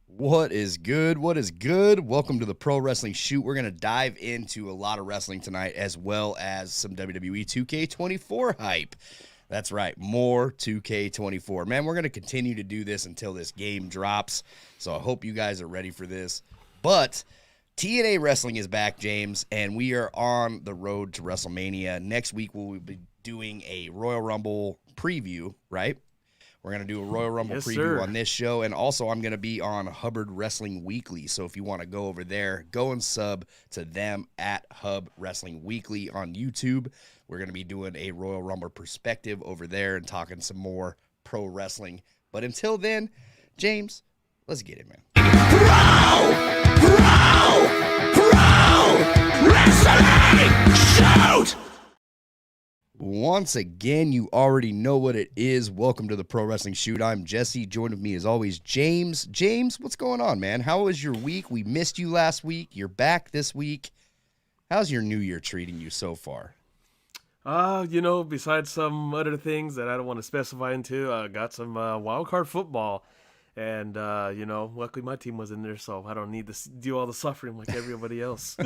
What is good? What is good? Welcome to the Pro Wrestling Shoot. We're going to dive into a lot of wrestling tonight, as well as some WWE 2K24 hype. That's right, more 2K24. Man, we're going to continue to do this until this game drops, so I hope you guys are ready for this. But TNA Wrestling is back, James, and we are on the road to WrestleMania. Next week, we'll be doing a Royal Rumble preview, right? We're going to do a Royal Rumble preview on this show, and also I'm going to be on Hubbard Wrestling Weekly, so if you want to go over there, go and sub to them at Hub Wrestling Weekly on YouTube. We're going to be doing a Royal Rumble perspective over there and talking some more pro wrestling. But until then, James, let's get it, man. Pro Wrestling Shoot! Once again, you already know what it is. Welcome to the Pro Wrestling Shoot. I'm Jesse. Joined with me as always, James. James, what's going on, man? How was your week? We missed you last week. You're back this week. How's your new year treating you so far? Besides some other things that I don't want to specify into, I got some wild card football. And, luckily my team was in there, so I don't need to do all the suffering like everybody else.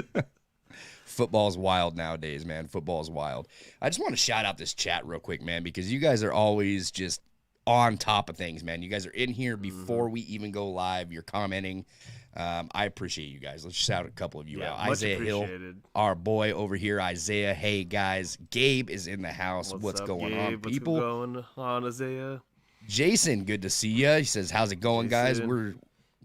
Football's wild nowadays, man. Football's wild. I just want to shout out this chat real quick, man, because you guys are always just on top of things, man. You guys are in here before we even go live. You're commenting. I appreciate you guys. Let's shout a couple of you out. Isaiah Hill, our boy over here. Isaiah, hey, guys. Gabe is in the house. What's going on, people? What's going on, Isaiah? Jason, good to see you. He says, how's it going, guys? We're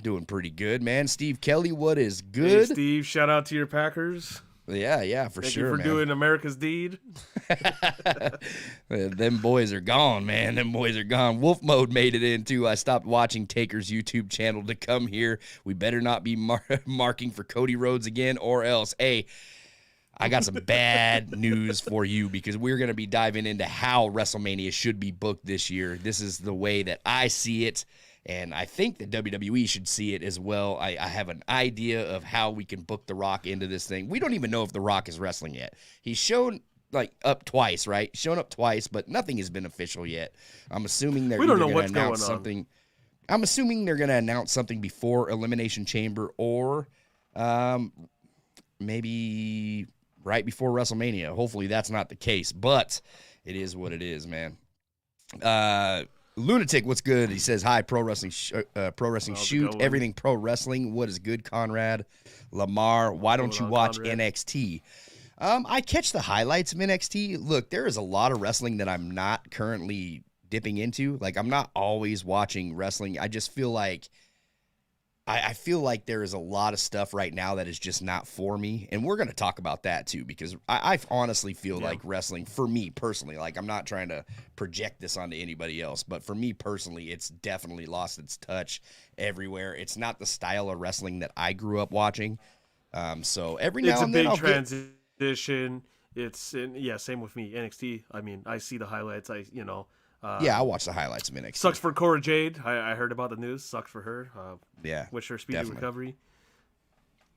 doing pretty good, man. Steve Kelly, what is good? Hey, Steve, shout out to your Packers. Yeah, for sure, man. Thank you for doing America's deed. Them boys are gone, man. Them boys are gone. Wolf Mode made it in, too. I stopped watching Taker's YouTube channel to come here. We better not be marking for Cody Rhodes again, or else, hey, I got some bad news for you, because we're going to be diving into how WrestleMania should be booked this year. This is the way that I see it. And I think the WWE should see it as well. I have an idea of how we can book The Rock into this thing. We don't even know if The Rock is wrestling yet. He's shown up twice, right? Shown up twice, but nothing has been official yet. I'm assuming they're going to announce something. I'm assuming they're going to announce something before Elimination Chamber, or maybe right before WrestleMania. Hopefully that's not the case, but it is what it is, man. Lunatic, what's good? He says, hi, Pro Wrestling Shoot, everything pro wrestling. What is good, Conrad? Lamar, why don't you watch NXT? I catch the highlights of NXT. Look, there is a lot of wrestling that I'm not currently dipping into. Like, I'm not always watching wrestling. I just feel like I feel like there is a lot of stuff right now that is just not for me. And we're going to talk about that too, because I honestly feel like wrestling, for me personally, like, I'm not trying to project this onto anybody else, but for me personally, it's definitely lost its touch everywhere. It's not the style of wrestling that I grew up watching. So every now and then it's a big transition. Same with me. NXT, I mean, I see the highlights. I watch the highlights of NXT. Sucks for Cora Jade. I heard about the news. Sucks for her. Wish her speedy recovery.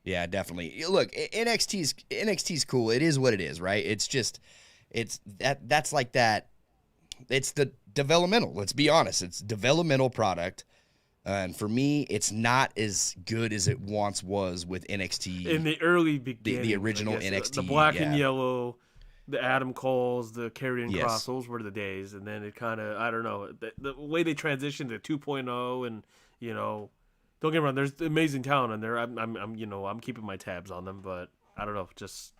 Yeah, definitely. Look, NXT's cool. It is what it is, right? It's just, that's like that. It's the developmental. Let's be honest. It's developmental product. And for me, it's not as good as it once was with NXT. In the early beginning. The original NXT. The black and yellow. The Adam Coles, the Karrion Kross, those were the days. And then it kind of, I don't know, the way they transitioned to 2.0, and, don't get me wrong, there's amazing talent in there. I'm keeping my tabs on them, but I don't know, just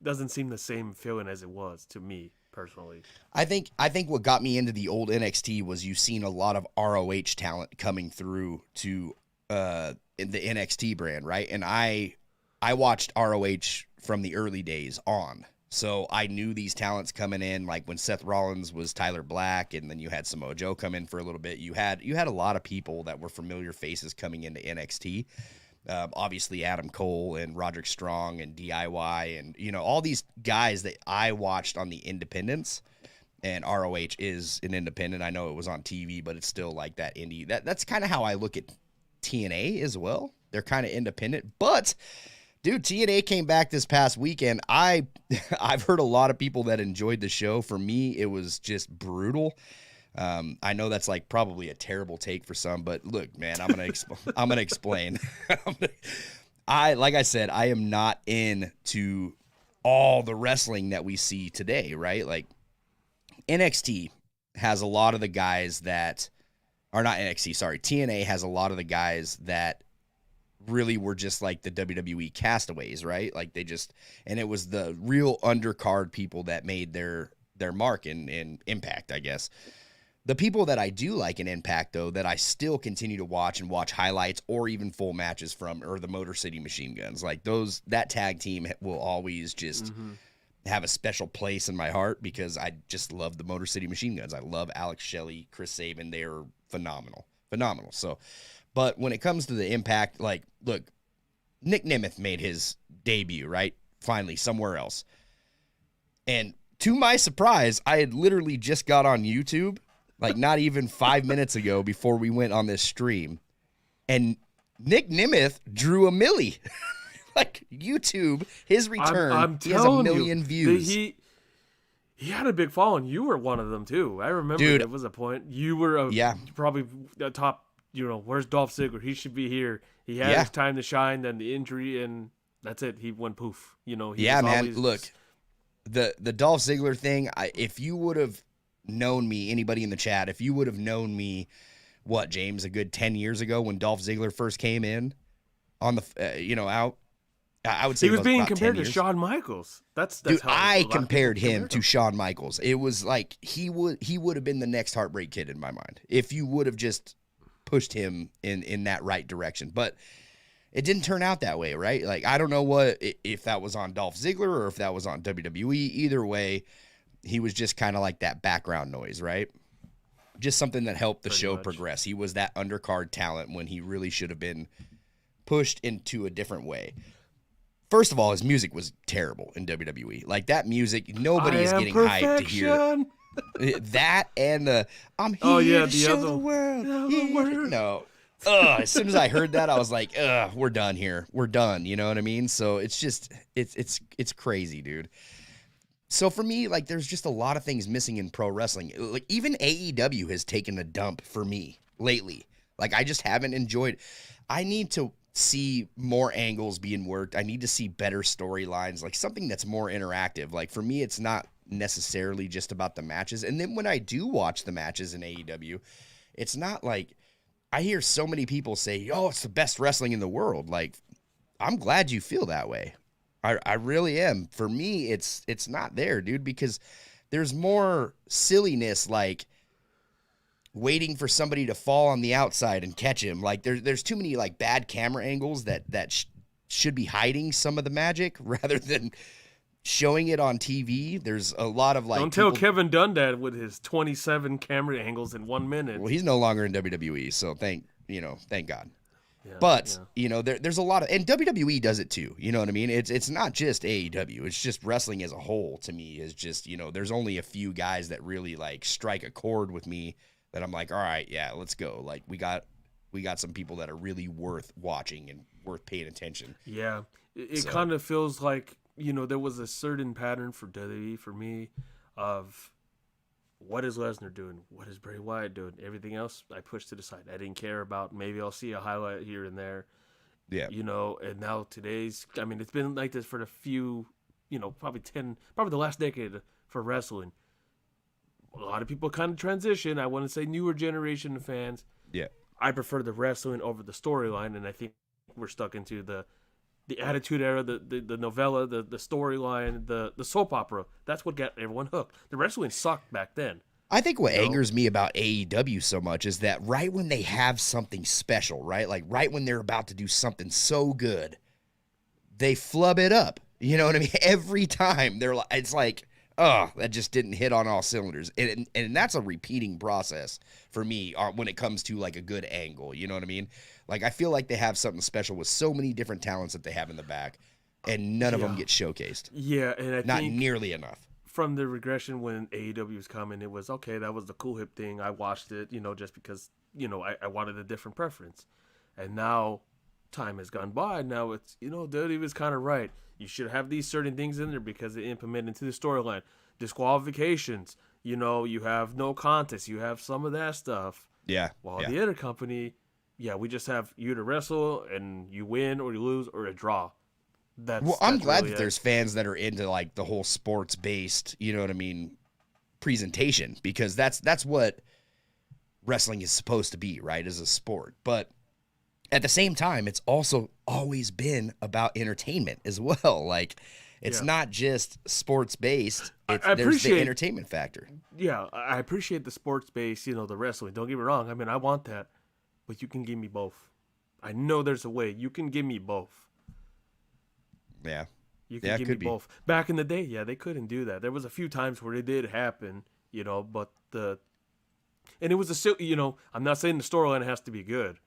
doesn't seem the same feeling as it was to me personally. I think what got me into the old NXT was you've seen a lot of ROH talent coming through to in the NXT brand, right? And I watched ROH from the early days on. So I knew these talents coming in, like when Seth Rollins was Tyler Black, and then you had Samoa Joe come in for a little bit. You had a lot of people that were familiar faces coming into NXT. Obviously Adam Cole and Roderick Strong and DIY and, all these guys that I watched on the independents. And ROH is an independent. I know it was on TV, but it's still like that indie. That's kind of how I look at TNA as well. They're kind of independent, but dude, TNA came back this past weekend. I've heard a lot of people that enjoyed the show. For me, it was just brutal. I know that's like probably a terrible take for some, but look, man, I'm gonna explain. Like I said, I am not into all the wrestling that we see today, right? Like NXT has a lot of the guys that are not NXT, sorry. TNA has a lot of the guys that really were just like the WWE castaways, right? Like and it was the real undercard people that made their mark in Impact, I guess. The people that I do like in Impact, though, that I still continue to watch and watch highlights or even full matches from, are the Motor City Machine Guns. Like that tag team will always just have a special place in my heart because I just love the Motor City Machine Guns. I love Alex Shelley, Chris Sabin. They're phenomenal. So, but when it comes to the Impact, like, look, Nick Nemeth made his debut, right? Finally, somewhere else. And to my surprise, I had literally just got on YouTube, like not even 5 minutes ago before we went on this stream, and Nick Nemeth drew a milli. Like YouTube, his return, he has 1 million views. He had a big following. You were one of them too. I remember. Dude, there was a point you were probably a top. Where's Dolph Ziggler? He should be here. He had his time to shine. Then the injury, and that's it. He went poof. Man. Look, the Dolph Ziggler thing. If you would have known me, anybody in the chat, if you would have known me, what, James, a good 10 years ago when Dolph Ziggler first came in on the, out, I would say he was being compared to Shawn Michaels. That's dude, how I compared him to Shawn Michaels. It was like he would have been the next Heartbreak Kid in my mind if you would have just pushed him in that right direction. But it didn't turn out that way, right? Like, I don't know if that was on Dolph Ziggler or if that was on WWE. Either way, he was just kind of like that background noise, right? Just something that helped the show progress. He was that undercard talent when he really should have been pushed into a different way. First of all, his music was terrible in WWE. Like, that music, nobody is getting hyped to hear that, and I'm here to show the world. No. As soon as I heard that, I was like, we're done here. We're done. You know what I mean? So it's just, it's crazy, dude. So for me, like, there's just a lot of things missing in pro wrestling. Like, even AEW has taken a dump for me lately. Like, I just haven't enjoyed. I need to see more angles being worked. I need to see better storylines, like something that's more interactive. Like, for me, it's not necessarily just about the matches. And then when I do watch the matches in AEW, it's not like, I hear so many people say, oh, it's the best wrestling in the world. Like, I'm glad you feel that way. I really am. For me, it's not there, dude, because there's more silliness, like waiting for somebody to fall on the outside and catch him. Like, there's too many like bad camera angles that should be hiding some of the magic rather than showing it on TV. There's a lot of like. Don't tell Kevin Dunn that with his 27 camera angles in 1 minute. Well, he's no longer in WWE, so thank God. Yeah, but there's a lot of, and WWE does it too. You know what I mean? It's not just AEW. It's just wrestling as a whole. To me, is just there's only a few guys that really like strike a chord with me that I'm like, all right, yeah, let's go. Like, we got some people that are really worth watching and worth paying attention. Yeah, it kind of feels like there was a certain pattern for WWE for me of. What is Lesnar doing? What is Bray Wyatt doing? Everything else I pushed to the side. I didn't care about. Maybe I'll see a highlight here and there. Yeah. And now it's been like this for the few, probably the last decade for wrestling. A lot of people kind of transition. I want to say newer generation of fans. Yeah. I prefer the wrestling over the storyline, and I think we're stuck into the Attitude Era, the novella, the storyline, the soap opera. That's what got everyone hooked. The wrestling sucked back then. I think what angers me about AEW so much is that right when they have something special, right? Like right when they're about to do something so good, they flub it up. You know what I mean? Every time it's like, oh, that just didn't hit on all cylinders. And that's a repeating process for me when it comes to like a good angle. You know what I mean? Like, I feel like they have something special with so many different talents that they have in the back, and none of them get showcased. Yeah, and I not think nearly enough. From the regression when AEW was coming, it was, okay, that was the cool hip thing. I watched it, just because, I wanted a different preference. And now time has gone by. Now it's, WWE was kind of right. You should have these certain things in there because they implement into the storyline. Disqualifications, You have no contest. You have some of that stuff. Yeah. While the other company, we just have you to wrestle and you win or you lose or a draw. I'm glad that there's fans that are into like the whole sports based, you know what I mean, presentation, because that's what wrestling is supposed to be, right? As a sport. But at the same time, it's also always been about entertainment as well. Like, it's not just sports based. There's the entertainment factor. Yeah, I appreciate the sports based, the wrestling. Don't get me wrong. I mean, I want that, but you can give me both. I know there's a way. You can give me both. Yeah. You can give me both. Back in the day, they couldn't do that. There was a few times where it did happen, but and it was I'm not saying the storyline has to be good,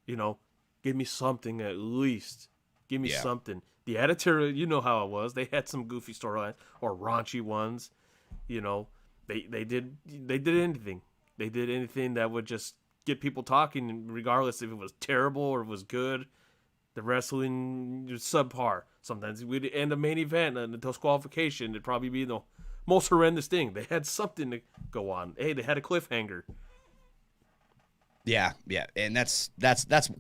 give me something at least. Give me something. The Attitude, you know how it was. They had some goofy storylines or raunchy ones, They did anything. They did anything that would just get people talking, regardless if it was terrible or it was good. The wrestling was subpar. Sometimes we'd end a main event and a disqualification. It'd probably be the most horrendous thing. They had something to go on. Hey, they had a cliffhanger. Yeah, and that's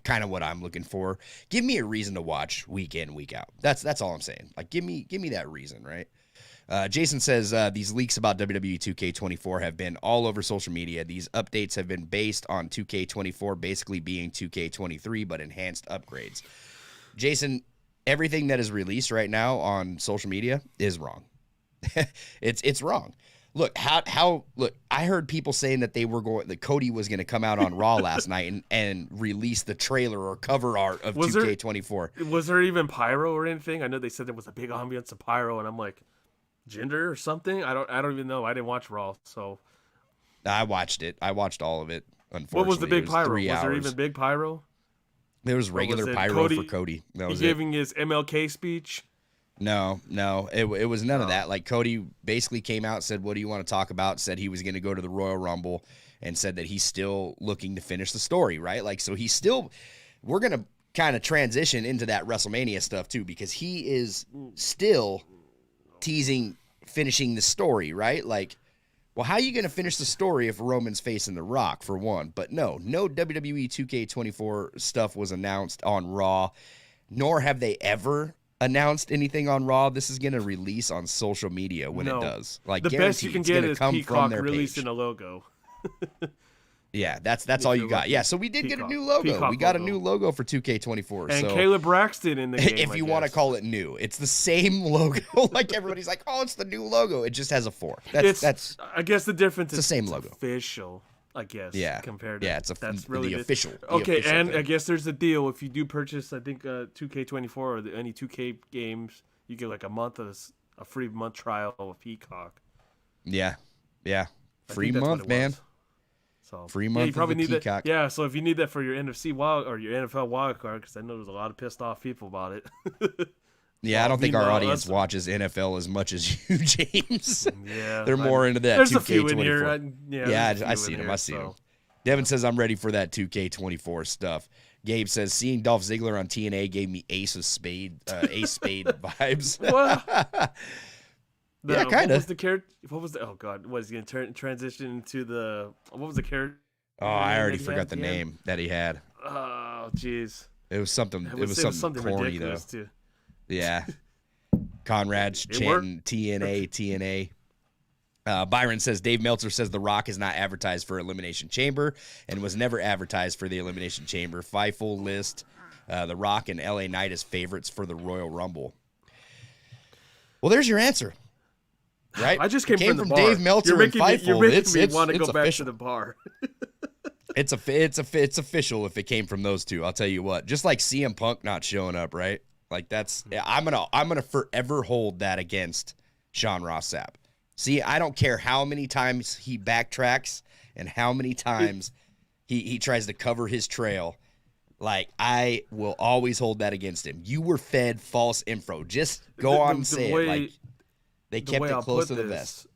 kind of what I'm looking for. Give me a reason to watch week in, week out. That's all I'm saying. Like, give me that reason, right? Jason says these leaks about WWE 2K24 have been all over social media. These updates have been based on 2K24 basically being 2K23, but enhanced upgrades. Jason, everything that is released right now on social media is wrong. It's wrong. Look, look, I heard people saying that that Cody was going to come out on Raw last night and release the trailer or cover art of 2K24. Was there even pyro or anything? I know they said there was a big ambience of pyro, and I'm like, gender or something? I don't even know. I didn't watch Raw, so I watched it. I watched all of it. Unfortunately, what was the big pyro? 3 Was hours. there even big pyro? There was regular pyro for Cody. That was giving his MLK speech. No, it was none of that. Like, Cody basically came out, said, "What do you want to talk about?" Said he was going to go to the Royal Rumble, and said that he's still looking to finish the story. Right, like, so he's still. We're gonna kind of transition into that WrestleMania stuff too, because he is still teasing finishing the story, right? Like, well, how are you going to finish the story if Roman's facing The Rock, for one? But no WWE 2K24 stuff was announced on Raw, nor have they ever announced anything on Raw. This is going to release on social media when it does. Like, the best you can get is PEACOCK releasing a logo. Yeah, that's all you got. Yeah, so we did get a new logo. PEACOCK we got logo. a new logo for 2K24. And so Caleb Braxton in the game, if you want to call it new, it's the same logo. Like, everybody's like, "Oh, it's the new logo." It just has a 4. That's I guess the difference is the same logo. Official, I guess. Yeah, compared to that's really the official. Okay, official and thing. I guess there's a deal. If you do purchase, I think 2K24 or any 2K games, you get like a free month trial of Peacock. Yeah, free month, man. So free month. You probably of need Peacock. that. Yeah, so if you need that for your NFC wild or your NFL wild card, because I know there's a lot of pissed off people about it. Yeah, I don't think our audience watches NFL as much as you, James. Yeah, they're more into that. There's 2K24. a few in here. I see them. I see them. Devin says, "I'm ready for that 2K24 stuff." Gabe says, "Seeing Dolph Ziggler on TNA gave me Ace Spade vibes." Yeah, kind of. What was the? Oh God, was he gonna transition into the? What was the character? Oh, I already forgot the name that he had. Oh, jeez. It was something. It was something corny though. Too. Yeah. Conrad's chanting TNA. Byron says Dave Meltzer says The Rock is not advertised for Elimination Chamber and was never advertised for the Elimination Chamber. Fightful list The Rock and LA Knight as favorites for the Royal Rumble. Well, there's your answer. Right? I just came from the bar. Dave Meltzer and Fightful. You're making me want to go back to the bar. It's official if it came from those two. I'll tell you what. Just like CM Punk not showing up, right? Like, I'm gonna forever hold that against Sean Ross Sapp. See, I don't care how many times he backtracks and how many times he tries to cover his trail. Like, I will always hold that against him. You were fed false info. Just go on and say it. Like, they kept it close to the vest.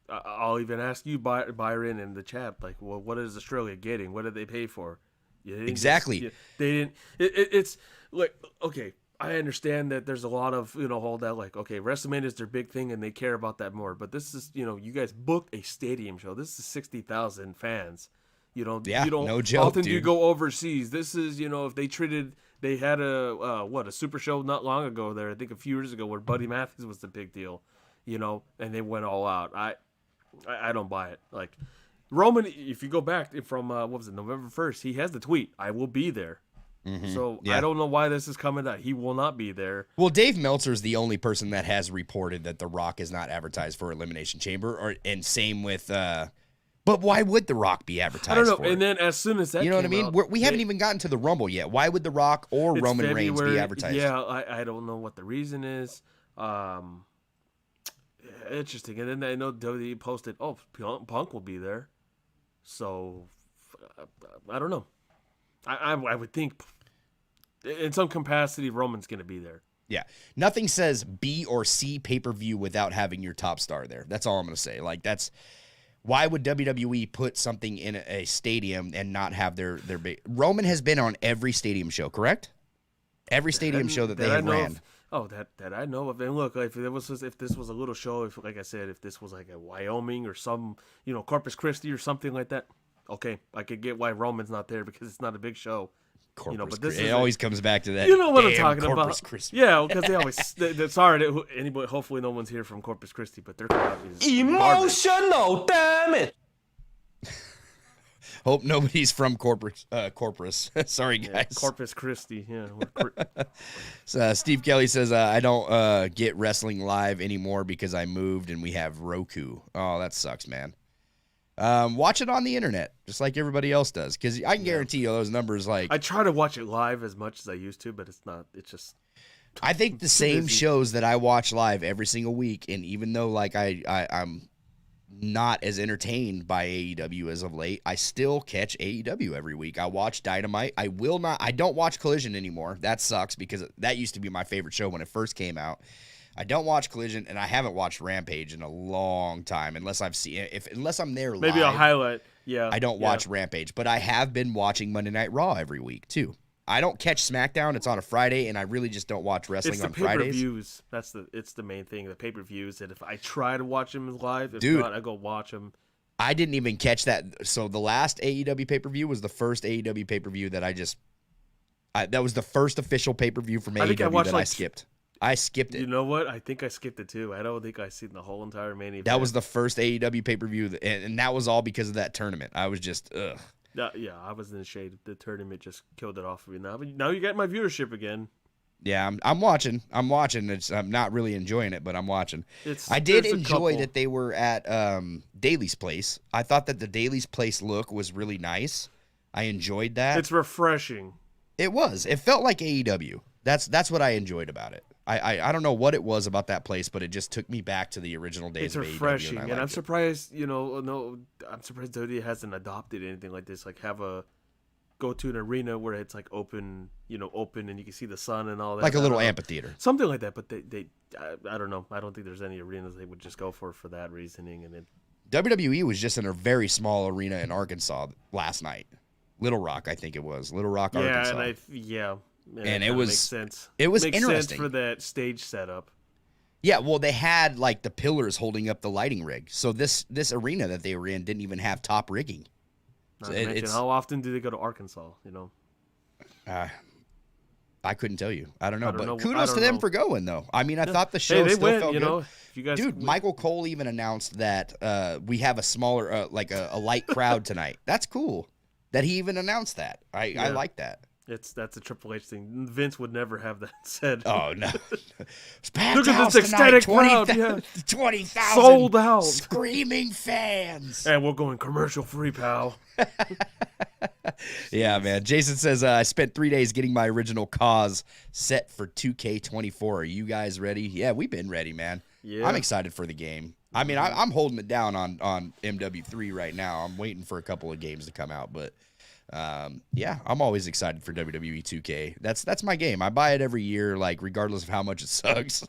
I'll even ask you, Byron, in the chat, like, well, what is Australia getting? What did they pay for? Exactly. They didn't. It's like, okay, I understand that there's a lot of, all that, like, okay, WrestleMania is their big thing and they care about that more. But this is, you guys booked a stadium show. This is 60,000 fans. You don't no joke, often dude. do you go overseas. This is, if they had a super show not long ago there, I think a few years ago, where Buddy Matthews was the big deal, and they went all out. I don't buy it. Like, Roman, if you go back from, November 1st, he has the tweet, "I will be there." Mm-hmm. So I don't know why this is coming out. He will not be there. Well, Dave Meltzer is the only person that has reported that The Rock is not advertised for Elimination Chamber, and same with. But why would The Rock be advertised? I don't know. For and then as soon as that, you know what I mean, we haven't even gotten to the Rumble yet. Why would The Rock or Roman Reigns be advertised? Yeah, I don't know what the reason is. Interesting. And then I know WWE posted, "Oh, Punk will be there." So I don't know. I would think in some capacity Roman's going to be there. Yeah. Nothing says B or C pay-per-view without having your top star there. That's all I'm going to say. Like, why would WWE put something in a stadium and not have their big... Roman has been on every stadium show, correct? Every stadium show that they have ran. That I know of. And look, if this was a little show, like I said, if this was like a Wyoming or some, Corpus Christi or something like that, okay, I could get why Roman's not there because it's not a big show. But this it always comes back to that. You know what I'm talking Corpus about? Christi. Yeah, because they always. Sorry, anybody. Hopefully, no one's here from Corpus Christi, but their crowd is emotional. Damn it! Hope nobody's from Corpus. Sorry, guys. Yeah, Corpus Christi. Yeah. So, Steve Kelly says, I don't get wrestling live anymore because I moved and we have Roku. Oh, that sucks, man. Watch it on the internet, just like everybody else does, because I can guarantee you those numbers. Like, I try to watch it live as much as I used to, but it's not. It's just. I think the same shows that I watch live every single week, and even though like I'm not as entertained by AEW as of late, I still catch AEW every week. I watch Dynamite. I don't watch Collision anymore. That sucks because that used to be my favorite show when it first came out. I don't watch Collision, and I haven't watched Rampage in a long time, unless I'm there live. Maybe a highlight. Yeah, I don't watch Rampage, but I have been watching Monday Night Raw every week too. I don't catch SmackDown; it's on a Friday, and I really just don't watch wrestling on Fridays. Pay-per-views. It's the main thing. The pay-per-views. That if I try to watch them live, if not, I go watch them. I didn't even catch that. So the last AEW pay-per-view was the first AEW pay-per-view that that was the first official pay-per-view from AEW that I skipped. I skipped it. You know what? I think I skipped it too. I don't think I seen the whole entire main event. That was the first AEW pay-per-view, and that was all because of that tournament. I was just, ugh. Yeah, I was in the shade. The tournament just killed it off of me. Now you got my viewership again. Yeah, I'm watching. I'm not really enjoying it, but I'm watching. I did enjoy that they were at Daly's place. I thought that the Daly's place look was really nice. I enjoyed that. It's refreshing. It was. It felt like AEW. That's what I enjoyed about it. I don't know what it was about that place, but it just took me back to the original days of AEW. It's refreshing, and I'm surprised. I'm surprised WWE hasn't adopted anything like this. Like go to an arena where it's like open, and you can see the sun and all that. Like a little amphitheater, something like that. But I don't know. I don't think there's any arenas they would just go for that reasoning. And WWE was just in a very small arena in Arkansas last night. Little Rock, I think it was. Little Rock, Arkansas. And it was makes sense. It was makes interesting sense for that stage setup. Yeah, well, they had like the pillars holding up the lighting rig. So this arena that they were in didn't even have top rigging. Not to mention, how often do they go to Arkansas? I couldn't tell you. I don't know. But kudos to them for going, though. I mean, I thought the show still felt good. You guys, dude, Michael Cole even announced that we have a smaller, like a light crowd tonight. That's cool. That he even announced that. I like that. That's a Triple H thing. Vince would never have that said. Oh no! Look at this ecstatic crowd. 20,000 sold out, screaming fans. And we're going commercial free, pal. Yeah, man. Jason says I spent 3 days getting my original cause set for 2K24. Are you guys ready? Yeah, we've been ready, man. Yeah, I'm excited for the game. I mean, I'm holding it down on MW3 right now. I'm waiting for a couple of games to come out, but. Yeah, I'm always excited for WWE 2K. That's my game. I buy it every year, like regardless of how much it sucks.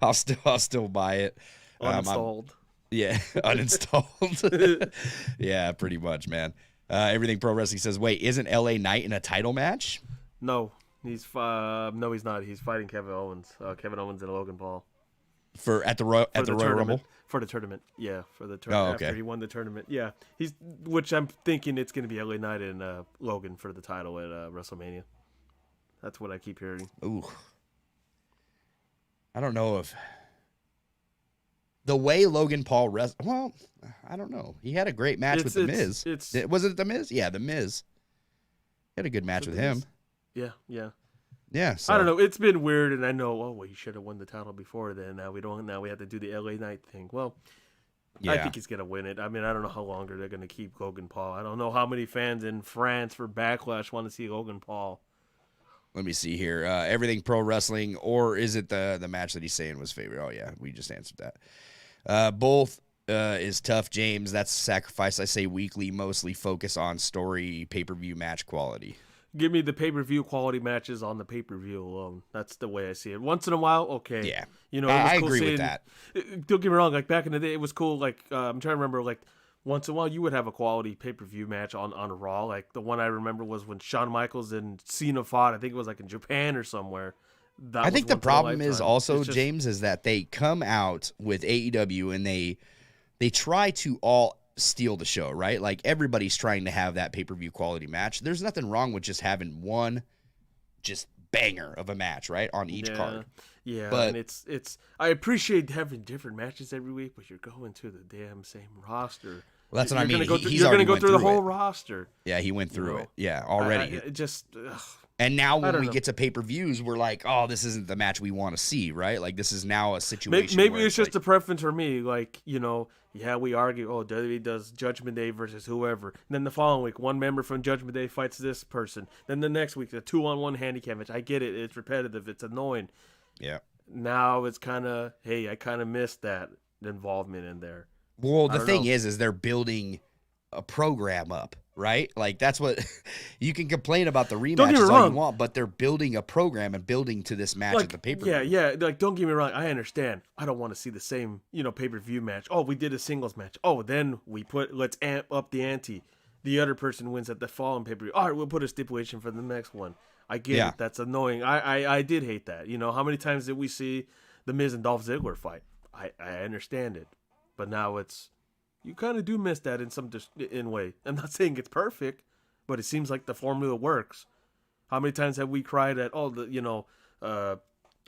I'll still buy it. Uninstalled. Uninstalled. Yeah, pretty much, man. Everything Pro Wrestling says, wait, isn't LA Knight in a title match? No. He's no, he's not. He's fighting Kevin Owens. Kevin Owens and Logan Paul at the Royal Rumble for the tournament. Yeah, for the tournament. Oh, okay. After he won the tournament. Yeah, which I'm thinking it's going to be LA Knight and Logan for the title at WrestleMania. That's what I keep hearing. Ooh, I don't know if the way Logan Paul well, I don't know. He had a great match with The Miz. Was it The Miz? Yeah, The Miz. He had a good match with him. Yeah. Yeah. So. I don't know. It's been weird, and I know. Oh, well, he should have won the title before then. Now we don't. Now we have to do the LA Knight thing. Well, yeah. I think he's gonna win it. I mean, I don't know how longer they're gonna keep Logan Paul. I don't know how many fans in France for Backlash want to see Logan Paul. Let me see here. Everything Pro Wrestling, or is it the match that he's saying was favorite? Oh yeah, we just answered that. Both is tough, James. That's a sacrifice. I say weekly, mostly focus on story, pay-per-view match quality. Give me the pay-per-view quality matches on the pay-per-view alone. That's the way I see it. Once in a while, okay. Yeah. You know, it was I cool agree seeing, with that. Don't get me wrong. Like back in the day, it was cool. Like I'm trying to remember. Like once in a while, you would have a quality pay-per-view match on a Raw. Like the one I remember was when Shawn Michaels and Cena fought. I think it was like in Japan or somewhere. I think the problem is also, James, is that they come out with AEW and they try to all steal the show, right? Like everybody's trying to have that pay-per-view quality match. There's nothing wrong with just having one just banger of a match, right, on each card. Yeah, but and it's I appreciate having different matches every week, but you're going to the damn same roster. Well, that's what I mean. You're going to go through the whole roster. Yeah, he went through it. Yeah, already. And now when we get to pay-per-views, we're like, oh, this isn't the match we want to see, right? Like, this is now a situation Maybe it's just a preference for me. Like, you know, yeah, we argue, oh, WWE does Judgment Day versus whoever. And then the following week, one member from Judgment Day fights this person. Then the next week, a 2-on-1 handicap match. I get it. It's repetitive. It's annoying. Yeah. Now it's kind of, hey, I kind of missed that involvement in there. Well, the thing is they're building a program up, right? Like that's what you can complain about the rematches all you want, but they're building a program and building to this match at the pay-per-view. Yeah. Like, don't get me wrong. I understand. I don't want to see the same, pay-per-view match. Oh, we did a singles match. Oh, then let's amp up the ante. The other person wins at the following pay-per-view. All right, we'll put a stipulation for the next one. I get it. That's annoying. I did hate that. How many times did we see the Miz and Dolph Ziggler fight? I understand it, but now you kind of do miss that in way. I'm not saying it's perfect, but it seems like the formula works. How many times have we cried at a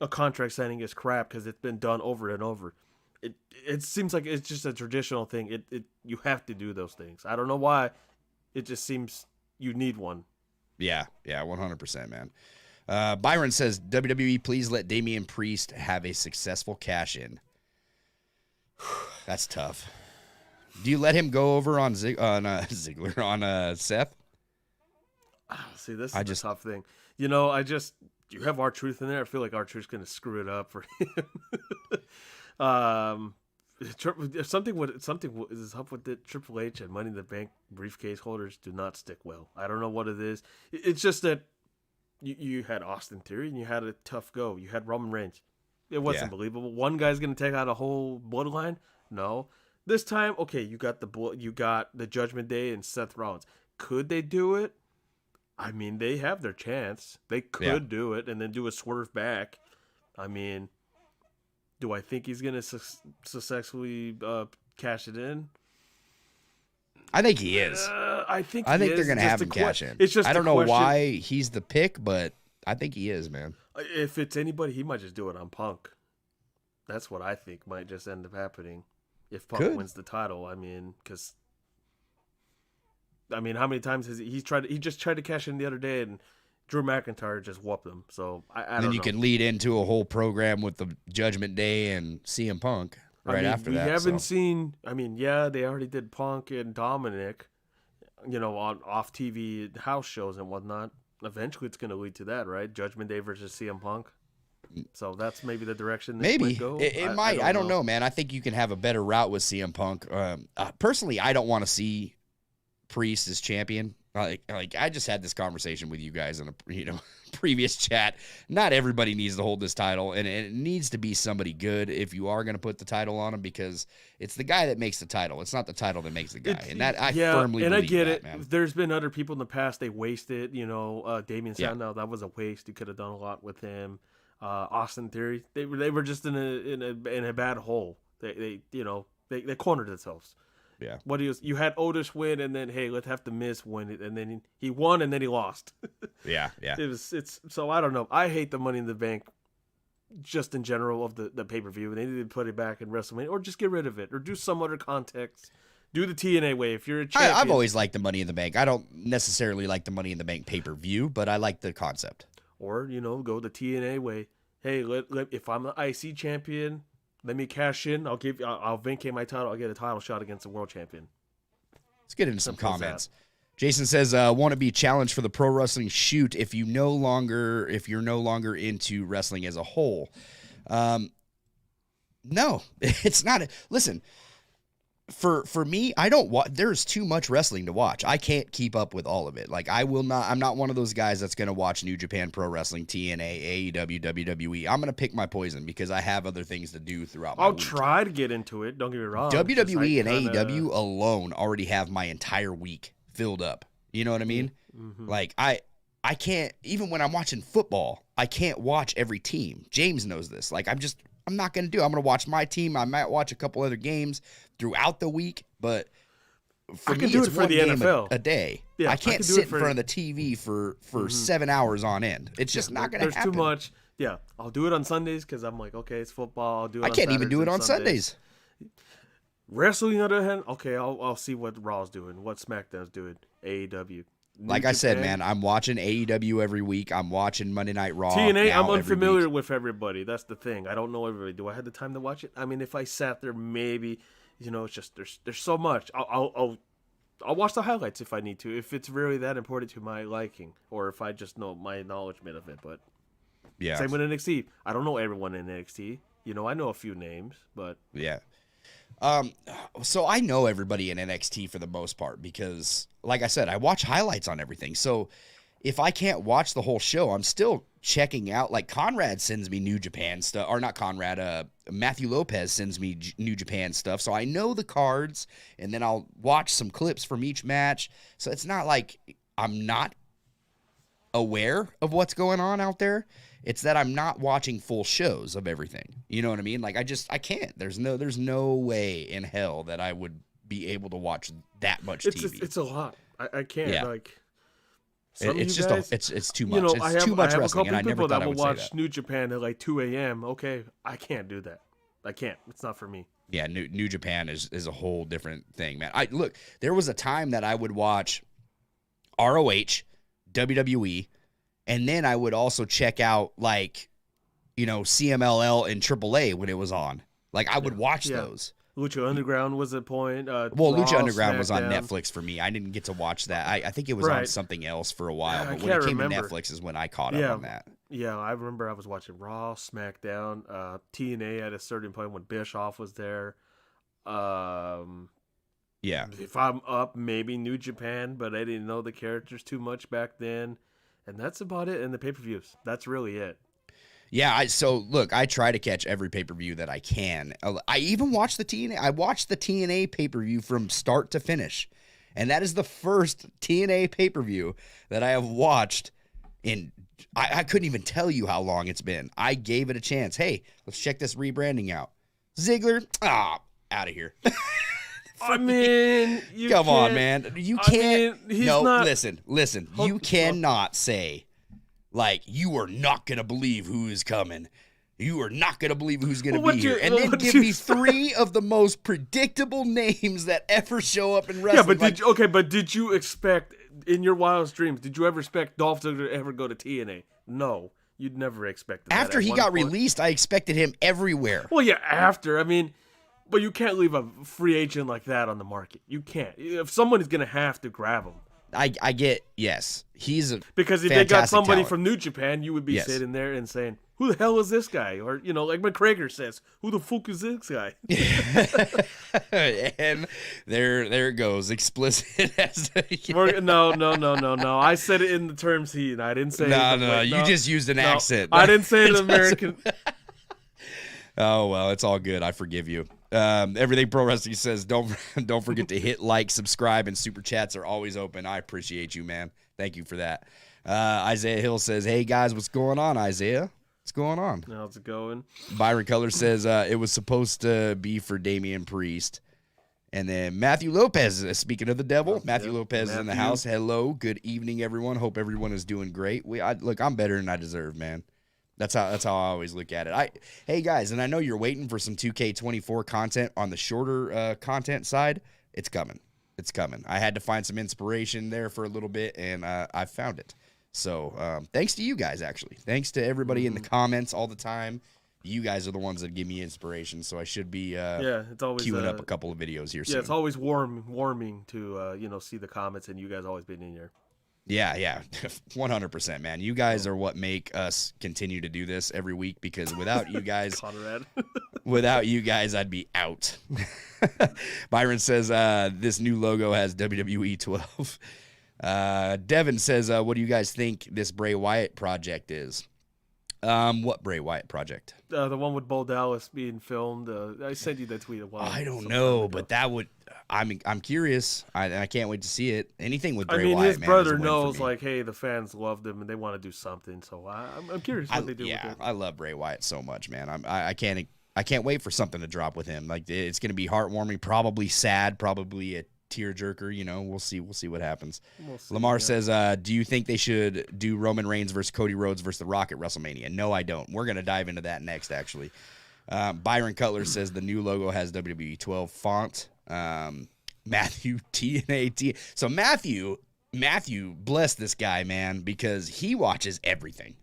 contract signing is crap because it's been done over and over? It seems like it's just a traditional thing. You have to do those things. I don't know why. It just seems you need one. Yeah, 100%, man. Byron says, WWE, please let Damian Priest have a successful cash-in. That's tough. Do you let him go over on Ziggler, on Seth? See, this is a tough thing. You have R-Truth in there. I feel like R-Truth's going to screw it up for him. Something is up with the Triple H and Money in the Bank briefcase holders do not stick well. I don't know what it is. It's just that you had Austin Theory and you had a tough go. You had Roman Reigns. It wasn't believable. One guy's going to take out a whole bloodline? No. This time, okay, you got the Judgment Day and Seth Rollins. Could they do it? I mean, they have their chance. They could do it and then do a swerve back. I mean, do I think he's going to successfully cash it in? I think he is. I think they're going to have him cash in. It's just I don't know why he's the pick, but I think he is, man. If it's anybody, he might just do it on Punk. That's what I think might just end up happening if Punk wins the title. I mean, because how many times has he tried? He just tried to cash in the other day, and Drew McIntyre just whooped him. So I don't know. Then you can lead into a whole program with the Judgment Day and CM Punk after that. We haven't seen. They already did Punk and Dominic, on off TV house shows and whatnot. Eventually, it's going to lead to that, right? Judgment Day versus CM Punk. So that's maybe the direction this might go. It might. I don't know, man. I think you can have a better route with CM Punk. Personally, I don't want to see Priest as champion. Like I just had this conversation with you guys in a previous chat. Not everybody needs to hold this title, and it needs to be somebody good if you are going to put the title on him, because it's the guy that makes the title. It's not the title that makes the guy, and that I firmly believe. And I get that, it. Man. There's been other people in the past they wasted. Damien Sandow, that was a waste. You could have done a lot with him. Austin Theory, they were just in a bad hole. They cornered themselves. Yeah. You had Otis win, and then, hey, let's have the Miz win it, and then he won, and then he lost. Yeah. So I don't know. I hate the Money in the Bank, just in general, of the pay per view. They need to put it back in WrestleMania, or just get rid of it, or do some other context. Do the TNA way if you're a champion. I've always liked the Money in the Bank. I don't necessarily like the Money in the Bank pay per view, but I like the concept. Or go the TNA way. Hey, if I'm the IC champion, let me cash in. I'll vacate my title. I'll get a title shot against the world champion. Let's get into some comments. Jason says, want to be challenged for the pro wrestling shoot if you're no longer into wrestling as a whole. No, it's not. Listen, for me, I don't watch. There's too much wrestling to watch. I can't keep up with all of it. Like I'm not one of those guys that's going to watch New Japan Pro Wrestling, TNA, AEW, WWE. I'm going to pick my poison because I have other things to do throughout my week. I'll try to get into it. Don't get me wrong. WWE and AEW alone already have my entire week filled up. You know what I mean? Mm-hmm. Like I can't, even when I'm watching football, I can't watch every team. James knows this. Like I'm not going to do. I'm going to watch my team. I might watch a couple other games throughout the week, but for me, it's one game a day. Yeah, I can't sit in front of the TV for 7 hours on end. It's just not going to happen. There's too much. Yeah, I'll do it on Sundays because I'm like, okay, it's football. I'll do it. I can't even do it on Sundays. Wrestling, on the other hand, okay, I'll see what Raw's doing, what SmackDown's doing, AEW. Like I said, man, I'm watching AEW every week. I'm watching Monday Night Raw. TNA, I'm unfamiliar with everybody. That's the thing. I don't know everybody. Do I have the time to watch it? I mean, if I sat there, maybe. It's just there's so much. I'll watch the highlights if I need to, if it's really that important to my liking, or if I just know my acknowledgement of it. But yeah, same with NXT. I don't know everyone in NXT. I know a few names, but yeah. So I know everybody in NXT for the most part because, like I said, I watch highlights on everything. So if I can't watch the whole show, I'm still checking out. Like Conrad sends me New Japan stuff, or not Conrad. Matthew Lopez sends me New Japan stuff, so I know the cards, and then I'll watch some clips from each match. So it's not like I'm not aware of what's going on out there. It's that I'm not watching full shows of everything. You know what I mean? Like I can't. There's no way in hell that I would be able to watch that much TV. It's a lot. I can't. Yeah. Like it's just guys, it's too much. It's too much wrestling, and I never thought I would say that. I have a couple people that will watch New Japan at like 2 a.m. Okay, I can't do that. I can't. It's not for me. Yeah, New Japan is a whole different thing, man. Look, there was a time that I would watch ROH, WWE, and then I would also check out CMLL and AAA when it was on. Like I would watch those. Lucha Underground was a point. Lucha Underground was on Netflix for me. I didn't get to watch that. I think it was on something else for a while. But when it came to Netflix is when I caught up on that. Yeah, I remember I was watching Raw, SmackDown, TNA at a certain point when Bischoff was there. Yeah. If I'm up, maybe New Japan, but I didn't know the characters too much back then. And that's about it. And the pay-per-views. That's really it. Yeah, so look, I try to catch every pay-per-view that I can. I even watch the TNA. I watched the TNA pay-per-view from start to finish. And that is the first TNA pay-per-view that I have watched in, I couldn't even tell you how long it's been. I gave it a chance. Hey, let's check this rebranding out. Ziggler, out of here. I mean, come on, man. You can't. Listen. You Hold cannot say, like, you are not going to believe who is coming. You are not going to believe who's going to be here. And then give me three of the most predictable names that ever show up in wrestling. Yeah, but did you expect, in your wildest dreams, did you ever expect Dolph Ziggler to ever go to TNA? No, you'd never expect that. After he got released, I expected him everywhere. Well, yeah, after. I mean, but you can't leave a free agent like that on the market. You can't. If someone is going to have to grab him. I get, yes, he's a because if they got somebody from New Japan, you would be sitting there and saying, "Who the hell is this guy?" Or like McGregor says, "Who the fuck is this guy?" And there it goes, explicit. No. I said it in the terms I didn't say. No. You just used an accent. I didn't say it in American. Oh well, it's all good. I forgive you. Everything Pro Wrestling says, don't forget to hit like, subscribe, and super chats are always open. I appreciate you, man. Thank you for that. Isaiah Hill says, "Hey guys, what's going on, Isaiah? What's going on?" How's it going? Byron Color says it was supposed to be for Damian Priest. And then Matthew Lopez, speaking of the devil, Matthew Lopez is in the house. Hello, good evening, everyone. Hope everyone is doing great. Look, I'm better than I deserve, man. That's how I always look at it. Hey guys, and I know you're waiting for some 2K24 content on the shorter content side. It's coming. I had to find some inspiration there for a little bit, and I found it. So thanks to you guys, actually. Thanks to everybody in the comments all the time. You guys are the ones that give me inspiration, so I should be it's always queuing up a couple of videos here soon. Yeah, it's always warming to see the comments, and you guys always been in here. Yeah, 100%, man. You guys are what make us continue to do this every week, because without you guys, Conrad. without you guys, I'd be out. Byron says this new logo has WWE 12. Devin says, what do you guys think this Bray Wyatt project is? What Bray Wyatt project? The one with Bo Dallas being filmed. I sent you that tweet a while. I don't know, but that would. I'm curious. I can't wait to see it. Anything with Bray Wyatt. His brother knows, like, hey, the fans loved him and they want to do something. So I'm curious what they do. Yeah, with it. I love Bray Wyatt so much, man. I can't wait for something to drop with him. Like, it's gonna be heartwarming, probably sad, probably a tearjerker. We'll see what happens. Lamar says, do you think they should do Roman Reigns versus Cody Rhodes versus The Rock at WrestleMania? No, I don't. We're gonna dive into that next, actually. Byron Cutler says the new logo has WWE 12 font. Matthew TNAT. So Matthew, bless this guy, man, because he watches everything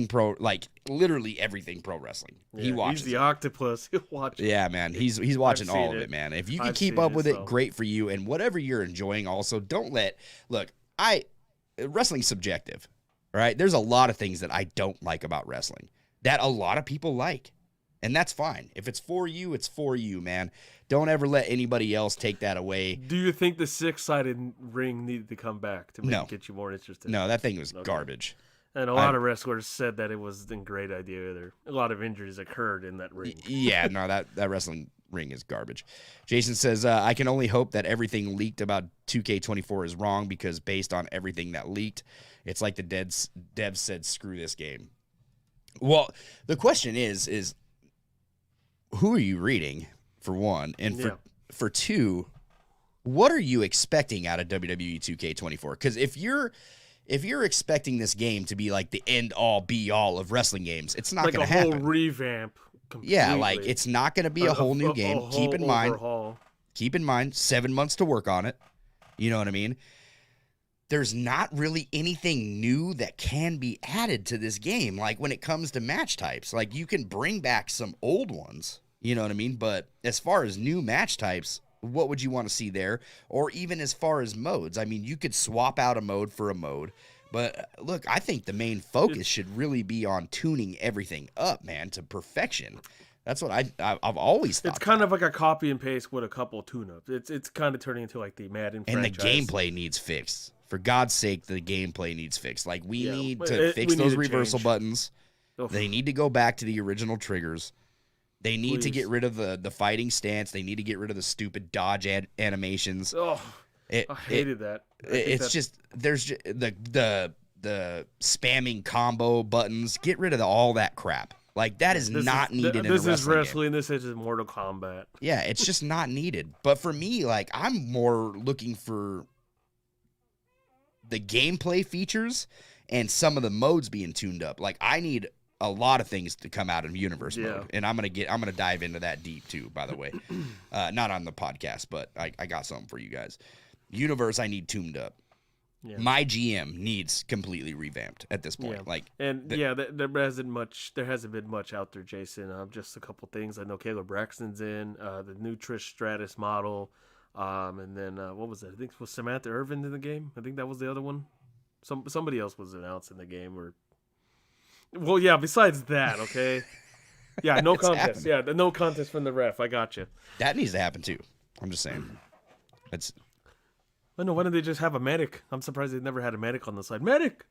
pro, like literally everything pro wrestling. Yeah, he watches. He's the octopus. He'll watch. Yeah, man. He's watching all of it, man. If you can keep up with it, great for you. And whatever you're enjoying, also don't wrestling's subjective, right? There's a lot of things that I don't like about wrestling that a lot of people like. And that's fine. If it's for you, it's for you, man. Don't ever let anybody else take that away. Do you think the 6-sided ring needed to come back to get you more interested? No, that thing was garbage. And a lot of wrestlers said that it wasn't a great idea either. A lot of injuries occurred in that ring. Yeah, no, that wrestling ring is garbage. Jason says, I can only hope that everything leaked about 2K24 is wrong, because based on everything that leaked, it's like the devs said, screw this game. Well, the question is who are you reading, for one? And for two, what are you expecting out of WWE 2K24? Because if you're expecting this game to be like the end-all, be-all of wrestling games, it's not going to happen. Like a whole revamp. Completely. Yeah, like it's not going to be a whole new game. Keep in mind, 7 months to work on it. You know what I mean? There's not really anything new that can be added to this game. Like when it comes to match types, like you can bring back some old ones. You know what I mean? But as far as new match types, what would you want to see there? Or even as far as modes, I mean, you could swap out a mode for a mode. But look, I think the main focus should really be on tuning everything up, man, to perfection. That's what I've always thought. It's kind of like a copy and paste with a couple tune-ups. It's kind of turning into like the Madden franchise. And the gameplay needs fixed. For God's sake, the gameplay needs fixed. Like, we need to fix those reversal buttons. They need to go back to the original triggers. They need to get rid of the fighting stance. They need to get rid of the stupid dodge animations. Oh, I hated that. It's just, there's the spamming combo buttons. Get rid of all that crap. Like, that is not needed in a wrestling game. This is wrestling. This is Mortal Kombat. Yeah, it's just not needed. But for me, like, I'm more looking for the gameplay features and some of the modes being tuned up. Like, I need a lot of things to come out of universe mode, and I'm gonna dive into that deep too, by the way. Not on the podcast, but I got something for you guys. Universe, I need tuned up. Yeah. My GM needs completely revamped at this point. There hasn't been much out there, Jason. Just a couple things. I know Kayla Braxton's in the new Trish Stratus model. And then what was that? I think was Samantha Irvin in the game. I think that was the other one. Somebody else was announced in the game. Well, yeah. Besides that, okay. Yeah, no contest. Happening. Yeah, no contest from the ref. I got you. That needs to happen too. I'm just saying. It's. I know. Why don't they just have a medic? I'm surprised they never had a medic on the side. Medic.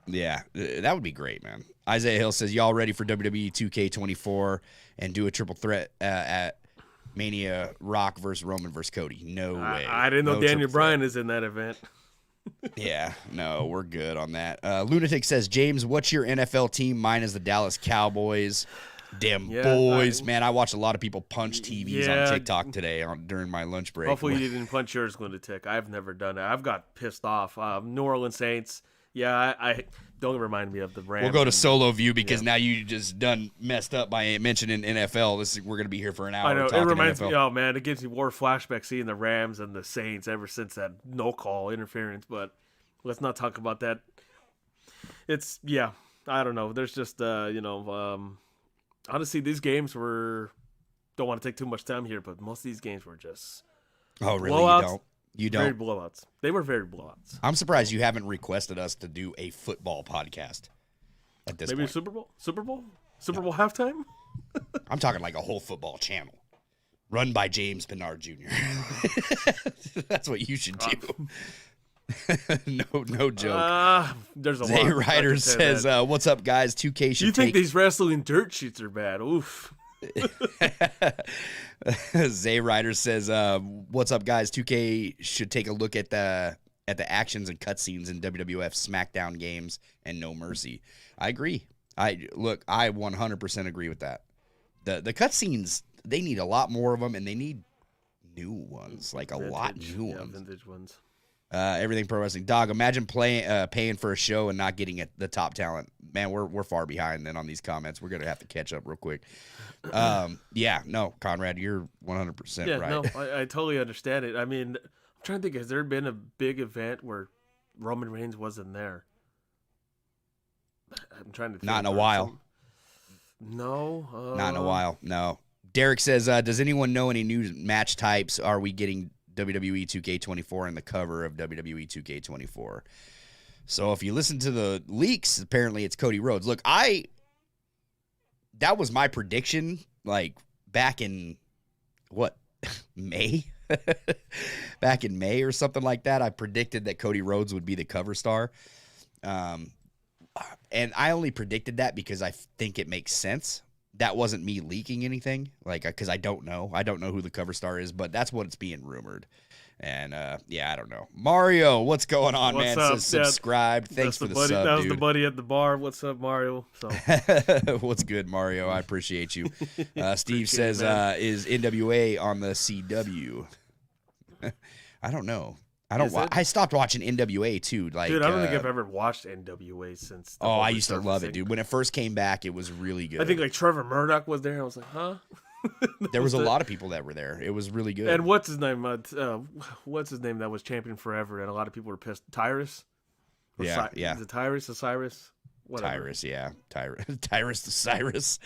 Yeah, that would be great, man. Isaiah Hill says, y'all ready for WWE 2K24 and do a triple threat at Mania Rock versus Roman versus Cody? No way. I didn't know Daniel Bryan is in that event. Yeah, no, we're good on that. Lunatic says, James, what's your NFL team? Mine is the Dallas Cowboys. Damn boys, man. I watched a lot of people punch TVs on TikTok today during my lunch break. Hopefully you didn't punch yours, Lunatic. I've never done it. I've got pissed off. New Orleans Saints. Yeah, I don't remind me of the Rams. We'll go to solo view because now you just done messed up by mentioning NFL. We're going to be here for an hour. I know. It reminds NFL. me, oh, man, it gives me more flashbacks seeing the Rams and the Saints ever since that no-call interference. But let's not talk about that. It's, I don't know. There's just, honestly, these games don't want to take too much time here, but most of these games were just really? blowouts. You don't? Very blowouts. They were very blowouts. I'm surprised you haven't requested us to do a football podcast at this point. Maybe Super Bowl? Super Bowl halftime? I'm talking like a whole football channel run by James Bernard Jr. That's what you should do. No joke. There's a Zay lot. Ryder says, what's up, guys? 2K should You think these wrestling dirt sheets are bad? Oof. Zay Ryder says, what's up, guys? 2K should take a look at the actions and cutscenes in WWF SmackDown games and No Mercy. I agree. I 100% agree with that. The cutscenes, they need a lot more of them, and they need new ones, like lot new ones. Vintage ones. Everything Pro Wrestling. Dog, imagine paying for a show and not getting the top talent. Man, we're far behind then on these comments. We're going to have to catch up real quick. Conrad, you're 100% right. No, I totally understand it. I mean, I'm trying to think, has there been a big event where Roman Reigns wasn't there? I'm trying to think. Not in a while. No. Not in a while, no. Derek says, does anyone know any new match types? Are we getting WWE 2K24 in the cover of WWE 2K24? So if you listen to the leaks, apparently it's Cody Rhodes. Look, that was my prediction, like back in May? Back in May or something like that. I predicted that Cody Rhodes would be the cover star. And I only predicted that because I think it makes sense. That wasn't me leaking anything, because I don't know. I don't know who the cover star is, but that's what it's being rumored. And, I don't know. Mario, what's going on, what's man? Up? Says subscribe. Thanks for the buddy, sub, That was dude. the buddy at the bar. What's up, Mario? So. What's good, Mario? I appreciate you. Steve says, is NWA on the CW? I don't know. I stopped watching NWA too. Dude, I don't think I've ever watched NWA since. I used to love it, dude. When it first came back, it was really good. I think Trevor Murdoch was there. I was like, huh? There was a lot of people that were there. It was really good. And what's his name? What's his name that was champion forever? And a lot of people were pissed. Tyrus? Yeah. Is it Tyrus or Cyrus? Whatever. Tyrus, yeah. Tyrus the Cyrus.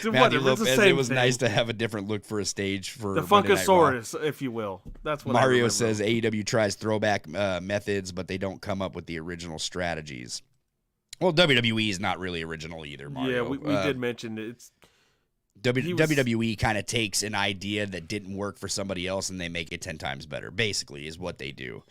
Whatever. Lopez, it was nice to have a different look for a stage for the Funkasaurus, if you will. That's what Mario says. AEW tries throwback methods, but they don't come up with the original strategies. Well, WWE is not really original either, Mario. Yeah, we did mention it's WWE kind of takes an idea that didn't work for somebody else and they make it 10 times better, basically, is what they do.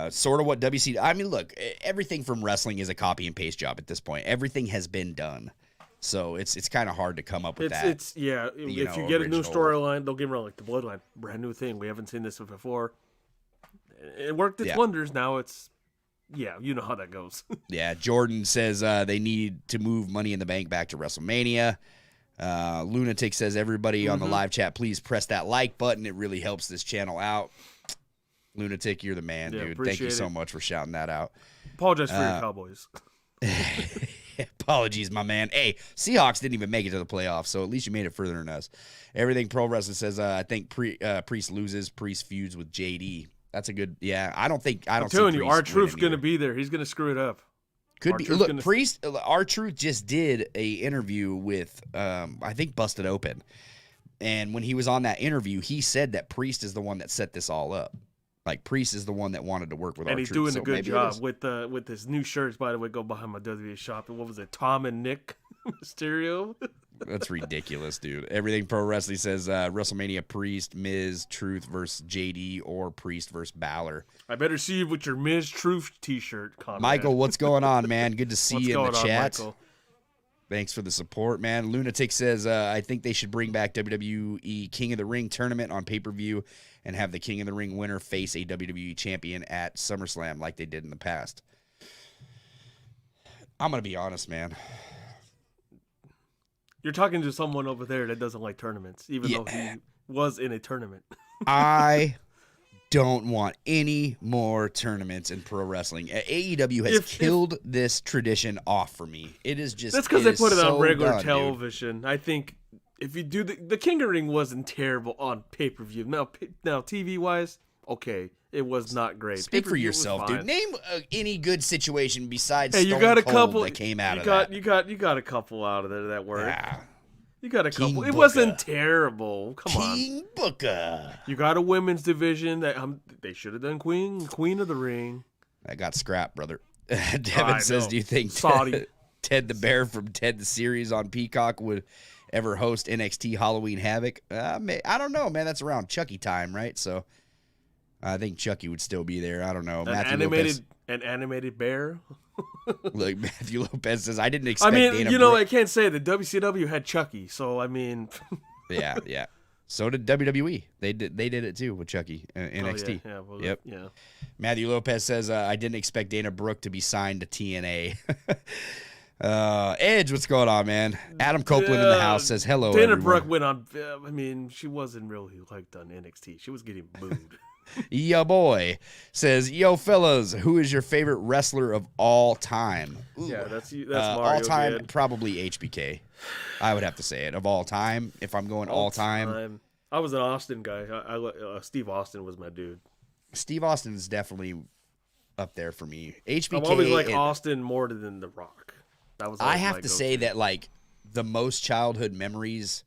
Sort of what WC. I mean, look, everything from wrestling is a copy and paste job at this point. Everything has been done, so it's kind of hard to come up with that. If you get a new storyline, don't get me wrong, like the Bloodline, brand new thing. We haven't seen this before. It worked its wonders. Now it's you know how that goes. Yeah, Jordan says they need to move Money in the Bank back to WrestleMania. Lunatic says everybody on the live chat, please press that like button. It really helps this channel out. Lunatic, you're the man, dude. Thank you so much for shouting that out. Apologize for your Cowboys. Apologies, my man. Hey, Seahawks didn't even make it to the playoffs, so at least you made it further than us. Everything Pro Wrestling says, I think Priest loses. Priest feuds with JD. That's a good, I'm telling you, R-Truth's going to be there. He's going to screw it up. Could be. Look, Priest, R-Truth just did a interview with, I think, Busted Open. And when he was on that interview, he said that Priest is the one that set this all up. Like, Priest is the one that wanted to work with and R-Truth. he's doing a good job is. with his new shirts. By the way, go behind my WWE shop. And what was it? Tom and Nick Mysterio. That's ridiculous, dude. Everything Pro Wrestling says WrestleMania Priest, Miz, Truth versus JD, or Priest versus Balor. I better see you with your Miz Truth t-shirt, Conrad. Michael, what's going on, man? Good to see you in the chat. Michael? Thanks for the support, man. Lunatic says, I think they should bring back WWE King of the Ring tournament on pay-per-view and have the King of the Ring winner face a WWE champion at SummerSlam like they did in the past. I'm going to be honest, man. You're talking to someone over there that doesn't like tournaments, even though he was in a tournament. I don't want any more tournaments in pro wrestling. AEW has killed this tradition off for me. It is just that's because they put it on regular television. I think if you do the King of the Ring wasn't terrible on pay-per-view. Now TV wise, okay, it was not great. Speak for yourself, dude. Name any good situation besides you got a Cold couple that came out of that. You got a couple out of there that worked. Yeah. You got a couple. King It Booker. wasn't terrible. Come on. King Booker. You got a women's division that they should have done Queen of the Ring. That got scrapped, brother. Devin says, do you think Ted the Bear from Ted the Series on Peacock would ever host NXT Halloween Havoc? I don't know, man. That's around Chucky time, right? So I think Chucky would still be there. I don't know. An animated bear. Like Matthew Lopez says, I didn't expect. I can't say the WCW had Chucky, so I mean. yeah. So did WWE. They did it too with Chucky NXT. Yeah. Matthew Lopez says, I didn't expect Dana Brooke to be signed to TNA. Edge, what's going on, man? Adam Copeland in the house says hello. Dana everyone. Brooke went on. She wasn't really liked on NXT. She was getting booed. Yo boy says, yo fellas, who is your favorite wrestler of all time? Ooh. Yeah, that's Mario. All time, kid. probably HBK. I would have to say it. Of all time, if I'm going all time. I was an Austin guy. Steve Austin was my dude. Steve Austin is definitely up there for me. HBK. I've always liked Austin more than The Rock. I have to say that like the most childhood memories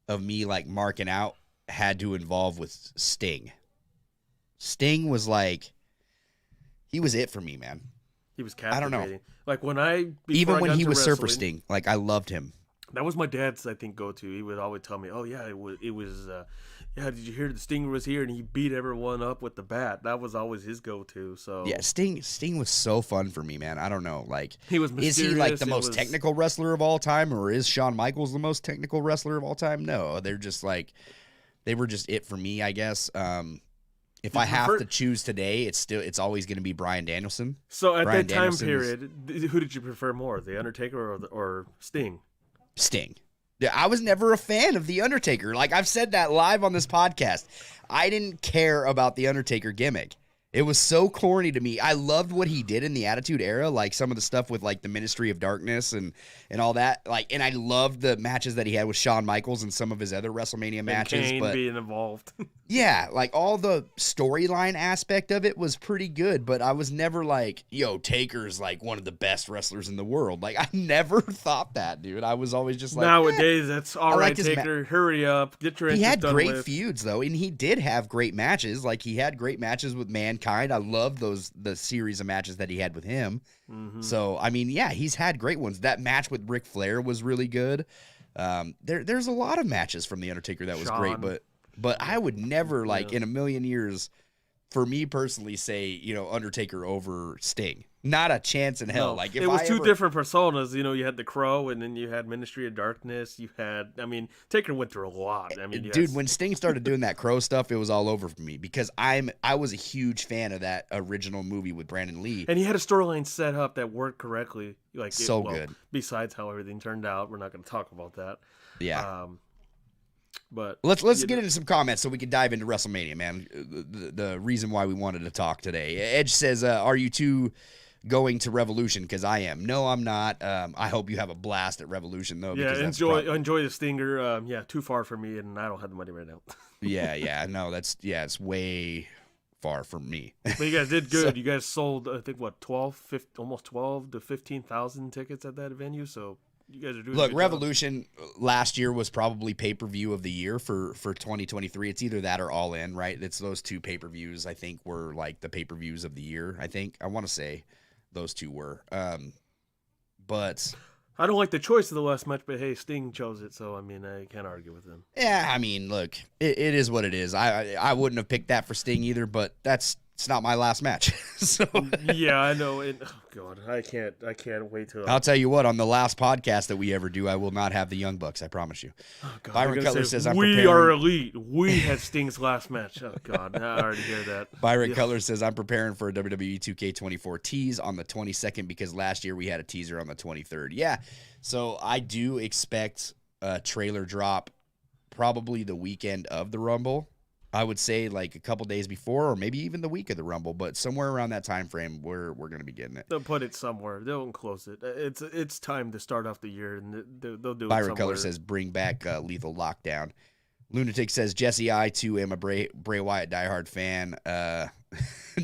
of me like marking out had to involve with Sting. Sting was like, he was it for me, man. He was captivating. I don't know. Like when he was Surfer Sting, like I loved him. That was my dad's, I think, go-to. He would always tell me, "Oh yeah, it was. Did you hear the Sting was here and he beat everyone up with the bat?" That was always his go-to. So yeah, Sting was so fun for me, man. I don't know, like he was mysterious. Is he like the most technical wrestler of all time, or is Shawn Michaels the most technical wrestler of all time? No, they're just like they were just it for me, I guess. If I have to choose today, it's always going to be Bryan Danielson. So at that time period, who did you prefer more, The Undertaker or Sting? Sting. Yeah, I was never a fan of The Undertaker. Like I've said that live on this podcast. I didn't care about The Undertaker gimmick. It was so corny to me. I loved what he did in the Attitude Era, like some of the stuff with like the Ministry of Darkness and all that. Like, and I loved the matches that he had with Shawn Michaels and some of his other WrestleMania matches. Kane being involved. Yeah, like all the storyline aspect of it was pretty good, but I was never like, yo, Taker's like one of the best wrestlers in the world. Like I never thought that, dude. I was always just like, nowadays that's all right, Taker. Hurry up, get your. He had great feuds though, and he did have great matches. Like he had great matches with Mankind. I loved the series of matches that he had with him. Mm-hmm. So I mean, yeah, he's had great ones. That match with Ric Flair was really good. There's a lot of matches from The Undertaker that was great, but I would never like in a million years, for me personally, say Undertaker over Sting. Not a chance in hell. No, like if it was two different personas. You had the Crow, and then you had Ministry of Darkness. Taker went through a lot. Dude, when Sting started doing that Crow stuff, it was all over for me because I was a huge fan of that original movie with Brandon Lee, and he had a storyline set up that worked correctly. Good. Besides how everything turned out, we're not going to talk about that. Yeah. But let's get into some comments so we can dive into WrestleMania, man. The reason why we wanted to talk today. Edge says, "Are you two going to Revolution?" Because I am. No, I'm not. I hope you have a blast at Revolution though. Yeah, enjoy the Stinger. Too far for me, and I don't have the money right now. No, it's way far from me. But you guys did good. You guys sold, I think, what, almost 12 to 15,000 tickets at that venue. So You guys are doing. Look, a good Revolution last year was probably pay-per-view of the year for 2023. It's either that or All In, right? It's those two pay-per-views I think were like the pay-per-views of the year. I want to say those two were. But I don't like the choice of the last match, but hey, Sting chose it, so I mean, I can't argue with him. yeah, I mean, look, it is what it is. I wouldn't have picked that for Sting either, but it's not my last match. So yeah, I know. And oh god, I can't wait till. I'll tell you what, on the last podcast that we ever do, I will not have the Young Bucks. I promise you. Oh god, Byron Cutler says I'm we preparing. are elite. We had Sting's last match. Oh god, I already hear that. Byron Cutler says I'm preparing for a WWE 2K24 tease on the 22nd because last year we had a teaser on the 23rd. Yeah, so I do expect a trailer drop probably the weekend of the Rumble. I would say like a couple days before, or maybe even the week of the Rumble, but somewhere around that time frame, we're going to be getting it. They'll put it somewhere. They'll enclose it. It's time to start off the year, and they'll do it somewhere. Byron Cutler says bring back Lethal Lockdown. Lunatic says Jesse, I too am a Bray Wyatt diehard fan.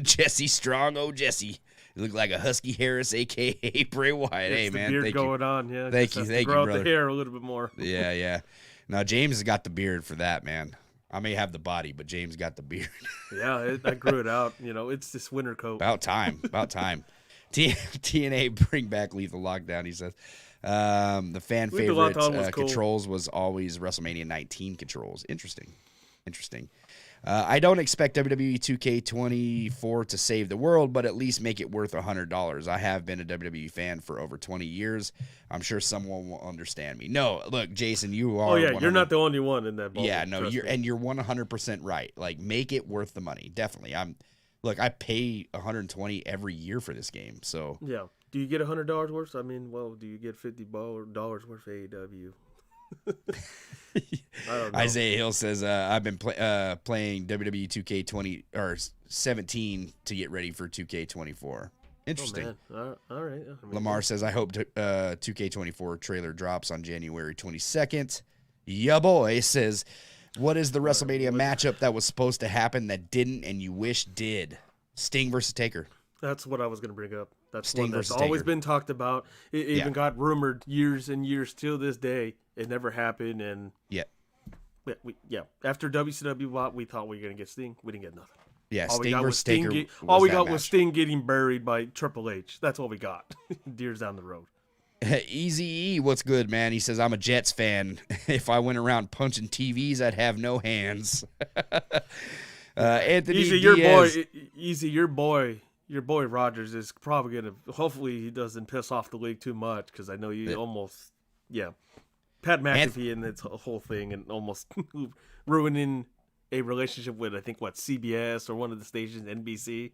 Jesse Strong, oh Jesse, you look like a Husky Harris, aka Bray Wyatt. Hey man, beard thank going you. on. Yeah, Thank you, grow out brother. the hair a little bit more. Yeah. Now James has got the beard for that, man. I may have the body, but James got the beard. Yeah, I grew it out. You know, it's this winter coat. About time. TNA bring back Lethal Lockdown, he says. The fan favorite controls was always WrestleMania 19 controls. Interesting. I don't expect WWE 2K24 to save the world, but at least make it worth $100. I have been a WWE fan for over 20 years. I'm sure someone will understand me. No, look, Jason, you are. Oh yeah, you're not the only one in that ball. Yeah, no, you're 100% right. Like, make it worth the money. Definitely. I pay $120 every year for this game. So yeah. Do you get $100 worth? I mean, well, do you get $50 worth of AEW? I don't know. Isaiah Hill says, I've been playing WWE 2K20 or 17 to get ready for 2K24. Interesting. Oh, all right. Lamar says, I hope 2K24 trailer drops on January 22nd. Ya boy says, what is the WrestleMania matchup that was supposed to happen that didn't and you wish did? Sting versus Taker. That's what I was going to bring up. That's Sting one that's versus always Taker. been talked about. It even got rumored years and years till this day. It never happened. And after WCW bought, we thought we were going to get Sting. We didn't get nothing. Yeah, all Sting versus Taker. All we got was Sting getting buried by Triple H. That's all we got. Years down the road. Easy E, what's good, man? He says, I'm a Jets fan. If I went around punching TVs, I'd have no hands. Anthony Diaz. Your boy Rogers is probably going to, hopefully he doesn't piss off the league too much, because I know you almost, Pat McAfee and its whole thing, and almost ruining a relationship with, I think, CBS or one of the stations, NBC.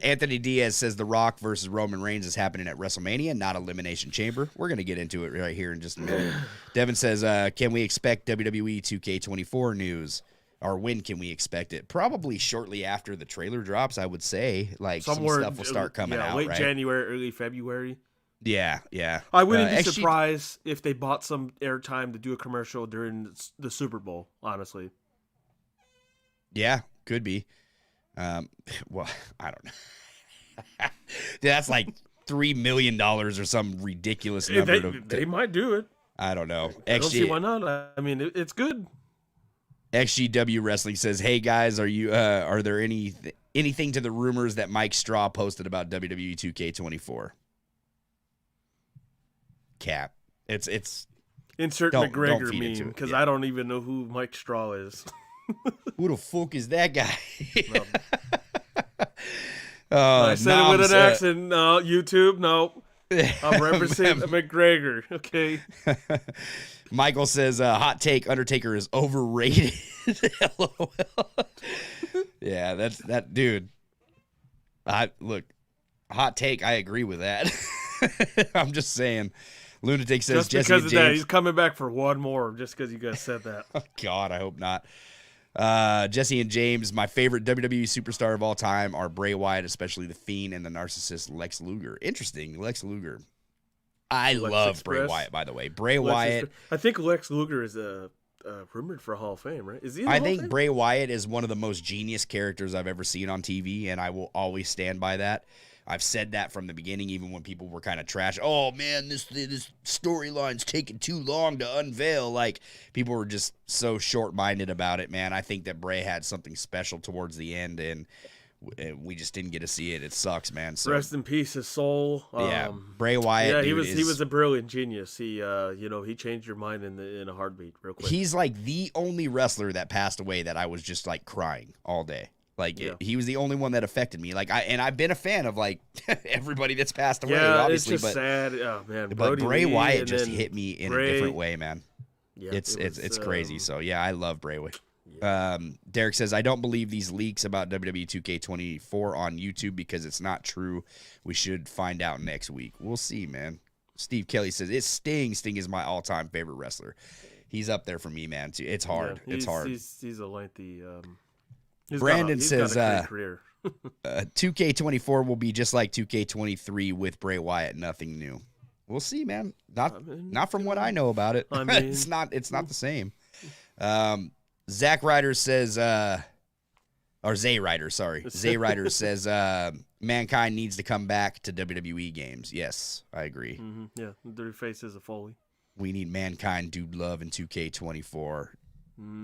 Anthony Diaz says The Rock versus Roman Reigns is happening at WrestleMania, not Elimination Chamber. We're going to get into it right here in just a minute. Devin says, can we expect WWE 2K24 news? Or when can we expect it? Probably shortly after the trailer drops, I would say. Like, somewhere, some stuff will start coming out, late right? January, early February. Yeah. I wouldn't be surprised if they bought some airtime to do a commercial during the Super Bowl, honestly. Yeah, could be. Well, I don't know. That's like $3 million or some ridiculous number. They might do it. I don't know. I don't see why not. I mean, it's good. XGW Wrestling says, "Hey guys, are there anything to the rumors that Mike Straw posted about WWE 2K24?" Cap. It's insert McGregor meme, because I don't even know who Mike Straw is. Who the fuck is that guy? I said it with an accent. No, YouTube. No, I'm representing McGregor. Okay. Michael says, "Hot take: Undertaker is overrated." LOL. Yeah, that's that dude. Look, hot take. I agree with that. I'm just saying. Lunatic says, just because of that, he's coming back for one more. Just because you guys said that. Oh, God, I hope not. Jesse and James, my favorite WWE superstar of all time are Bray Wyatt, especially the Fiend and the narcissist Lex Luger. Interesting, Lex Luger. I love Bray Wyatt, by the way. Bray Wyatt. I think Lex Luger is rumored for Hall of Fame, right? Is he? I think Bray Wyatt is one of the most genius characters I've ever seen on TV, and I will always stand by that. I've said that from the beginning, even when people were kind of trash. Oh man, this storyline's taking too long to unveil. Like, people were just so short-minded about it, man. I think that Bray had something special towards the end, and we just didn't get to see it. It sucks, man. So rest in peace, his soul. Yeah, Bray Wyatt. Yeah, he was a brilliant genius. He he changed your mind in a heartbeat, real quick. He's like the only wrestler that passed away that I was just like crying all day. Like, he was the only one that affected me. Like, I've been a fan of like everybody that's passed away. Yeah, obviously, it's just sad. Oh man, but Bray Lee, Wyatt just hit me in a different way, man. Yeah, it's crazy. So yeah, I love Bray Wyatt. Derek says, I don't believe these leaks about WWE 2K24 on YouTube because it's not true. We should find out next week. We'll see, man. Steve Kelly says, it's Sting. Sting is my all-time favorite wrestler. He's up there for me, man. Too. It's hard. Yeah, it's hard. He's a lengthy. Brandon says, got a great career. 2K24 will be just like 2K23 with Bray Wyatt. Nothing new. We'll see, man. Not from what I know about it. I mean, it's not the same. Zach Ryder says, or Zay Ryder, sorry. Zay Ryder says, Mankind needs to come back to WWE games. Yes, I agree. Mm-hmm. Yeah, their faces of Foley. We need Mankind Dude Love in 2K24.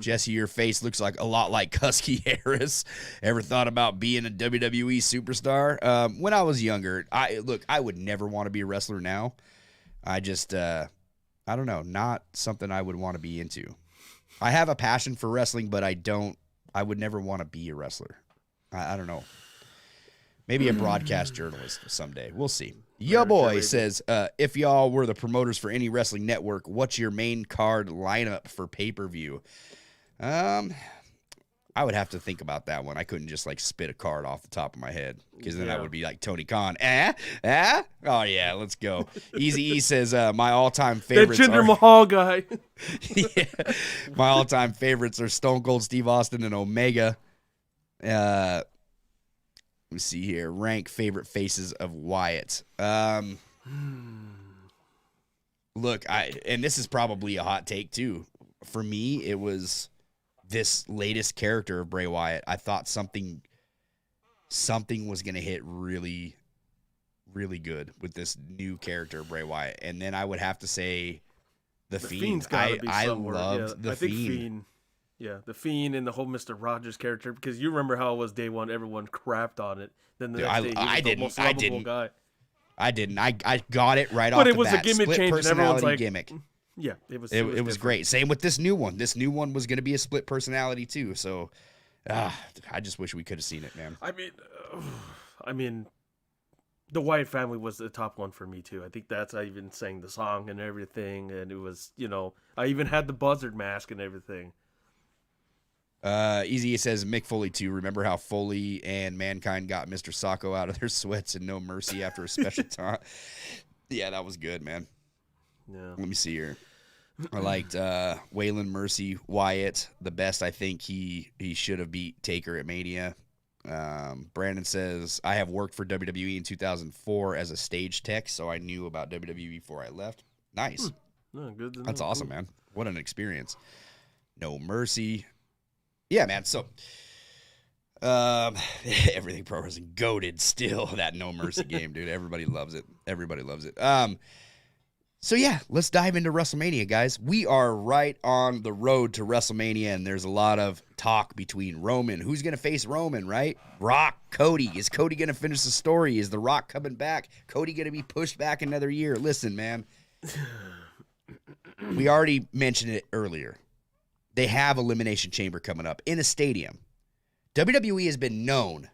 Jesse, your face looks like a lot like Husky Harris. Ever thought about being a WWE superstar? When I was younger, I would never want to be a wrestler now. I just, I don't know, not something I would want to be into. I have a passion for wrestling, but I would never want to be a wrestler. I don't know. Maybe a broadcast journalist someday. We'll see. Yo boy says, if y'all were the promoters for any wrestling network, what's your main card lineup for pay-per-view? I would have to think about that one. I couldn't just like spit a card off the top of my head because then that would be like Tony Khan. Oh yeah, let's go. Easy E says, my all-time favorites that Jinder Mahal guy. Yeah, my all-time favorites are Stone Cold Steve Austin and Omega. Let me see here. Rank favorite faces of Wyatt. Look, and this is probably a hot take too. For me, it was this latest character of Bray Wyatt. I thought something was going to hit really, really good with this new character, Bray Wyatt. And then I would have to say The Fiend. I loved The Fiend. Yeah, The Fiend and the whole Mr. Rogers character, because you remember how it was day one, everyone crapped on it. Then the next day, he was the most lovable guy. I didn't. I got it right off the bat. But it was a gimmick change, and everyone's like, gimmick. Yeah, it was great. Same with this new one. This new one was going to be a split personality too. So, I just wish we could have seen it, man. I mean, the Wyatt family was the top one for me too. I think I even sang the song and everything, and it was, I even had the buzzard mask and everything. Easy says Mick Foley too. Remember how Foley and Mankind got Mr. Sacco out of their sweats and No Mercy after a special time? Yeah, that was good, man. Yeah. Let me see here. I liked Waylon Mercy Wyatt the best. I think he should have beat Taker at Mania. Brandon says, I have worked for WWE in 2004 as a stage tech, so I knew about WWE before I left. Nice. No, good. That's awesome, man. What an experience. No Mercy. Yeah, man. So, everything pro wrestling goated still. That No Mercy game, dude. Everybody loves it. Everybody loves it. So yeah, let's dive into WrestleMania, guys. We are right on the road to WrestleMania, and there's a lot of talk between Roman. Who's going to face Roman, right? Rock, Cody. Is Cody going to finish the story? Is The Rock coming back? Cody going to be pushed back another year? Listen, man. We already mentioned it earlier. They have Elimination Chamber coming up in a stadium. WWE has been known,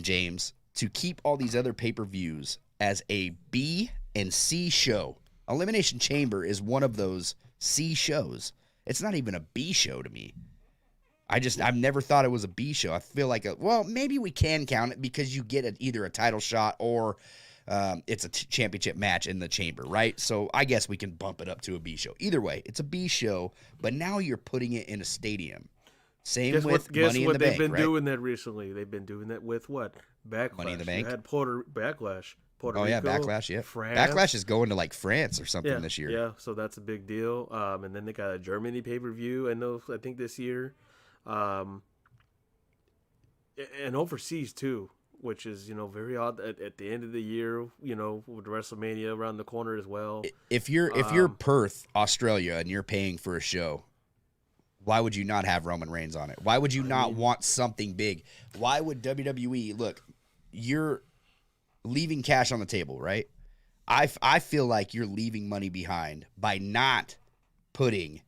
James, to keep all these other pay-per-views as a B and C show. Elimination Chamber is one of those C shows. It's not even a B show to me. I've never thought it was a B show. I feel like maybe we can count it because you get either a title shot or it's a championship match in the chamber, right? So I guess we can bump it up to a B show. Either way, it's a B show, but now you're putting it in a stadium. Same with Money in the Bank, right? Guess what they've been doing that recently? They've been doing that with what? Backlash. Money in the Bank? You had Backlash. Puerto Rico, yeah, Backlash, yeah. France. Backlash is going to like France or something this year. Yeah, so that's a big deal. And then they got a Germany pay-per-view, I think this year. And overseas too. which is, very odd at the end of the year, with WrestleMania around the corner as well. If you're Perth, Australia, and you're paying for a show, why would you not have Roman Reigns on it? Why would you not want something big? Why would WWE look? You're leaving cash on the table, right? I feel like you're leaving money behind by not putting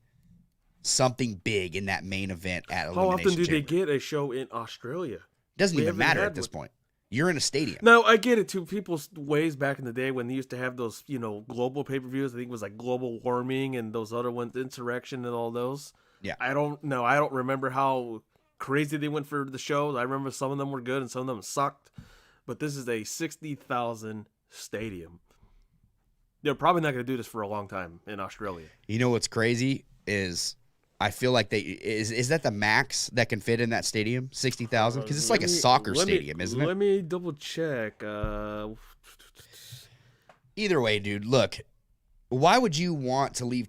something big in that main event at Elimination How often do they Chamber. get a show in Australia? Doesn't even matter at this point. You're in a stadium. No, I get it too. People's ways back in the day when they used to have those, global pay-per-views. I think it was like Global Warming and those other ones, Insurrection and all those. Yeah. I don't know. I don't remember how crazy they went for the shows. I remember some of them were good and some of them sucked. But this is a 60,000 stadium. They're probably not going to do this for a long time in Australia. You know what's crazy is I feel like is that the max that can fit in that stadium? 60,000? Because it's like a soccer stadium, isn't it? Let me double check. Either way, dude, look, why would you want to leave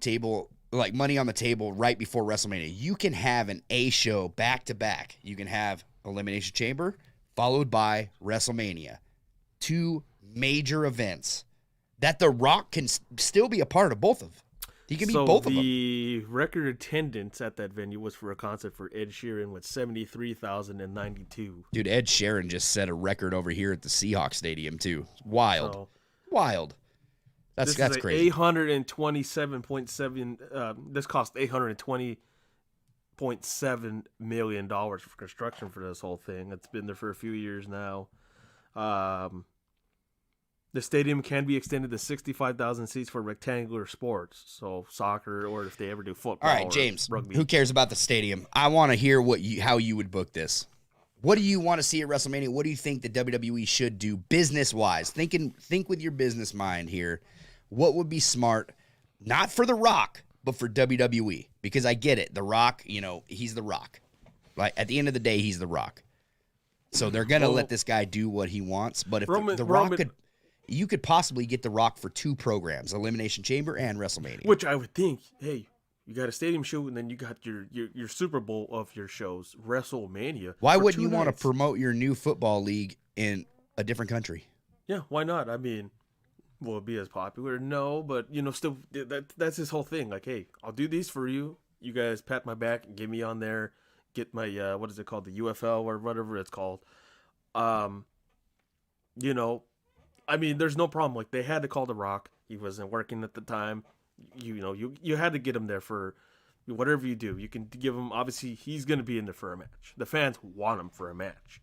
money on the table right before WrestleMania? You can have an A show back to back. You can have Elimination Chamber followed by WrestleMania. 2 major events that The Rock can still be a part of both of. He can be both of them. The record attendance at that venue was for a concert for Ed Sheeran with 73,092. Dude, Ed Sheeran just set a record over here at the Seahawks Stadium too. Wild. Wild. That's crazy. 827.7 this cost $820.7 million for construction for this whole thing. It's been there for a few years now. The stadium can be extended to 65,000 seats for rectangular sports, so soccer or if they ever do football. All right, James, rugby. Who cares about the stadium? I want to hear how you would book this. What do you want to see at WrestleMania? What do you think the WWE should do business-wise? Think with your business mind here. What would be smart, not for The Rock, but for WWE? Because I get it. The Rock, he's The Rock. Like, at the end of the day, he's The Rock. So they're going to let this guy do what he wants. But if The Rock you could possibly get The Rock for 2 programs, Elimination Chamber and WrestleMania. Which I would think, hey, you got a stadium show and then you got your Super Bowl of your shows, WrestleMania. Why wouldn't you want to promote your new football league in a different country? Yeah, why not? I mean, will it be as popular? No, but, still, that's his whole thing. Like, hey, I'll do these for you. You guys pat my back and get me on there. Get my, what is it called? The UFL or whatever it's called. I mean, there's no problem. Like, they had to call The Rock. He wasn't working at the time. You had to get him there for whatever you do. You can give him, obviously, he's going to be in there for a match. The fans want him for a match.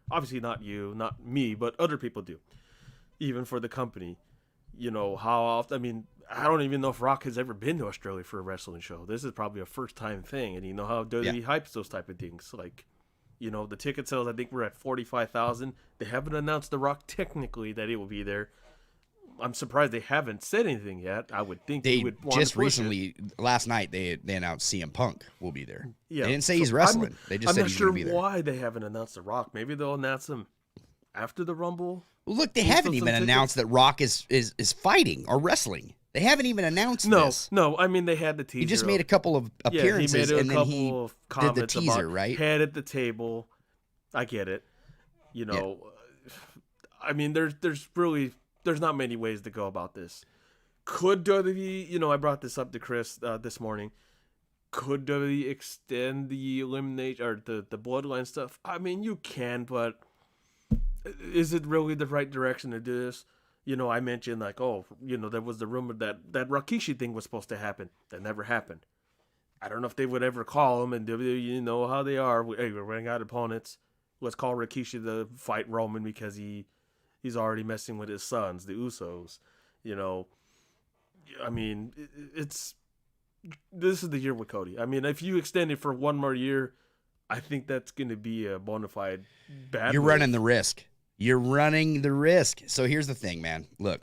Obviously not you, not me, but other people do. Even for the company. How often, I mean, I don't even know if Rock has ever been to Australia for a wrestling show. This is probably a first-time thing. And you know how WWE hypes those type of things. Like, the ticket sales, I think we're at 45,000. They haven't announced The Rock technically that he will be there. I'm surprised they haven't said anything yet. I would think they would want just to push recently, last night, they announced CM Punk will be there. Yeah. They didn't say he's wrestling. They just said he's going to be there. I'm not sure why they haven't announced The Rock. Maybe they'll announce him after the Rumble. Well, look, they haven't even announced that Rock is fighting or wrestling. They haven't even announced this. No, I mean, they had the teaser. He just made a couple of appearances, and then he did the teaser, right? Head at the table. I get it. I mean, there's not many ways to go about this. Could WWE, I brought this up to Chris this morning. Could WWE extend the elimination or the bloodline stuff? I mean, you can, but is it really the right direction to do this? I mentioned there was the rumor that Rikishi thing was supposed to happen. That never happened. I don't know if they would ever call him, and WWE, know how they are. Hey, we're running out of opponents. Let's call Rikishi to fight Roman because he's already messing with his sons, the Usos. I mean, this is the year with Cody. I mean, if you extend it for one more year, I think that's going to be a bona fide bad. You're running the risk. You're running the risk. So here's the thing, man. Look,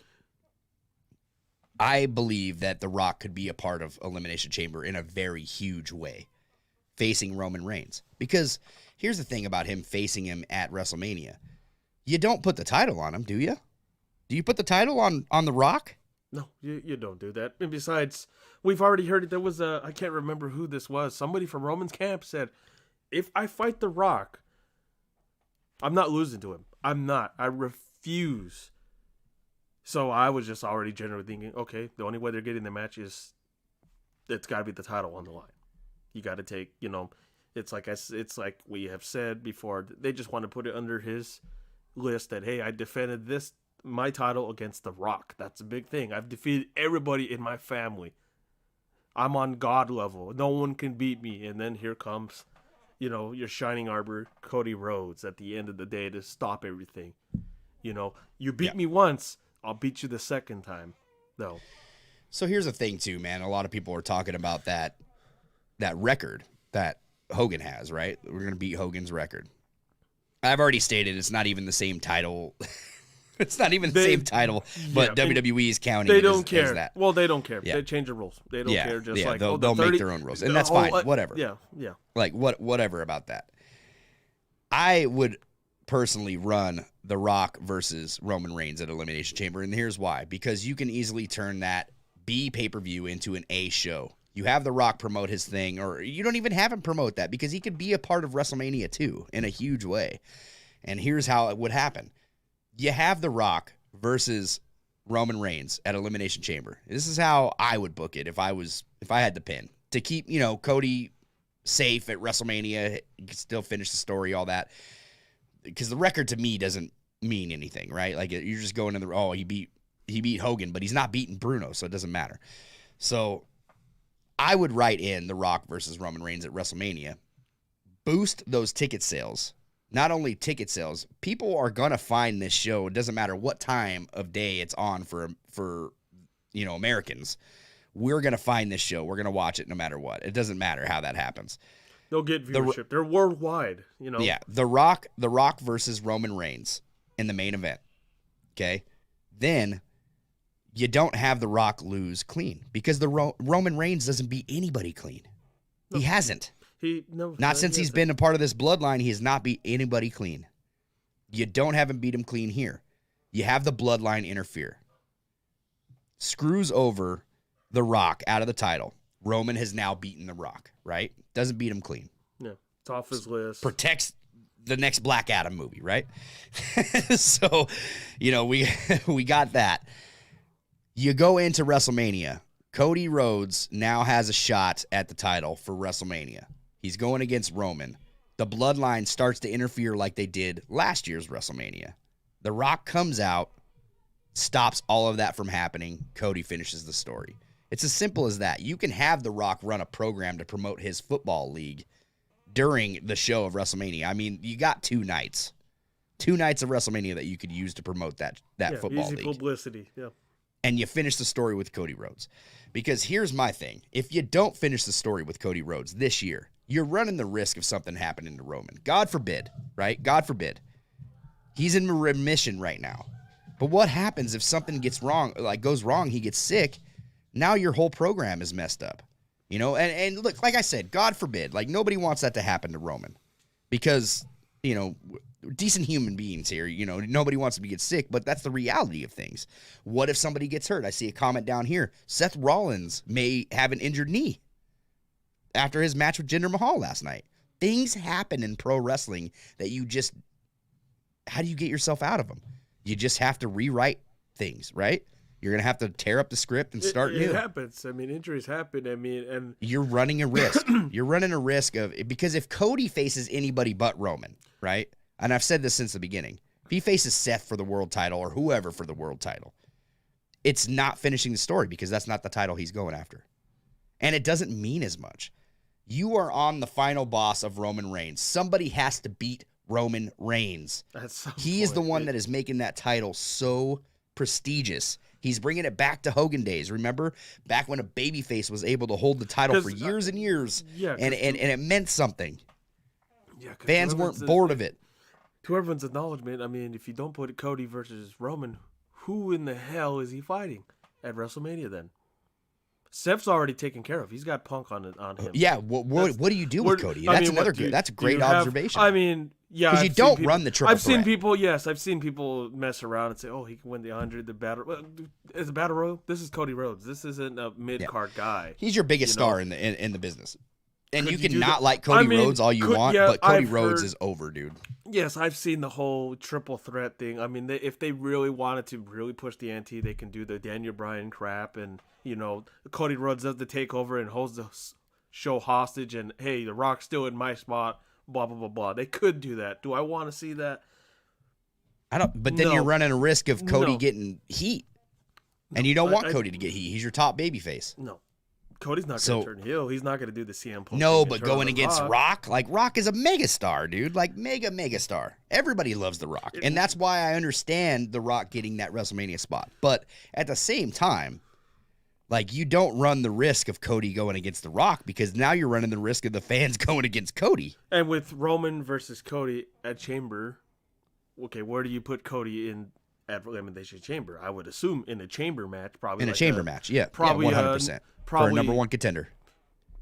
I believe that The Rock could be a part of Elimination Chamber in a very huge way, facing Roman Reigns. Because here's the thing about him facing him at WrestleMania. You don't put the title on him, do you? Do you put the title on The Rock? No, you don't do that. And besides, we've already heard it. There was I can't remember who this was. Somebody from Roman's camp said, if I fight The Rock, I'm not losing to him. I'm not. I refuse. So I was just already generally thinking, okay, the only way they're getting the match is it's got to be the title on the line. You got to take, it's like we have said before. They just want to put it under his list that, hey, I defended my title against The Rock. That's a big thing. I've defeated everybody in my family. I'm on God level. No one can beat me. And then here comes, your shining arbor, Cody Rhodes, at the end of the day to stop everything. You beat me once, I'll beat you the second time, though. So here's the thing, too, man. A lot of people are talking about that record that Hogan has, right? We're going to beat Hogan's record. I've already stated it's not even the same title. It's not even the same title, but WWE is counting. They don't as care. That. Well, they don't care. Yeah. They change the rules. They don't care. Just like they'll make their own rules, and that's fine. Whatever. Yeah. Like whatever about that. I would personally run The Rock versus Roman Reigns at Elimination Chamber, and here's why: because you can easily turn that B pay-per-view into an A show. You have The Rock promote his thing, or you don't even have him promote that because he could be a part of WrestleMania too in a huge way. And here's how it would happen. You have The Rock versus Roman Reigns at Elimination Chamber. This is how I would book it if I had the pin. To keep, Cody safe at WrestleMania, you can still finish the story, all that. Because the record to me doesn't mean anything, right? Like you're just going in he beat Hogan, but he's not beating Bruno, so it doesn't matter. So I would write in The Rock versus Roman Reigns at WrestleMania, boost those ticket sales. Not only ticket sales, people are going to find this show. It doesn't matter what time of day it's on for Americans. We're going to find this show. We're going to watch it no matter what. It doesn't matter how that happens. They'll get viewership. They're worldwide, Yeah, The Rock versus Roman Reigns in the main event. Okay? Then you don't have The Rock lose clean because Roman Reigns doesn't beat anybody clean. No. He hasn't. Not since he's been a part of this bloodline, he has not beat anybody clean. You don't have him beat him clean here. You have the bloodline interfere. Screws over The Rock out of the title. Roman has now beaten The Rock, right? Doesn't beat him clean. Yeah, it's off his list. Protects the next Black Adam movie, right? So, we got that. You go into WrestleMania. Cody Rhodes now has a shot at the title for WrestleMania. He's going against Roman. The bloodline starts to interfere like they did last year's WrestleMania. The Rock comes out, stops all of that from happening. Cody finishes the story. It's as simple as that. You can have The Rock run a program to promote his football league during the show of WrestleMania. I mean, you got 2 nights. 2 nights of WrestleMania that you could use to promote that football league. Easy publicity, yeah. And you finish the story with Cody Rhodes. Because here's my thing. If you don't finish the story with Cody Rhodes this year, you're running the risk of something happening to Roman. God forbid, right? God forbid. He's in remission right now. But what happens if something goes wrong, he gets sick, now your whole program is messed up. And look, like I said, God forbid, nobody wants that to happen to Roman. Because, decent human beings here, nobody wants to get sick, but that's the reality of things. What if somebody gets hurt? I see a comment down here. Seth Rollins may have an injured knee after his match with Jinder Mahal last night. Things happen in pro wrestling that how do you get yourself out of them? You just have to rewrite things, right? You're going to have to tear up the script and start new. It happens. I mean, injuries happen. And you're running a risk. You're running a risk because if Cody faces anybody but Roman, right? And I've said this since the beginning. If he faces Seth for the world title or whoever for the world title, it's not finishing the story because that's not the title he's going after. And it doesn't mean as much. You are on the final boss of Roman Reigns. Somebody has to beat Roman Reigns. He is the one that is making that title so prestigious. He's bringing it back to Hogan days. Remember? Back when a babyface was able to hold the title for years and years. Yeah, and it meant something. Yeah, fans weren't bored of it. To everyone's acknowledgement, I mean, if you don't put Cody versus Roman, who in the hell is he fighting at WrestleMania then? Seth's already taken care of. He's got Punk on him. Yeah, what do you do with Cody? That's a great observation. I mean, yeah, because you don't run the triple threat. I've seen people mess around and say, "Oh, he can win the 100, the battle." Well, is a battle royal? This is Cody Rhodes. This isn't a mid card guy. He's your biggest star in the business. And you can not like Cody Rhodes all you want, but Cody Rhodes is over, dude. Yes, I've seen the whole triple threat thing. I mean, if they really wanted to really push the ante, they can do the Daniel Bryan crap, and Cody Rhodes does the takeover and holds the show hostage, and hey, The Rock's still in my spot. Blah blah blah blah. They could do that. Do I want to see that? I don't. But then you're running a risk of Cody getting heat, and you don't want Cody to get heat. He's your top babyface. No. Cody's not going to turn heel. He's not going to do the CM Punk. No, but going against Rock, like Rock is a megastar, dude. Like mega star. Everybody loves The Rock. And that's why I understand The Rock getting that WrestleMania spot. But at the same time, like you don't run the risk of Cody going against The Rock because now you're running the risk of the fans going against Cody. And with Roman versus Cody at Chamber, okay, where do you put Cody in at Elimination Chamber? I would assume in a chamber match, probably. In a chamber match, yeah. Probably 100%. For a number one contender.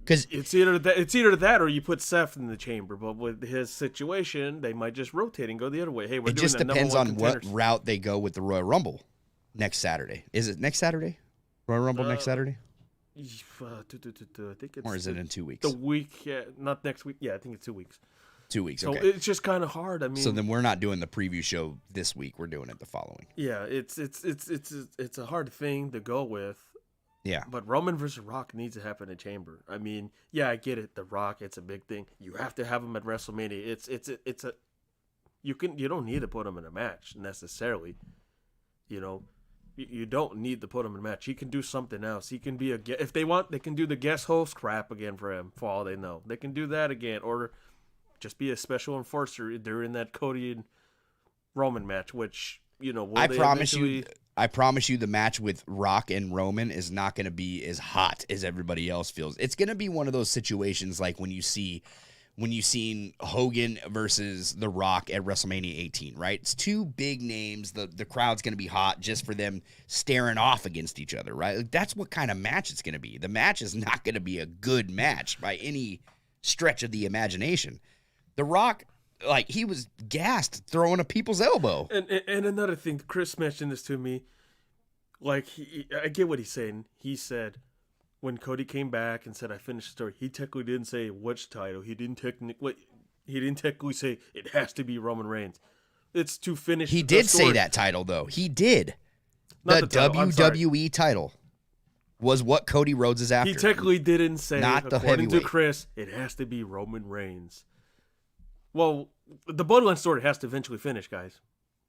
Because it's either that or you put Seth in the chamber. But with his situation, they might just rotate and go the other way. Hey, we're doing that. It just depends on what route they go with the Royal Rumble next Saturday. Is it next Saturday? Royal Rumble next Saturday? I think it's, or is it in 2 weeks? The week, not next week. Yeah, I think it's 2 weeks. 2 weeks, okay. So it's just kind of hard. I mean, so then we're not doing the preview show this week. We're doing it the following. Yeah, it's a hard thing to go with. Yeah. But Roman versus Rock needs to happen in Chamber. I mean, yeah, I get it. The Rock, it's a big thing. You have to have him at WrestleMania. You don't need to put him in a match necessarily. You don't need to put him in a match. He can do something else. He can be if they want, they can do the guest host crap again for him. For all they know, they can do that again, or just be a special enforcer during that Cody and Roman match, which I promise you the match with Rock and Roman is not going to be as hot as everybody else feels. It's going to be one of those situations like when you've seen Hogan versus The Rock at WrestleMania 18, right? It's two big names. The crowd's going to be hot just for them staring off against each other, right? Like, that's what kind of match it's going to be. The match is not going to be a good match by any stretch of the imagination. The Rock, like, he was gassed throwing a people's elbow. And another thing, Chris mentioned this to me. Like, I get what he's saying. He said when Cody came back and said, I finished the story, he technically didn't say which title. He didn't technically say it has to be Roman Reigns. It's to finish He did say that title, though. He did. The WWE title was what Cody Rhodes is after. He technically didn't say, not the according heavyweight. to Chris, it has to be Roman Reigns. Well, the Bloodline story has to eventually finish, guise.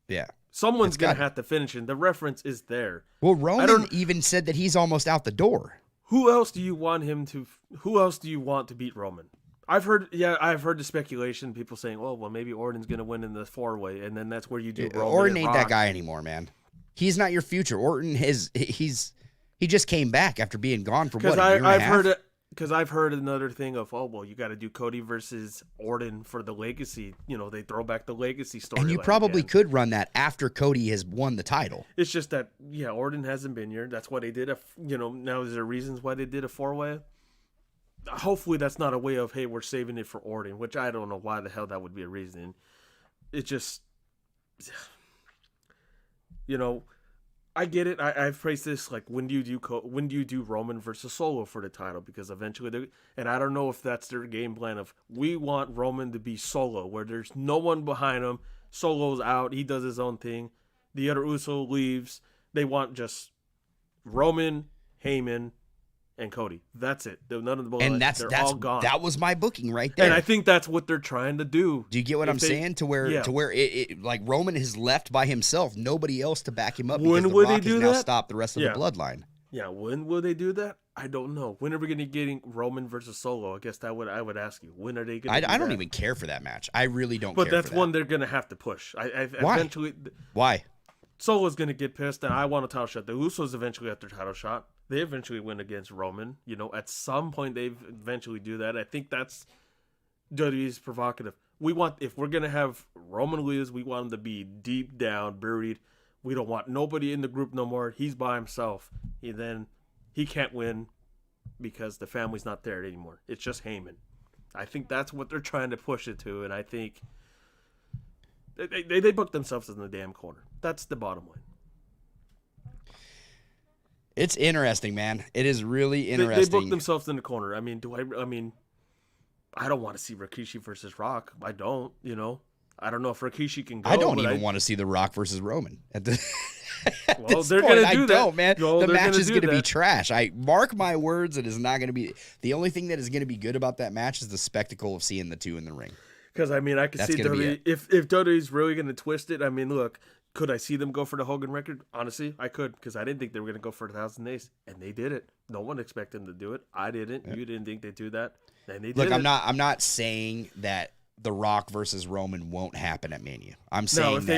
Yeah. Someone's going to have to finish, and the reference is there. Well, Roman even said that he's almost out the door. Who else do you want to beat Roman? I've heard the speculation, people saying, oh, well, maybe Orton's going to win in the 4-way, and then that's where you do Roman. Orton ain't that guy anymore, man. He's not your future. Orton he just came back after being gone for a year and a half. Because I've heard another thing of, oh, well, you got to do Cody versus Orton for the legacy. They throw back the legacy story. And you probably could run that after Cody has won the title. It's just that, Orton hasn't been here. That's why they did now is there reasons why they did a 4-way? Hopefully that's not a way of, hey, we're saving it for Orton, which I don't know why the hell that would be a reason. It just, I get it. I've phrased this like, when do you do Roman versus Solo for the title? Because eventually, and I don't know if that's their game plan of, we want Roman to be Solo, where there's no one behind him. Solo's out. He does his own thing. The other Uso leaves. They want just Roman, Heyman, and Cody. That's it. None of the Bloodline. And they're all gone. That was my booking right there. And I think that's what they're trying to do. Do you get what I'm saying? To where it like Roman is left by himself, nobody else to back him up. When because would The Rock they do has that? Now stopped the rest of the bloodline. Yeah, when will they do that? I don't know. When are we going to getting Roman versus Solo? I guess I would ask you. When are they going to? I don't even care for that match. I really don't. But care that's for one that. they're going to have to push. Why? Eventually. Why? Solo's going to get pissed, and I want a title shot. The Usos eventually get their title shot. They eventually win against Roman. At some point they eventually do that. I think that's WWE's provocative. If we're going to have Roman lose, we want him to be deep down, buried. We don't want nobody in the group no more. He's by himself. He can't win because the family's not there anymore. It's just Heyman. I think that's what they're trying to push it to, and I think they booked themselves in the damn corner. That's the bottom line. It's interesting, man. It is really interesting. They booked themselves in the corner. I mean, I don't want to see Rikishi versus Rock. I don't, I don't know if Rikishi can go. I don't even want to see The Rock versus Roman at the. Well, they're going to do that. I don't, man. No, the match is going to be trash. I mark my words. It is not going to be. The only thing that is going to be good about that match is the spectacle of seeing the two in the ring. Because, I can see WWE, if WWE's really going to twist it, look, could I see them go for the Hogan record? Honestly, I could, because I didn't think they were going to go for 1,000 days, and they did it. No one expected them to do it. I didn't. Yeah. You didn't think they'd do that, and they did it. I'm not saying that The Rock versus Roman won't happen at Mania. I'm saying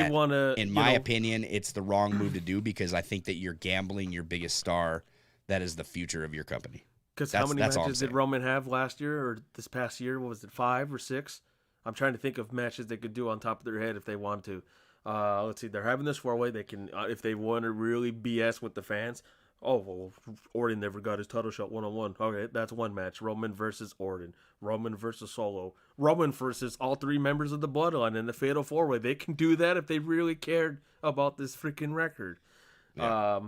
in my opinion, it's the wrong move to do, because I think that you're gambling your biggest star that is the future of your company. Because how many matches did Roman have last year or this past year? What was it, 5 or 6? I'm trying to think of matches they could do on top of their head if they want to. Let's see. They're having this 4-way. They can, if they want to really BS with the fans. Oh, well, Orton never got his title shot one-on-one. Okay, that's one match. Roman versus Orton. Roman versus Solo. Roman versus all 3 members of the Bloodline in the Fatal 4-Way. They can do that if they really cared about this freaking record. Yeah.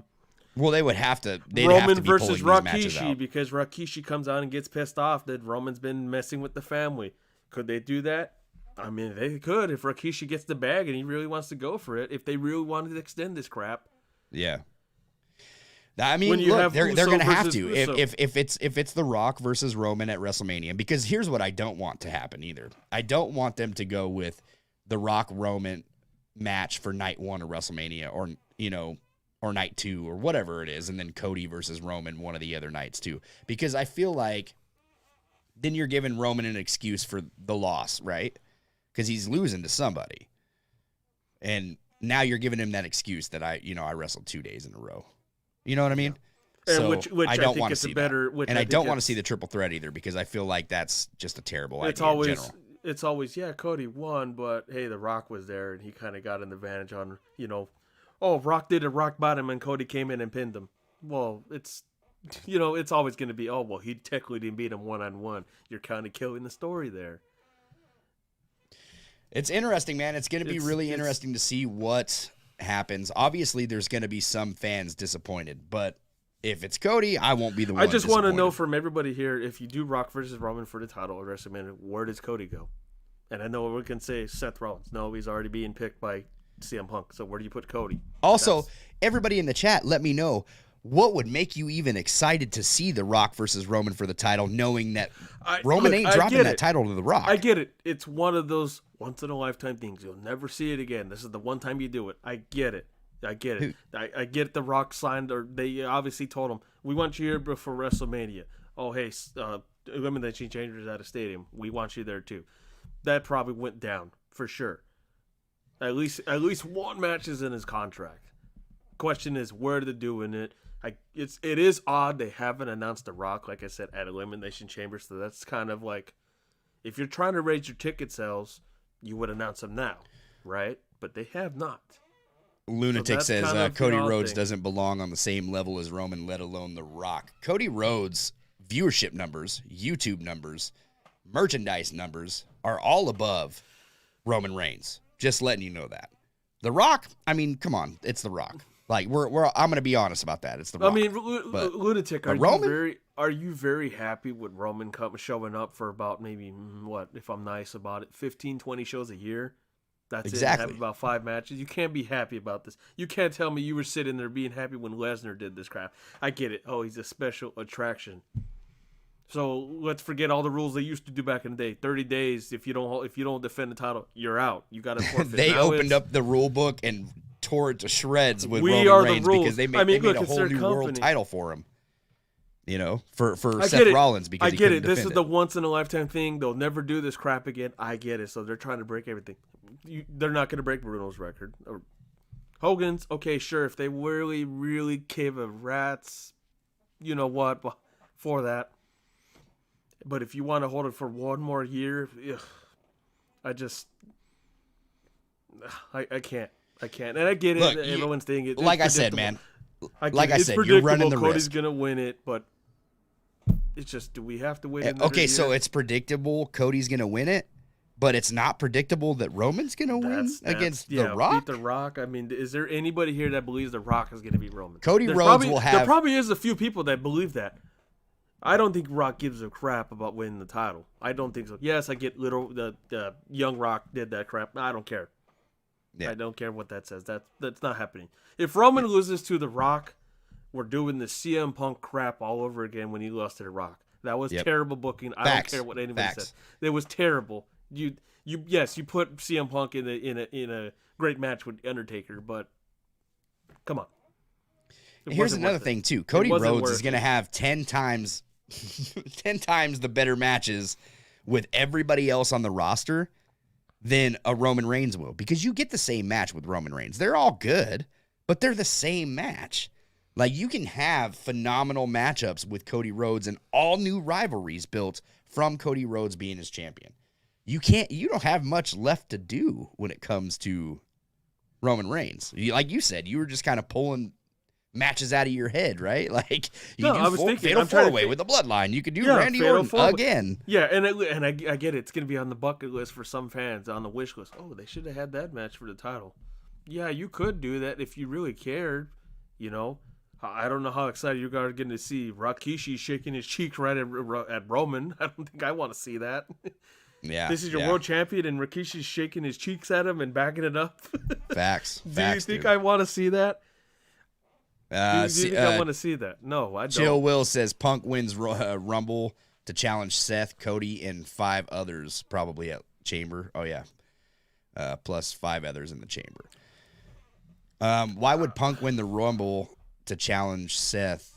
Well, they would have to. Roman versus Rikishi, because Rikishi comes out and gets pissed off that Roman's been messing with the family. Could they do that? They could if Rikishi gets the bag and he really wants to go for it. If they really wanted to extend this crap. Yeah. Look, they're going to have to. If it's The Rock versus Roman at WrestleMania, because here's what I don't want to happen either. I don't want them to go with The Rock Roman match for night 1 of WrestleMania, or night 2 or whatever it is, and then Cody versus Roman one of the other nights too. Because I feel like then you're giving Roman an excuse for the loss, right? Because he's losing to somebody. And now you're giving him that excuse that I wrestled 2 days in a row. You know what I mean? Yeah. So which I don't want to see better, that. And I don't want to see the triple threat either, because I feel like that's just a terrible idea in general. It's always, Cody won, but hey, The Rock was there and he kind of got an advantage on, Rock did a rock bottom and Cody came in and pinned him. Well, it's always going to be, he technically didn't beat him one-on-one. You're kind of killing the story there. It's interesting, man. It's going to be really interesting to see what happens. Obviously, there's going to be some fans disappointed, but if it's Cody, I won't be the one. I just want to know from everybody here, if you do Rock versus Roman for the title at WrestleMania, where does Cody go? And I know we can say Seth Rollins. No, he's already being picked by CM Punk. So where do you put Cody? Also, everybody in the chat, let me know, what would make you even excited to see The Rock versus Roman for the title, knowing that Roman ain't dropping that title to The Rock? I get it. It's one of those once-in-a-lifetime things. You'll never see it again. This is the one time you do it. I get it. I get The Rock signed, or they obviously told him, we want you here before WrestleMania. Oh, hey, Elimination Chambers at a stadium. We want you there too. That probably went down for sure. At least one match is in his contract. Question is, where are they doing it? It is odd they haven't announced The Rock, like I said, at Elimination Chamber. So that's kind of like, if you're trying to raise your ticket sales, you would announce him now, right? But they have not. Lunatic says Cody Rhodes doesn't belong on the same level as Roman, let alone The Rock. Cody Rhodes' viewership numbers, YouTube numbers, merchandise numbers are all above Roman Reigns. Just letting you know that. The Rock, come on, it's The Rock. Like I'm going to be honest about that. It's The Rock. Lunatic, are you very happy with Roman showing up for about maybe, if I'm nice about it, 15, 20 shows a year? That's exactly. Have about 5 matches. You can't be happy about this. You can't tell me you were sitting there being happy when Lesnar did this crap. I get it. Oh, he's a special attraction. So let's forget all the rules they used to do back in the day. 30 days. If you don't defend the title, you're out. You got to forfeit. They opened up the rule book and tore it to shreds with Roman Reigns because they made a whole new world title for him. For Seth Rollins, because I get it. This is the once in a lifetime thing. They'll never do this crap again. I get it. So they're trying to break everything. They're not going to break Bruno's record or Hogan's. Okay, sure. If they really, really give a rat's, for that. But if you want to hold it for one more year, I can't. And I get it. Look, everyone's saying it. Like I said, man. Like I said, you're running the risk. Cody's going to win it, but it's just, do we have to wait another year? Okay, so it's predictable Cody's going to win it, but it's not predictable that Roman's going to win against The Rock? Beat The Rock. Is there anybody here that believes The Rock is going to beat Roman? There probably is a few people that believe that. I don't think Rock gives a crap about winning the title. I don't think so. Yes, I get the young Rock did that crap. I don't care. Yeah. I don't care what that says. That's not happening. If Roman loses to The Rock, we're doing the CM Punk crap all over again when he lost to The Rock. That was terrible booking. I don't care what anybody says. It was terrible. You put CM Punk in a great match with Undertaker, but come on. Here's another thing too. Cody Rhodes is going to have 10 times the better matches with everybody else on the roster than a Roman Reigns will, because you get the same match with Roman Reigns. They're all good, but they're the same match. Like, you can have phenomenal matchups with Cody Rhodes and all new rivalries built from Cody Rhodes being his champion. You don't have much left to do when it comes to Roman Reigns. Like you said, you were just kind of pulling matches out of your head, right? Like, you do Fatal 4-Way with the Bloodline. You could do Randy Orton again. Yeah, and I get it. It's going to be on the bucket list for some fans, on the wish list. Oh, they should have had that match for the title. Yeah, you could do that if you really cared, you know. I don't know how excited you guys are getting to see Rikishi shaking his cheek right at Roman. I don't think I want to see that. Yeah, this is your world champion, and Rikishi's shaking his cheeks at him and backing it up. Facts. Do you think I want to see that? Do you think I want to see that? No, I don't. Chill Will says Punk wins Rumble to challenge Seth, Cody, and 5 others probably at Chamber. Oh, yeah. Plus 5 others in the Chamber. Why would Punk win the Rumble to challenge Seth?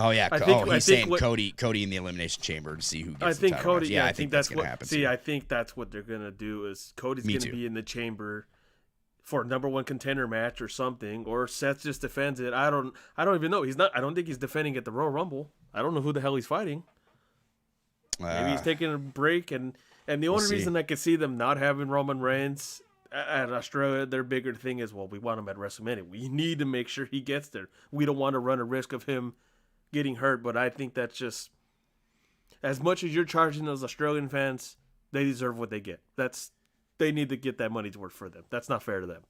Oh, yeah. He's saying Cody in the Elimination Chamber to see who gets the title Cody. match. Yeah, I think that's going to happen. See, I think that's what they're going to do is Cody's going to be in the Chamber for a number 1 contender match or something, or Seth just defends it. I don't even know. I don't think he's defending at the Royal Rumble. I don't know who the hell he's fighting. Maybe he's taking a break, and the only reason I could see them not having Roman Reigns at Australia, their bigger thing is, well, we want him at WrestleMania. We need to make sure he gets there. We don't want to run a risk of him getting hurt, but I think that's just, as much as you're charging those Australian fans, they deserve what they get. They need to get that money's worth for them. That's not fair to them.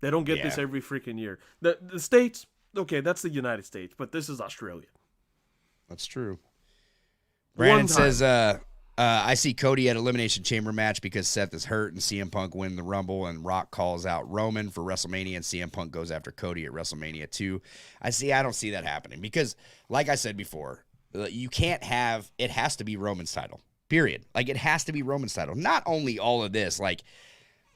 They don't get this every freaking year. The States, okay, that's the United States, but this is Australia. That's true. Brandon says, I see Cody at Elimination Chamber match because Seth is hurt and CM Punk win the Rumble, and Rock calls out Roman for WrestleMania, and CM Punk goes after Cody at WrestleMania 2. I don't see that happening because, like I said before, you can't have, it has to be Roman's title. Period. Like, it has to be Roman's title. Not only all of this, like,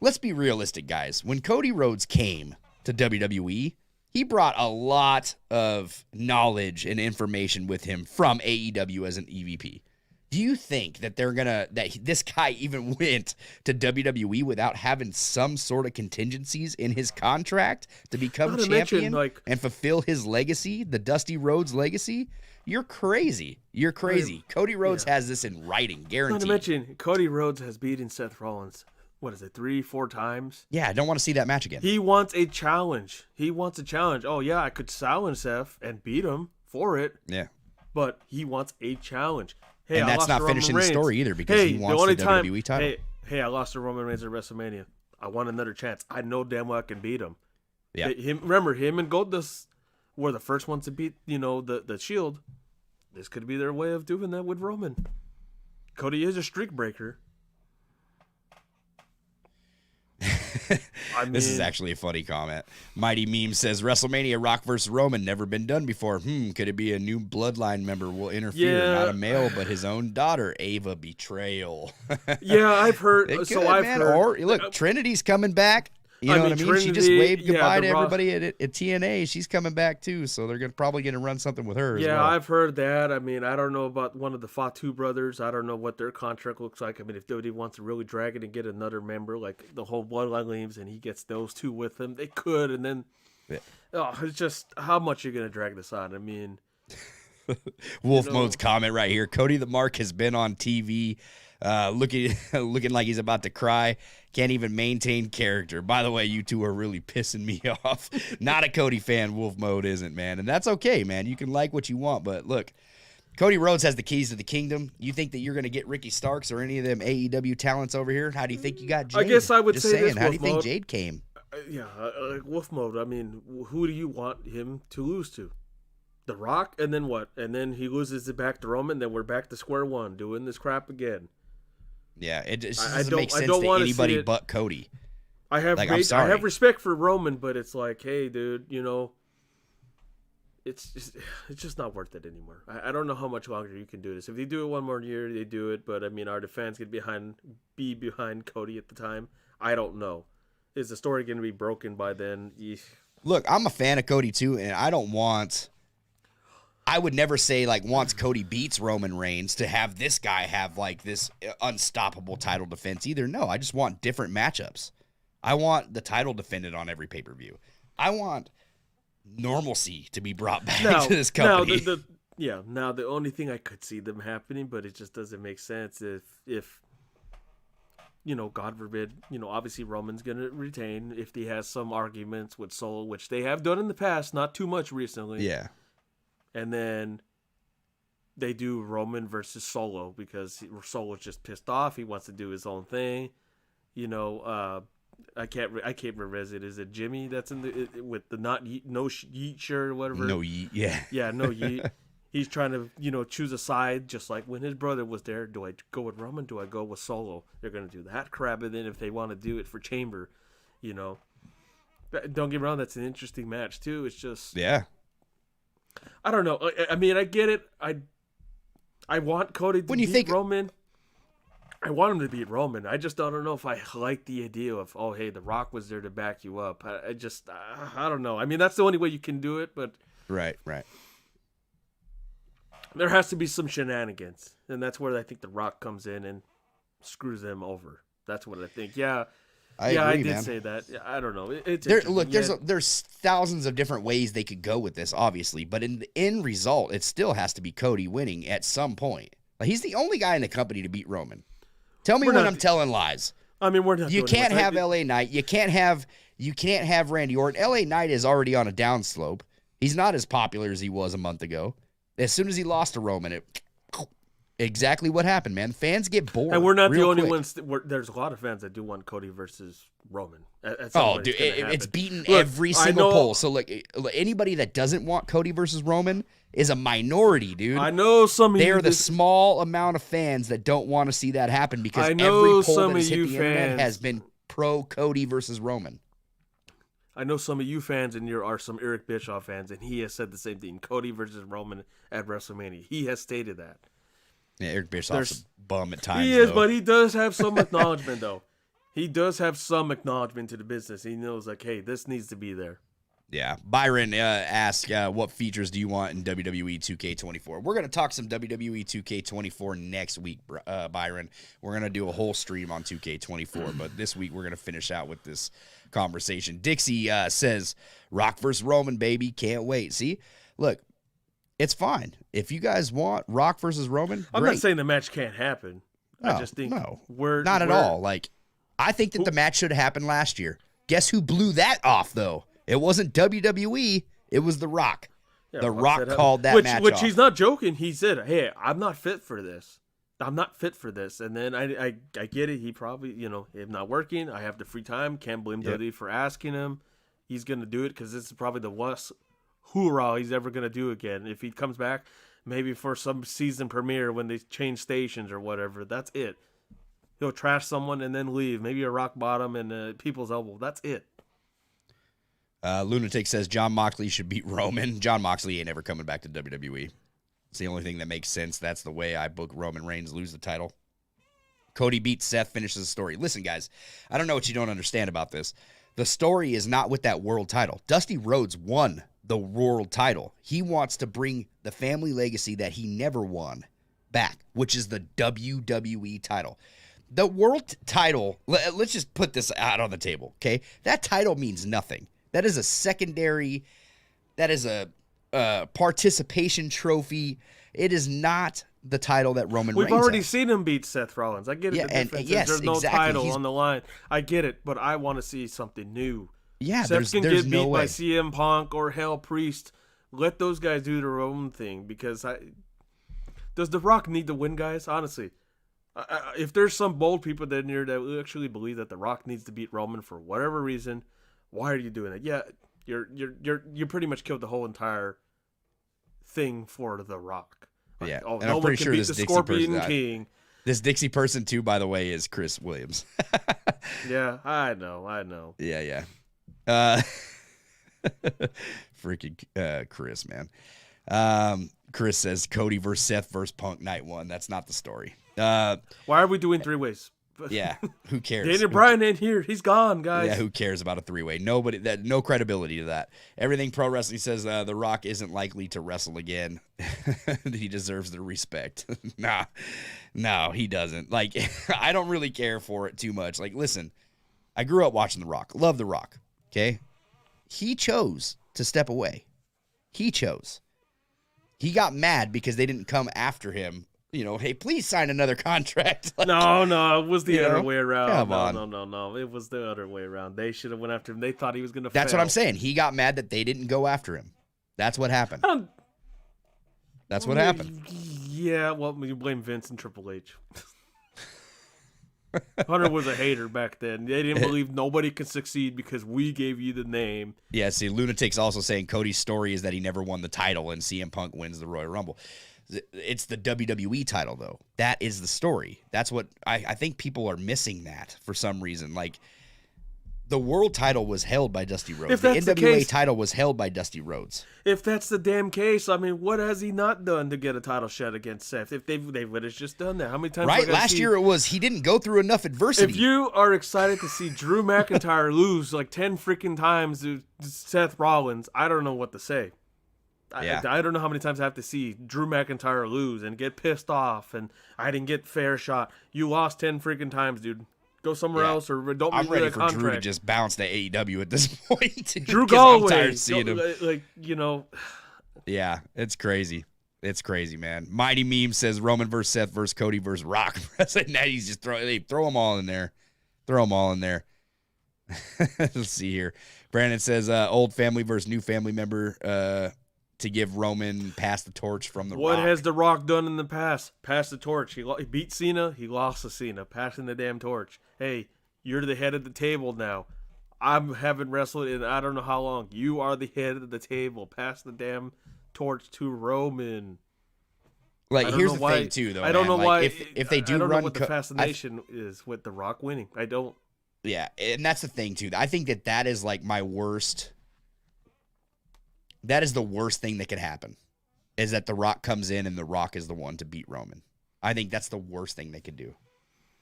let's be realistic, guys. When Cody Rhodes came to WWE, he brought a lot of knowledge and information with him from AEW as an EVP. Do you think that that this guy even went to WWE without having some sort of contingencies in his contract to become champion and fulfill his legacy, the Dusty Rhodes legacy? You're crazy. You're crazy. Cody Rhodes has this in writing, guaranteed. Not to mention, Cody Rhodes has beaten Seth Rollins, 3-4 times? Yeah, I don't want to see that match again. He wants a challenge. Oh, yeah, I could challenge Seth and beat him for it. Yeah. But he wants a challenge. Hey, and that's not finishing the story either because he wants the WWE title. Hey, I lost to Roman Reigns at WrestleMania. I want another chance. I know damn well I can beat him. Yeah. Remember, him and Goldust were the first ones to beat, the Shield. This could be their way of doing that with Roman. Cody is a streak breaker. This is actually a funny comment. Mighty Meme says, WrestleMania Rock versus Roman, never been done before. Could it be a new bloodline member will interfere? Yeah. Not a male, but his own daughter. Ava betrayal. Yeah, I've heard. I've heard. Or, look, Trinity's coming back. You know what I mean? Trinity, she just waved goodbye to everybody at TNA. She's coming back, too, so they're probably going to run something with her as well. I've heard that. I mean, I don't know about one of the Fatu brothers. I don't know what their contract looks like. I mean, if WWE wants to really drag it and get another member, like the whole Bloodline leaves and he gets those two with him, they could. And then, it's just how much you're going to drag this on. I mean. Wolf Mode's comment right here. Cody the Mark has been on TV looking like he's about to cry. Can't even maintain character. By the way, you two are really pissing me off. Not a Cody fan, Wolf Mode isn't, man. And that's okay, man. You can like what you want. But look, Cody Rhodes has the keys to the kingdom. You think that you're going to get Ricky Starks or any of them AEW talents over here? How do you think you got Jade? I guess I would Just say saying, this, how do you Wolf think Mode. Jade came? Wolf Mode. I mean, who do you want him to lose to? The Rock, and then what? And then he loses it back to Roman. Then we're back to square one, doing this crap again. Yeah, it just doesn't make sense to anybody but Cody. I have I have respect for Roman, but it's like, hey, dude, it's just not worth it anymore. I don't know how much longer you can do this. If they do it one more year, they do it. But I mean, are the fans going to be behind Cody at the time? I don't know. Is the story going to be broken by then? Look, I'm a fan of Cody too, and I would never say, like, once Cody beats Roman Reigns to have this guy have, like, this unstoppable title defense either. No, I just want different matchups. I want the title defended on every pay-per-view. I want normalcy to be brought back to this company. Now the only thing I could see them happening, but it just doesn't make sense if God forbid, obviously Roman's going to retain if he has some arguments with Solo, which they have done in the past, not too much recently. Yeah. And then they do Roman versus Solo because Solo's just pissed off. He wants to do his own thing. I can't remember. Is it Jimmy that's in the with the no yeet shirt or whatever? No yeet, yeah. Yeah, no yeet. He's trying to choose a side, just like when his brother was there. Do I go with Roman? Do I go with Solo? They're gonna do that crap, and then if they want to do it for Chamber, don't get me wrong. That's an interesting match too. It's just I don't know. I mean, I get it. I want Cody to beat Roman. I want him to beat Roman. I just don't know if I like the idea of, oh, hey, The Rock was there to back you up. I don't know. I mean, that's the only way you can do it, but right. There has to be some shenanigans, and that's where I think The Rock comes in and screws them over. That's what I think. Yeah. I did say that. I don't know. There's thousands of different ways they could go with this, obviously, but in the end result, it still has to be Cody winning at some point. Like, he's the only guy in the company to beat Roman. Tell me when I'm telling lies. I mean, we're not. You can't have LA Knight. You can't have Randy Orton. LA Knight is already on a downslope. He's not as popular as he was a month ago. As soon as he lost to Roman, exactly what happened, man. Fans get bored. And we're not the only ones. There's a lot of fans that do want Cody versus Roman. Dude, it's beaten every single poll. So, look, anybody that doesn't want Cody versus Roman is a minority, dude. I know some of you. They're the small amount of fans that don't want to see that happen because every poll that has hit the internet has been pro Cody versus Roman. I know some of you fans and are some Eric Bischoff fans, and he has said the same thing. Cody versus Roman at WrestleMania. He has stated that. Yeah, Eric Bischoff's a bum at times. He is, but he does have some acknowledgement, though. He does have some acknowledgement to the business. He knows, like, hey, this needs to be there. Yeah. Byron asked, what features do you want in WWE 2K24? We're going to talk some WWE 2K24 next week, Byron. We're going to do a whole stream on 2K24, but this week we're going to finish out with this conversation. Dixie says, Rock versus Roman, baby. Can't wait. See? Look, it's fine. If you guys want Rock versus Roman, I'm not saying the match can't happen. I just think not at all. Like, I think that the match should have happened last year. Guess who blew that off, though? It wasn't WWE. It was The Rock. Yeah, The Rock called that match off. Which he's not joking. He said, hey, I'm not fit for this. I'm not fit for this. And then I get it. He probably, if not working, I have the free time. Can't blame WWE for asking him. He's going to do it because this is probably the worst hoorah he's ever going to do again. If he comes back, maybe for some season premiere when they change stations or whatever, that's it. He'll trash someone and then leave. Maybe a rock bottom and people's elbow. That's it. Lunatic says John Moxley should beat Roman. John Moxley ain't ever coming back to WWE. It's the only thing that makes sense. That's the way I book Roman Reigns lose the title. Cody beats Seth, finishes the story. Listen, guys, I don't know what you don't understand about this. The story is not with that world title. Dusty Rhodes won the world title. He wants to bring the family legacy that he never won back, which is the WWE title. The world title, let's just put this out on the table, okay? That title means nothing. That is a secondary, that is a participation trophy. It is not the title that Roman Reigns We've already has. seen him beat Seth Rollins. I get it. The difference is there's no title on the line. I get it, but I want to see something new. Yeah, Seth can there's get no beat way. by CM Punk or Hell Priest. Let those guys do their own thing because does The Rock need to win, guys? Honestly. If there's some bold people that near that actually believe that The Rock needs to beat Roman for whatever reason, why are you doing it? Yeah, you pretty much killed the whole entire thing for The Rock. Like, Yeah, oh, and no I'm one pretty can sure beat this the Dixie Scorpion person, King. this Dixie person too, by the way, is Chris Williams. Yeah, I know. Yeah. Freaking Chris, man. Chris says Cody versus Seth versus Punk night 1. That's not the story. Why are we doing 3-ways? Yeah, who cares? Daniel Bryan ain't here. He's gone, guys. Yeah, who cares about a 3-way? Nobody. No credibility to that. Everything pro wrestling says The Rock isn't likely to wrestle again. He deserves the respect. No, he doesn't. Like, I don't really care for it too much. Like, listen, I grew up watching The Rock. Love The Rock. Okay, he chose to step away. He chose. He got mad because they didn't come after him. You know, hey, please sign another contract. Like, no, it was the other way around. Come on. No. It was the other way around. They should have went after him. They thought he was going to That's what I'm saying. He got mad that they didn't go after him. That's what happened. That's what happened. Yeah, well, you blame Vince and Triple H. Hunter was a hater back then. They didn't believe nobody could succeed because we gave you the name. Yeah, see, Lunatic's also saying Cody's story is that he never won the title and CM Punk wins the Royal Rumble. It's the WWE title, though. That is the story. That's what I think people are missing that for some reason. Like, the world title was held by Dusty Rhodes. The NWA title was held by Dusty Rhodes. If that's the damn case, I mean, what has he not done to get a title shot against Seth? If they would have just done that, how many times? Right, last year it was he didn't go through enough adversity. If you are excited to see Drew McIntyre lose like 10 freaking times to Seth Rollins, I don't know what to say. Yeah. I don't know how many times I have to see Drew McIntyre lose and get pissed off and I didn't get fair shot. You lost 10 freaking times, dude. Go somewhere else or don't. I'm ready a for contract. Drew to just bounce to AEW at this point. Drew Galloway, I'm tired of seeing him. like, you know. Yeah, it's crazy. It's crazy, man. Mighty Meme says Roman versus Seth versus Cody versus Rock. Now he's just throw them all in there. Throw them all in there. Let's see here. Brandon says old family versus new family member to give Roman pass the torch from the Rock. What has The Rock done in the past? Pass the torch. He beat Cena. He lost to Cena. Passing the damn torch. Hey, you're the head of the table now. I haven't wrestled in I don't know how long. You are the head of the table. Pass the damn torch to Roman. Like, here's the thing, too, though. I don't know why. If they do I don't run know what the fascination is with The Rock winning. I don't. Yeah, and that's the thing, too. I think that is like my worst. That is the worst thing that could happen, is that The Rock comes in and The Rock is the one to beat Roman. I think that's the worst thing they could do,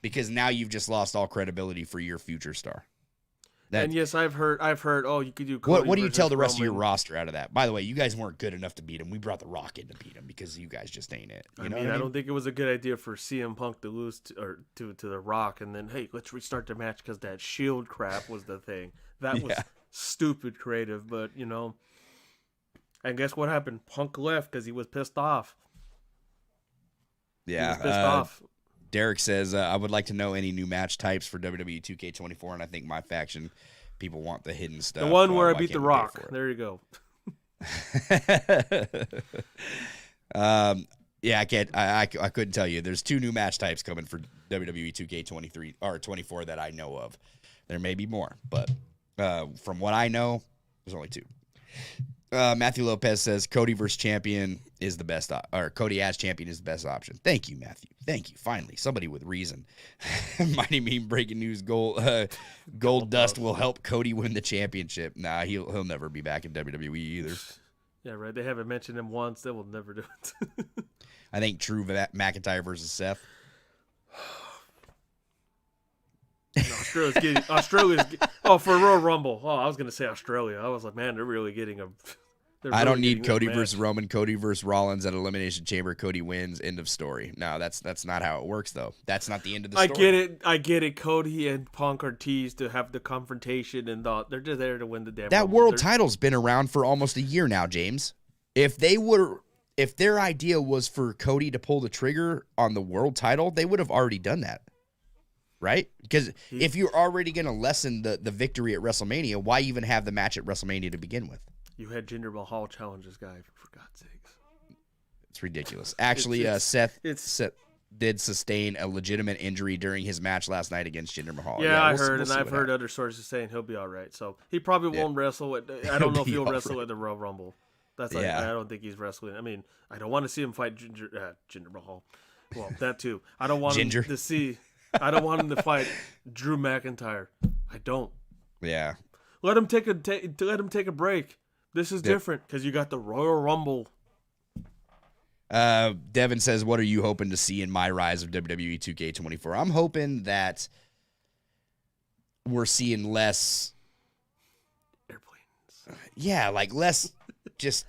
because now you've just lost all credibility for your future star. And yes, I've heard. Oh, you could do. Cody what do you tell the rest Roman. of your roster out of that? By the way, you guys weren't good enough to beat him. We brought The Rock in to beat him because you guys just ain't it. You know what I mean? I don't think it was a good idea for CM Punk to lose to The Rock, and then hey, let's restart the match because that Shield crap was the thing. That was stupid creative, but you know. And guess what happened? Punk left because he was pissed off. Yeah, he was pissed off. Derek says, I would like to know any new match types for WWE 2K24, and I think my faction people want the hidden stuff. The one where I beat The Rock. There you go. Yeah, I couldn't tell you. There's 2 new match types coming for WWE 2K23 or 24 that I know of. There may be more, but from what I know, there's only 2. Matthew Lopez says Cody versus champion is the best, or Cody as champion is the best option. Thank you, Matthew. Thank you. Finally, somebody with reason. Mighty Meme breaking news: Gold Dust will help Cody win the championship. Nah, he'll never be back in WWE either. Yeah, right. They haven't mentioned him once. They will never do it. I think Drew McIntyre versus Seth. Australia's for Royal Rumble. Oh, I was gonna say Australia. I was like, man, they're really getting a. I don't need Cody versus Roman. Cody versus Rollins at Elimination Chamber. Cody wins. End of story. No, that's not how it works, though. That's not the end of the story. I get it. Cody and Punk are teased to have the confrontation, and they're just there to win the damn. That world title's been around for almost a year now, James. If their idea was for Cody to pull the trigger on the world title, they would have already done that. Right? Because if you're already going to lessen the victory at WrestleMania, why even have the match at WrestleMania to begin with? You had Jinder Mahal challenge this guy, for God's sakes. It's ridiculous. Actually, Seth did sustain a legitimate injury during his match last night against Jinder Mahal. Yeah, I heard, and I've heard other sources saying he'll be all right. So he probably won't wrestle. I don't know if he'll wrestle at the Royal Rumble. That's like, I don't think he's wrestling. I mean, I don't want to see him fight Jinder Mahal. Well, that too. I don't want him to see. I don't want him to fight Drew McIntyre. I don't. Yeah. Let him take a break. This is different because you got the Royal Rumble. Devin says, "What are you hoping to see in my rise of WWE 2K24?" I'm hoping that we're seeing less airplanes. Yeah, like less just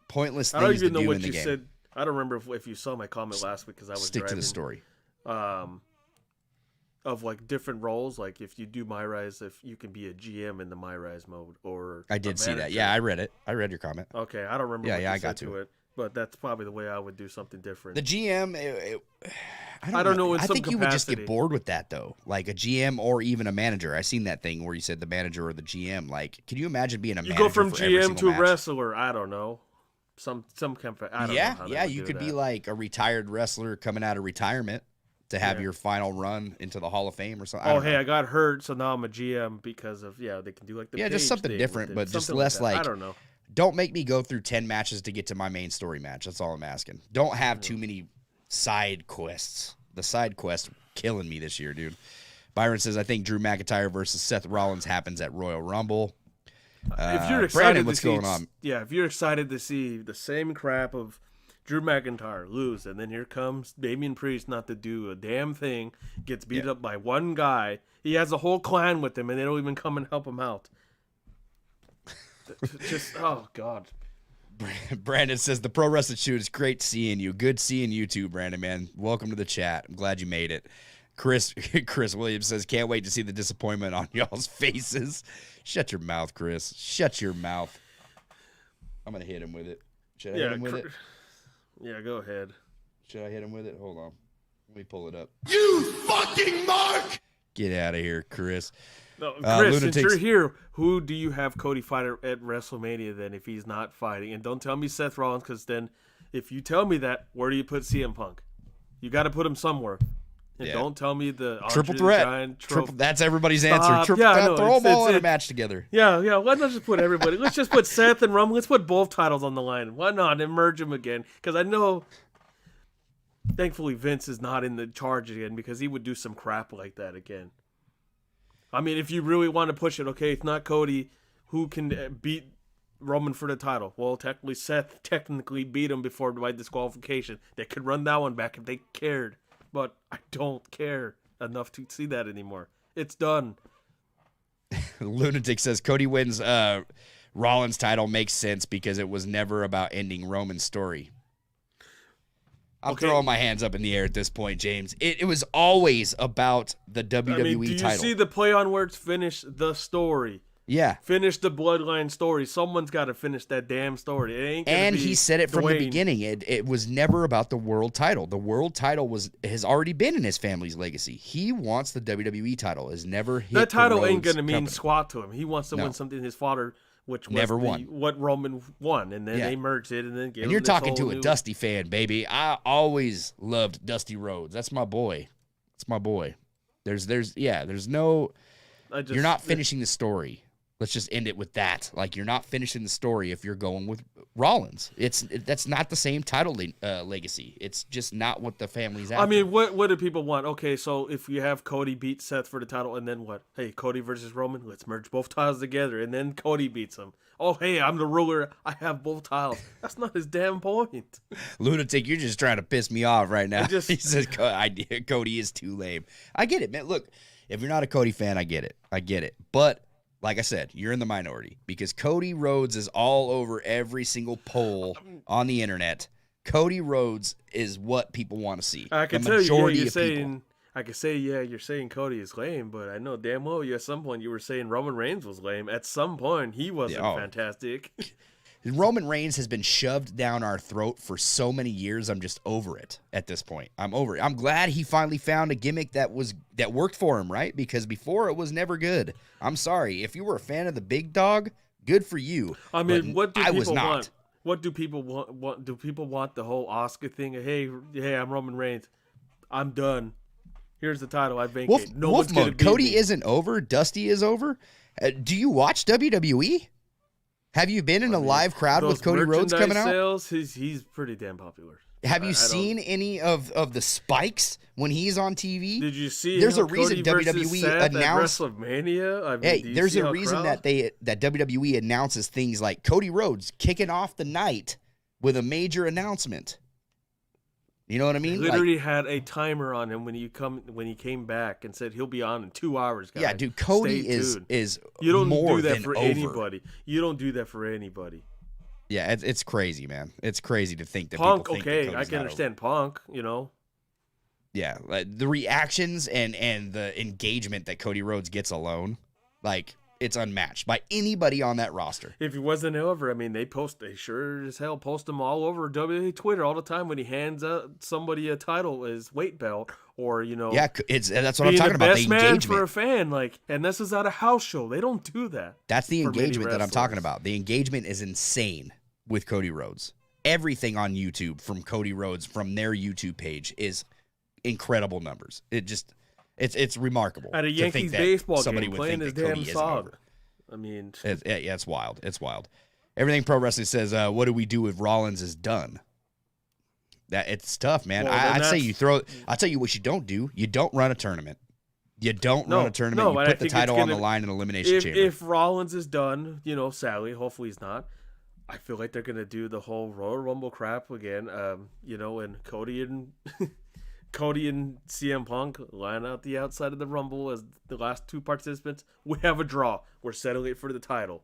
pointless things I don't even to know do what in the you game. said. I don't remember if you saw my comment last week because I was Stick driving. to the story. Of like different roles, like if you do My Rise, if you can be a GM in the My Rise mode, or I did see that. Yeah, I read it. I read your comment. Okay, I don't remember. Yeah, what yeah, you I got said to it, but that's probably the way I would do something different. The GM, I don't know. I think you would just get bored with that though, like a GM or even a manager. I seen that thing where you said the manager or the GM. Like, can you imagine being a manager? You go from for every GM single to match? wrestler. I don't know. Some kind of, I don't know how yeah. You could be like a retired wrestler coming out of retirement to have your final run into the Hall of Fame or something. Hey, I got hurt, so now I'm a GM because of they can do like the just something different, but just less like I don't know. Don't make me go through 10 matches to get to my main story match. That's all I'm asking. Don't have too many side quests. The side quest killing me this year, dude. Byron says, I think Drew McIntyre versus Seth Rollins happens at Royal Rumble. If you're excited Brandon, what's going on? Yeah, if you're excited to see the same crap of Drew McIntyre lose, and then here comes Damian Priest not to do a damn thing, gets beat up by one guy. He has a whole clan with him, and they don't even come and help him out. Just, oh, God. Brandon says, the Pro Wrestling Shoot is great seeing you. Good seeing you too, Brandon, man. Welcome to the chat. I'm glad you made it. Chris Williams says, can't wait to see the disappointment on y'all's faces. Shut your mouth, Chris. Shut your mouth. I'm going to hit him with it. Should I hit him with it? Yeah, go ahead. Should I hit him with it? Hold on. Let me pull it up. You fucking mark! Get out of here, Chris. No, Chris, since you're here, who do you have Cody fight at WrestleMania then if he's not fighting? And don't tell me Seth Rollins, because then if you tell me that, where do you put CM Punk? You got to put him somewhere. And don't tell me the triple threat. That's everybody's answer. Triple threat. Throw them all in a match together. Yeah. Why not just put everybody? Let's just put Seth and Roman. Let's put both titles on the line. Why not? And merge them again. Because I know, thankfully, Vince is not in the charge again because he would do some crap like that again. I mean, if you really want to push it, okay, it's not Cody who can beat Roman for the title. Well, technically, Seth beat him before by disqualification. They could run that one back if they cared. But I don't care enough to see that anymore. It's done. Lunatic says Cody wins Rollins title makes sense because it was never about ending Roman's story. I'm throwing my hands up in the air at this point, James. It was always about the WWE title. Do you see the play on words? Finish the story. Yeah. Finish the bloodline story. Someone's got to finish that damn story. It ain't gonna be he said it from the beginning. It was never about the world title. The world title has already been in his family's legacy. He wants the WWE title. Has never hit that title the ain't going to company. mean squat to him. He wants to win something his father, which was never won. What Roman won, and then they merged it, and then gave and you're talking to a Dusty fan, baby. I always loved Dusty Rhodes. That's my boy. That's my boy. There's no. You're not finishing the story. Let's just end it with that. Like, you're not finishing the story if you're going with Rollins. That's not the same title legacy. It's just not what the family's after. I mean, what do people want? Okay, so if you have Cody beat Seth for the title, and then what? Hey, Cody versus Roman, let's merge both titles together, and then Cody beats him. Oh, hey, I'm the ruler. I have both titles. That's not his damn point. Lunatic, you're just trying to piss me off right now. He says Cody is too lame. I get it, man. Look, if you're not a Cody fan, I get it. But like I said, you're in the minority because Cody Rhodes is all over every single poll on the internet. Cody Rhodes is what people want to see. I can tell you're saying. I could say, you're saying Cody is lame, but I know damn well at some point you were saying Roman Reigns was lame. At some point, he wasn't fantastic. Roman Reigns has been shoved down our throat for so many years. I'm just over it at this point. I'm over it. I'm glad he finally found a gimmick that worked for him, right? Because before it was never good. I'm sorry. If you were a fan of the big dog, good for you. I mean, what do people want? What do people want? Do people want the whole Oscar thing? Hey, I'm Roman Reigns. I'm done. Here's the title. I vacate. Wolf mode. Cody isn't over. Dusty is over. Do you watch WWE? Have you been in a live crowd with Cody Rhodes coming out? Sales, he's pretty damn popular. Have you seen any of the spikes when he's on TV? Did you see? There's a Cody reason WWE announced WrestleMania. I mean, hey, there's a reason that WWE announces things like Cody Rhodes kicking off the night with a major announcement. You know what I mean? Literally had a timer on him when he came back and said he'll be on in 2 hours. Guys. Yeah, dude, Cody is you don't more do that than for over. anybody. You don't do that for anybody. Yeah, it's crazy, man. It's crazy to think that Punk. People think Okay, that I can understand Punk. You know. Yeah, the reactions and the engagement that Cody Rhodes gets alone, like it's unmatched by anybody on that roster. If he wasn't over, I mean, they sure as hell post him all over WWE Twitter all the time when he hands out somebody a title, his weight belt, or Yeah, that's what I'm talking about. Best the man engagement for a fan, and this is at a house show. They don't do that. That's the engagement that I'm talking about. The engagement is insane with Cody Rhodes. Everything on YouTube from Cody Rhodes from their YouTube page is incredible numbers. It's remarkable at a Yankees baseball game playing his damn song. I mean, it's wild. It's wild. Everything Pro Wrestling says. What do we do if Rollins is done? That it's tough, man. Well, I'd say you throw. I'll tell you what you don't do. You don't run a tournament. You don't run a tournament. You put the title on the line in Elimination Chamber. If Rollins is done, sadly, hopefully he's not. I feel like they're gonna do the whole Royal Rumble crap again. And Cody and CM Punk line out the outside of the Rumble as the last two participants. We have a draw. We're settling it for the title.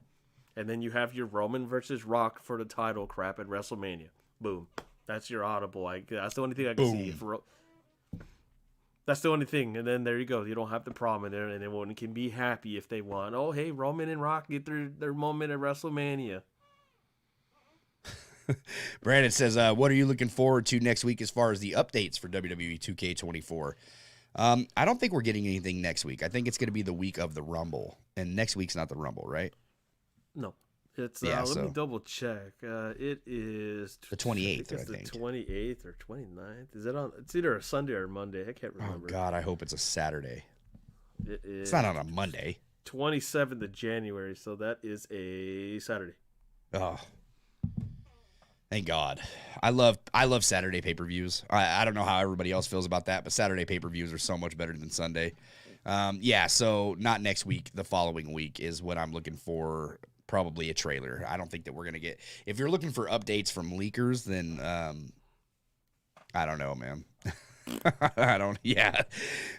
And then you have your Roman versus Rock for the title crap at WrestleMania. Boom. That's your audible. That's the only thing I can see. That's the only thing. And then there you go. You don't have the problem in there. And everyone can be happy if they want. Oh, hey, Roman and Rock get their moment at WrestleMania. Brandon says, what are you looking forward to next week as far as the updates for WWE 2K24? I don't think we're getting anything next week. I think it's going to be the week of the Rumble. And next week's not the Rumble, right? No. It's let me double check. It is the 28th, I think. The 28th or 29th. Is it on? It's either a Sunday or Monday. I can't remember. Oh God, I hope it's a Saturday. It's not on a Monday. 27th of January, so that is a Saturday. Oh. Thank God. I love Saturday pay-per-views. I don't know how everybody else feels about that, but Saturday pay-per-views are so much better than Sunday. So not next week, the following week is what I'm looking for. Probably a trailer. I don't think that we're going to get... If you're looking for updates from leakers, then I don't know, man.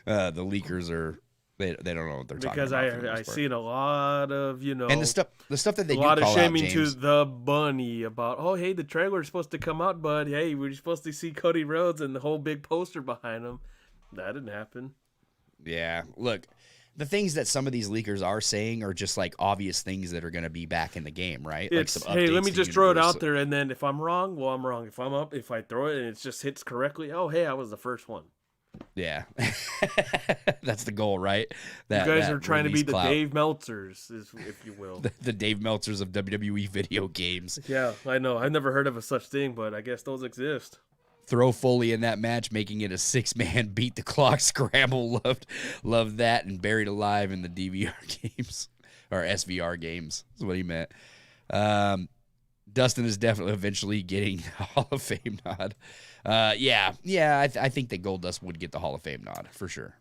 The leakers are... They don't know what they're talking about. Because I seen a lot of, And the stuff that they do call out, a lot of shaming to the bunny about, oh, hey, the trailer's supposed to come out, bud. Hey, we're supposed to see Cody Rhodes and the whole big poster behind him. That didn't happen. Yeah, look... The things that some of these leakers are saying are just like obvious things that are going to be back in the game, right? It's, like some hey, let me just throw it out there, and then if I'm wrong, well, I'm wrong. If I throw it and it just hits correctly, oh, hey, I was the first one. Yeah. That's the goal, right? You guys are trying to be the Dave Meltzers, if you will. the Dave Meltzers of WWE video games. Yeah, I know. I've never heard of a such thing, but I guess those exist. Throw Foley in that match, making it a 6-man beat the clock scramble. Loved that, and Buried Alive in the DVR games or SVR games. That's what he meant. Dustin is definitely eventually getting the Hall of Fame nod. I think that Goldust would get the Hall of Fame nod for sure.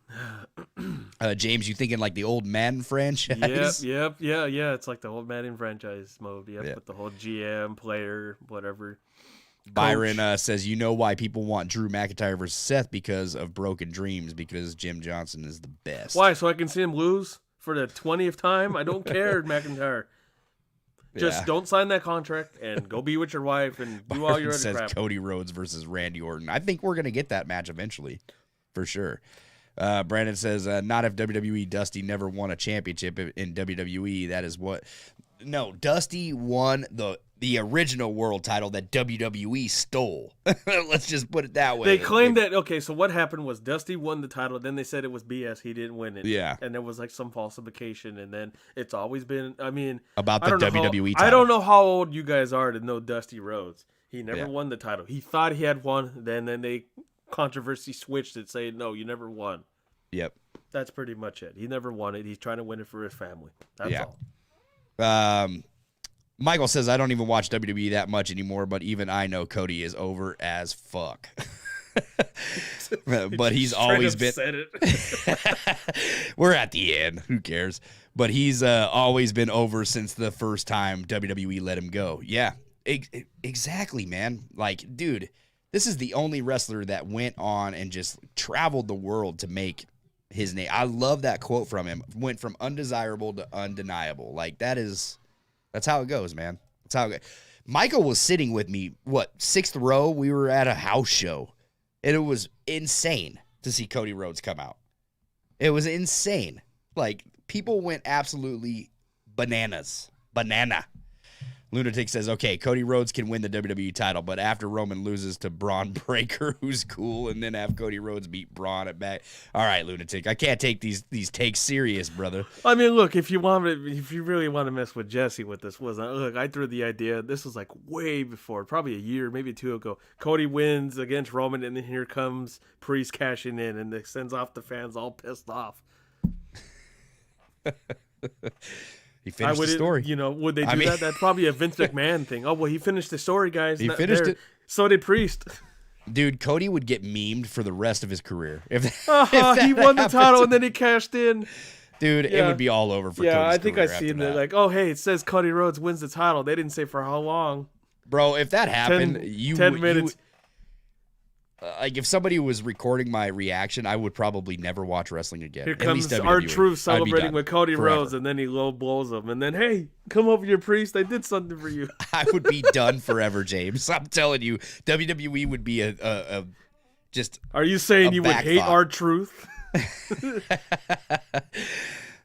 James, you thinking like the old Madden franchise? Yep. Yeah. It's like the old Madden franchise mode. Yep. With the whole GM, player, whatever. Byron says, you know why people want Drew McIntyre versus Seth because of Broken Dreams, because Jim Johnson is the best. Why? So I can see him lose for the 20th time? I don't care, McIntyre. Just don't sign that contract and go be with your wife and do all your other crap. Cody Rhodes versus Randy Orton. I think we're going to get that match eventually, for sure. Brandon says, not if WWE Dusty never won a championship in WWE. That is what... No, Dusty won the original world title that WWE stole. Let's just put it that way. They claimed that, okay, so what happened was Dusty won the title, then they said it was BS, he didn't win it. Yeah. And there was like some falsification, and then it's always been, about the WWE title. I don't know how old you guys are to know Dusty Rhodes. He never won the title. He thought he had won, then they controversy switched it, saying, no, you never won. Yep. That's pretty much it. He never won it. He's trying to win it for his family. That's all. Michael says, I don't even watch WWE that much anymore, but even I know Cody is over as fuck. But he's always been. We're at the end. Who cares? But he's always been over since the first time WWE let him go. Yeah, exactly, man. Like, dude, this is the only wrestler that went on and just traveled the world to make his name. I love that quote from him. Went from undesirable to undeniable. Like, that's how it goes, man. That's how it goes. Michael was sitting with me, sixth row? We were at a house show. And it was insane to see Cody Rhodes come out. It was insane. Like, people went absolutely bananas. Banana. Lunatic says, okay, Cody Rhodes can win the WWE title, but after Roman loses to Braun Breaker, who's cool, and then have Cody Rhodes beat Braun at back. All right, Lunatic, I can't take these takes serious, brother. I mean, look, if you really want to mess with Jesse with this, look, I threw the idea. This was like way before, probably a year, maybe two ago. Cody wins against Roman, and then here comes Priest cashing in, and it sends off the fans all pissed off. He finished the story. Would they do that? That's probably a Vince McMahon thing. Oh, well, he finished the story, guys. He finished it. So did Priest. Dude, Cody would get memed for the rest of his career. If he won the title and then he cashed in. Dude, it would be all over for Cody's I think career I seen that. Like, oh, hey, it says Cody Rhodes wins the title. They didn't say for how long. Bro, if that happened, 10 minutes. Like, if somebody was recording my reaction, I would probably never watch wrestling again. Here comes R-Truth celebrating with Cody Rhodes, and then he low blows him. And then, hey, come over here, Priest. I did something for you. I would be done forever, James. I'm telling you, WWE would be a just. Are you saying you would hate R-Truth?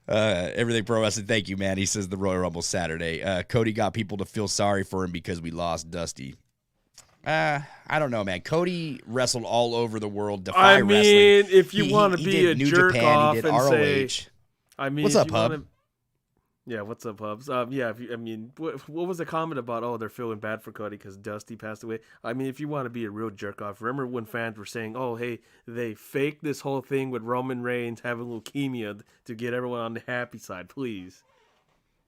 Everything Pro Wrestling, thank you, man. He says the Royal Rumble Saturday. Cody got people to feel sorry for him because we lost Dusty. I don't know, man. Cody wrestled all over the world. Defy wrestling. If you want to be a New jerk Japan, off he did and ROH. say, What's up, Hub? Yeah, what's up, Hubs? What was the comment about? Oh, they're feeling bad for Cody because Dusty passed away. I mean, if you want to be a real jerk off, remember when fans were saying, "Oh, hey, they faked this whole thing with Roman Reigns having leukemia to get everyone on the happy side." Please.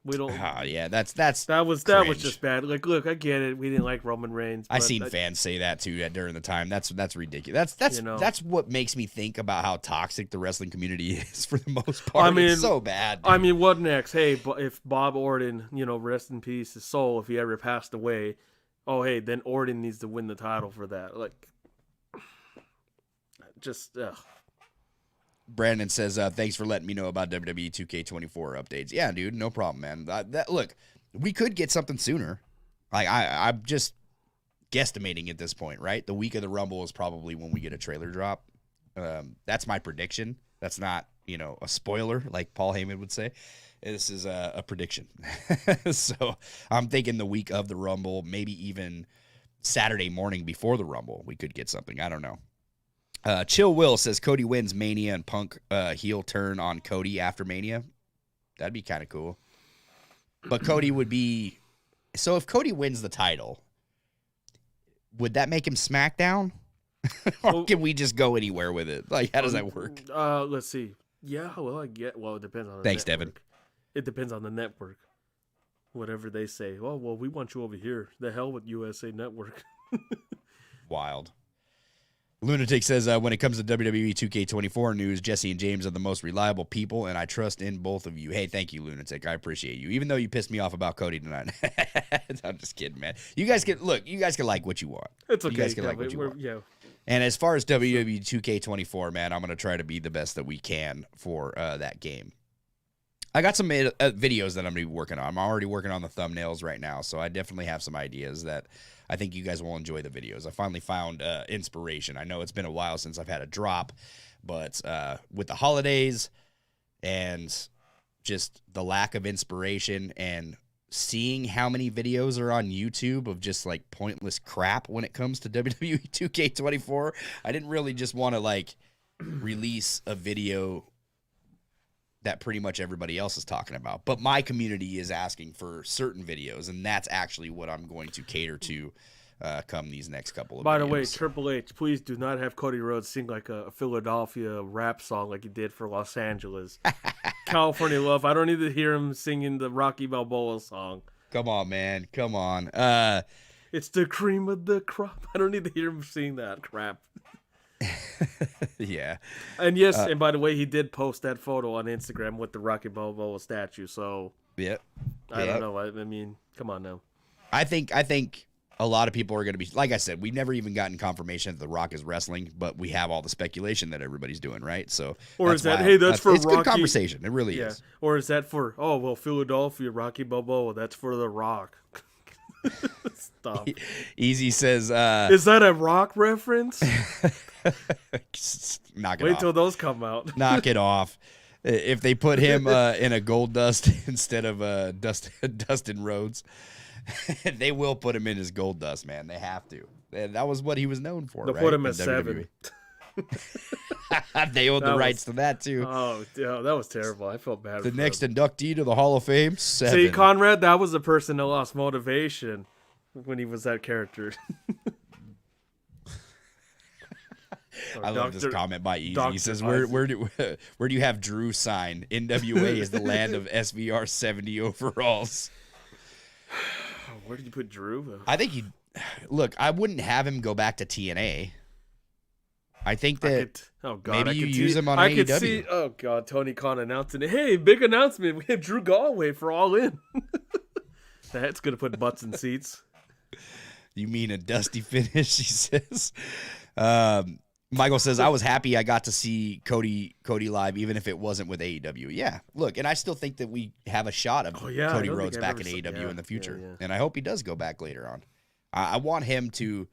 We don't. Yeah, that was just bad. Like, look, I get it. We didn't like Roman Reigns. I seen fans say that too during the time. That's ridiculous. That's what makes me think about how toxic the wrestling community is for the most part. I mean, it's so bad. Dude. I mean, what next? Hey, if Bob Orton, rest in peace, his soul, if he ever passed away, oh hey, then Orton needs to win the title for that. Like, just. Brandon says, thanks for letting me know about WWE 2K24 updates. Yeah, dude, no problem, man. Look, we could get something sooner. Like, I'm just guesstimating at this point, right? The week of the Rumble is probably when we get a trailer drop. That's my prediction. That's not, a spoiler, like Paul Heyman would say. This is a prediction. So I'm thinking the week of the Rumble, maybe even Saturday morning before the Rumble, we could get something. I don't know. Chill Will says Cody wins Mania and Punk heel turn on Cody after Mania. That'd be kind of cool. But Cody would be... So if Cody wins the title, would that make him SmackDown? Or can we just go anywhere with it? Like, how does that work? Let's see. Yeah, well, it depends on the Thanks, network. Devin. It depends on the network. Whatever they say. Oh, well, we want you over here. The hell with USA Network. Wild. Lunatic says, when it comes to WWE 2K24 news, Jesse and James are the most reliable people, and I trust in both of you. Hey, thank you, Lunatic. I appreciate you. Even though you pissed me off about Cody tonight. I'm just kidding, man. You guys can like what you want. It's okay. You guys can like what you want. Yeah. And as far as WWE 2K24, man, I'm going to try to be the best that we can for that game. I got some videos that I'm going to be working on. I'm already working on the thumbnails right now, so I definitely have some ideas that I think you guys will enjoy the videos. I finally found inspiration. I know it's been a while since I've had a drop, but with the holidays and just the lack of inspiration and seeing how many videos are on YouTube of just like pointless crap when it comes to WWE 2K24, I didn't really just want to like release a video that pretty much everybody else is talking about. But my community is asking for certain videos, and that's actually what I'm going to cater to come these next couple of By videos. the way, Triple H, please do not have Cody Rhodes sing like a Philadelphia rap song like he did for Los Angeles. California Love. I don't need to hear him singing the Rocky Balboa song. Come on, man. Come on. It's the cream of the crop. I don't need to hear him sing that crap. Yeah. And yes, and by the way, he did post that photo on Instagram with the Rocky Balboa statue. So Yep. I don't know. I mean, come on now. I think a lot of people are going to be, like I said, we've never even gotten confirmation that The Rock is wrestling, but we have all the speculation that everybody's doing, right? So, or is that, hey, that's for it's Rocky. Good conversation. It really is. Or is that for, oh, well, Philadelphia, Rocky Balboa, that's for The Rock. Stop. Easy says, is that a Rock reference? Knock it Wait off. till those come out. Knock it off. If they put him in a gold dust instead of Dustin Rhodes, they will put him in as gold dust, man. They have to. That was what he was known for. They'll right? put him in at 7. They own the rights to that too. Oh, yeah, that was terrible. I felt bad. The for next him. inductee to the Hall of Fame, 7. See, Conrad, that was the person that lost motivation when he was that character. I love this comment by Easy. He says, "Where do you have Drew sign? NWA is the land of SVR 70 overalls." Where did you put Drew? I think look. I wouldn't have him go back to TNA. I think that maybe you use him on AEW. Could see. Oh God, Tony Khan announcing it. Hey, big announcement! We have Drew Galloway for All In. That's gonna put butts in seats. You mean a dusty finish? He says. Michael says, I was happy I got to see Cody live, even if it wasn't with AEW. Yeah, look, and I still think that we have a shot of Cody Rhodes back in AEW in the future. Yeah. And I hope he does go back later on. I want him to...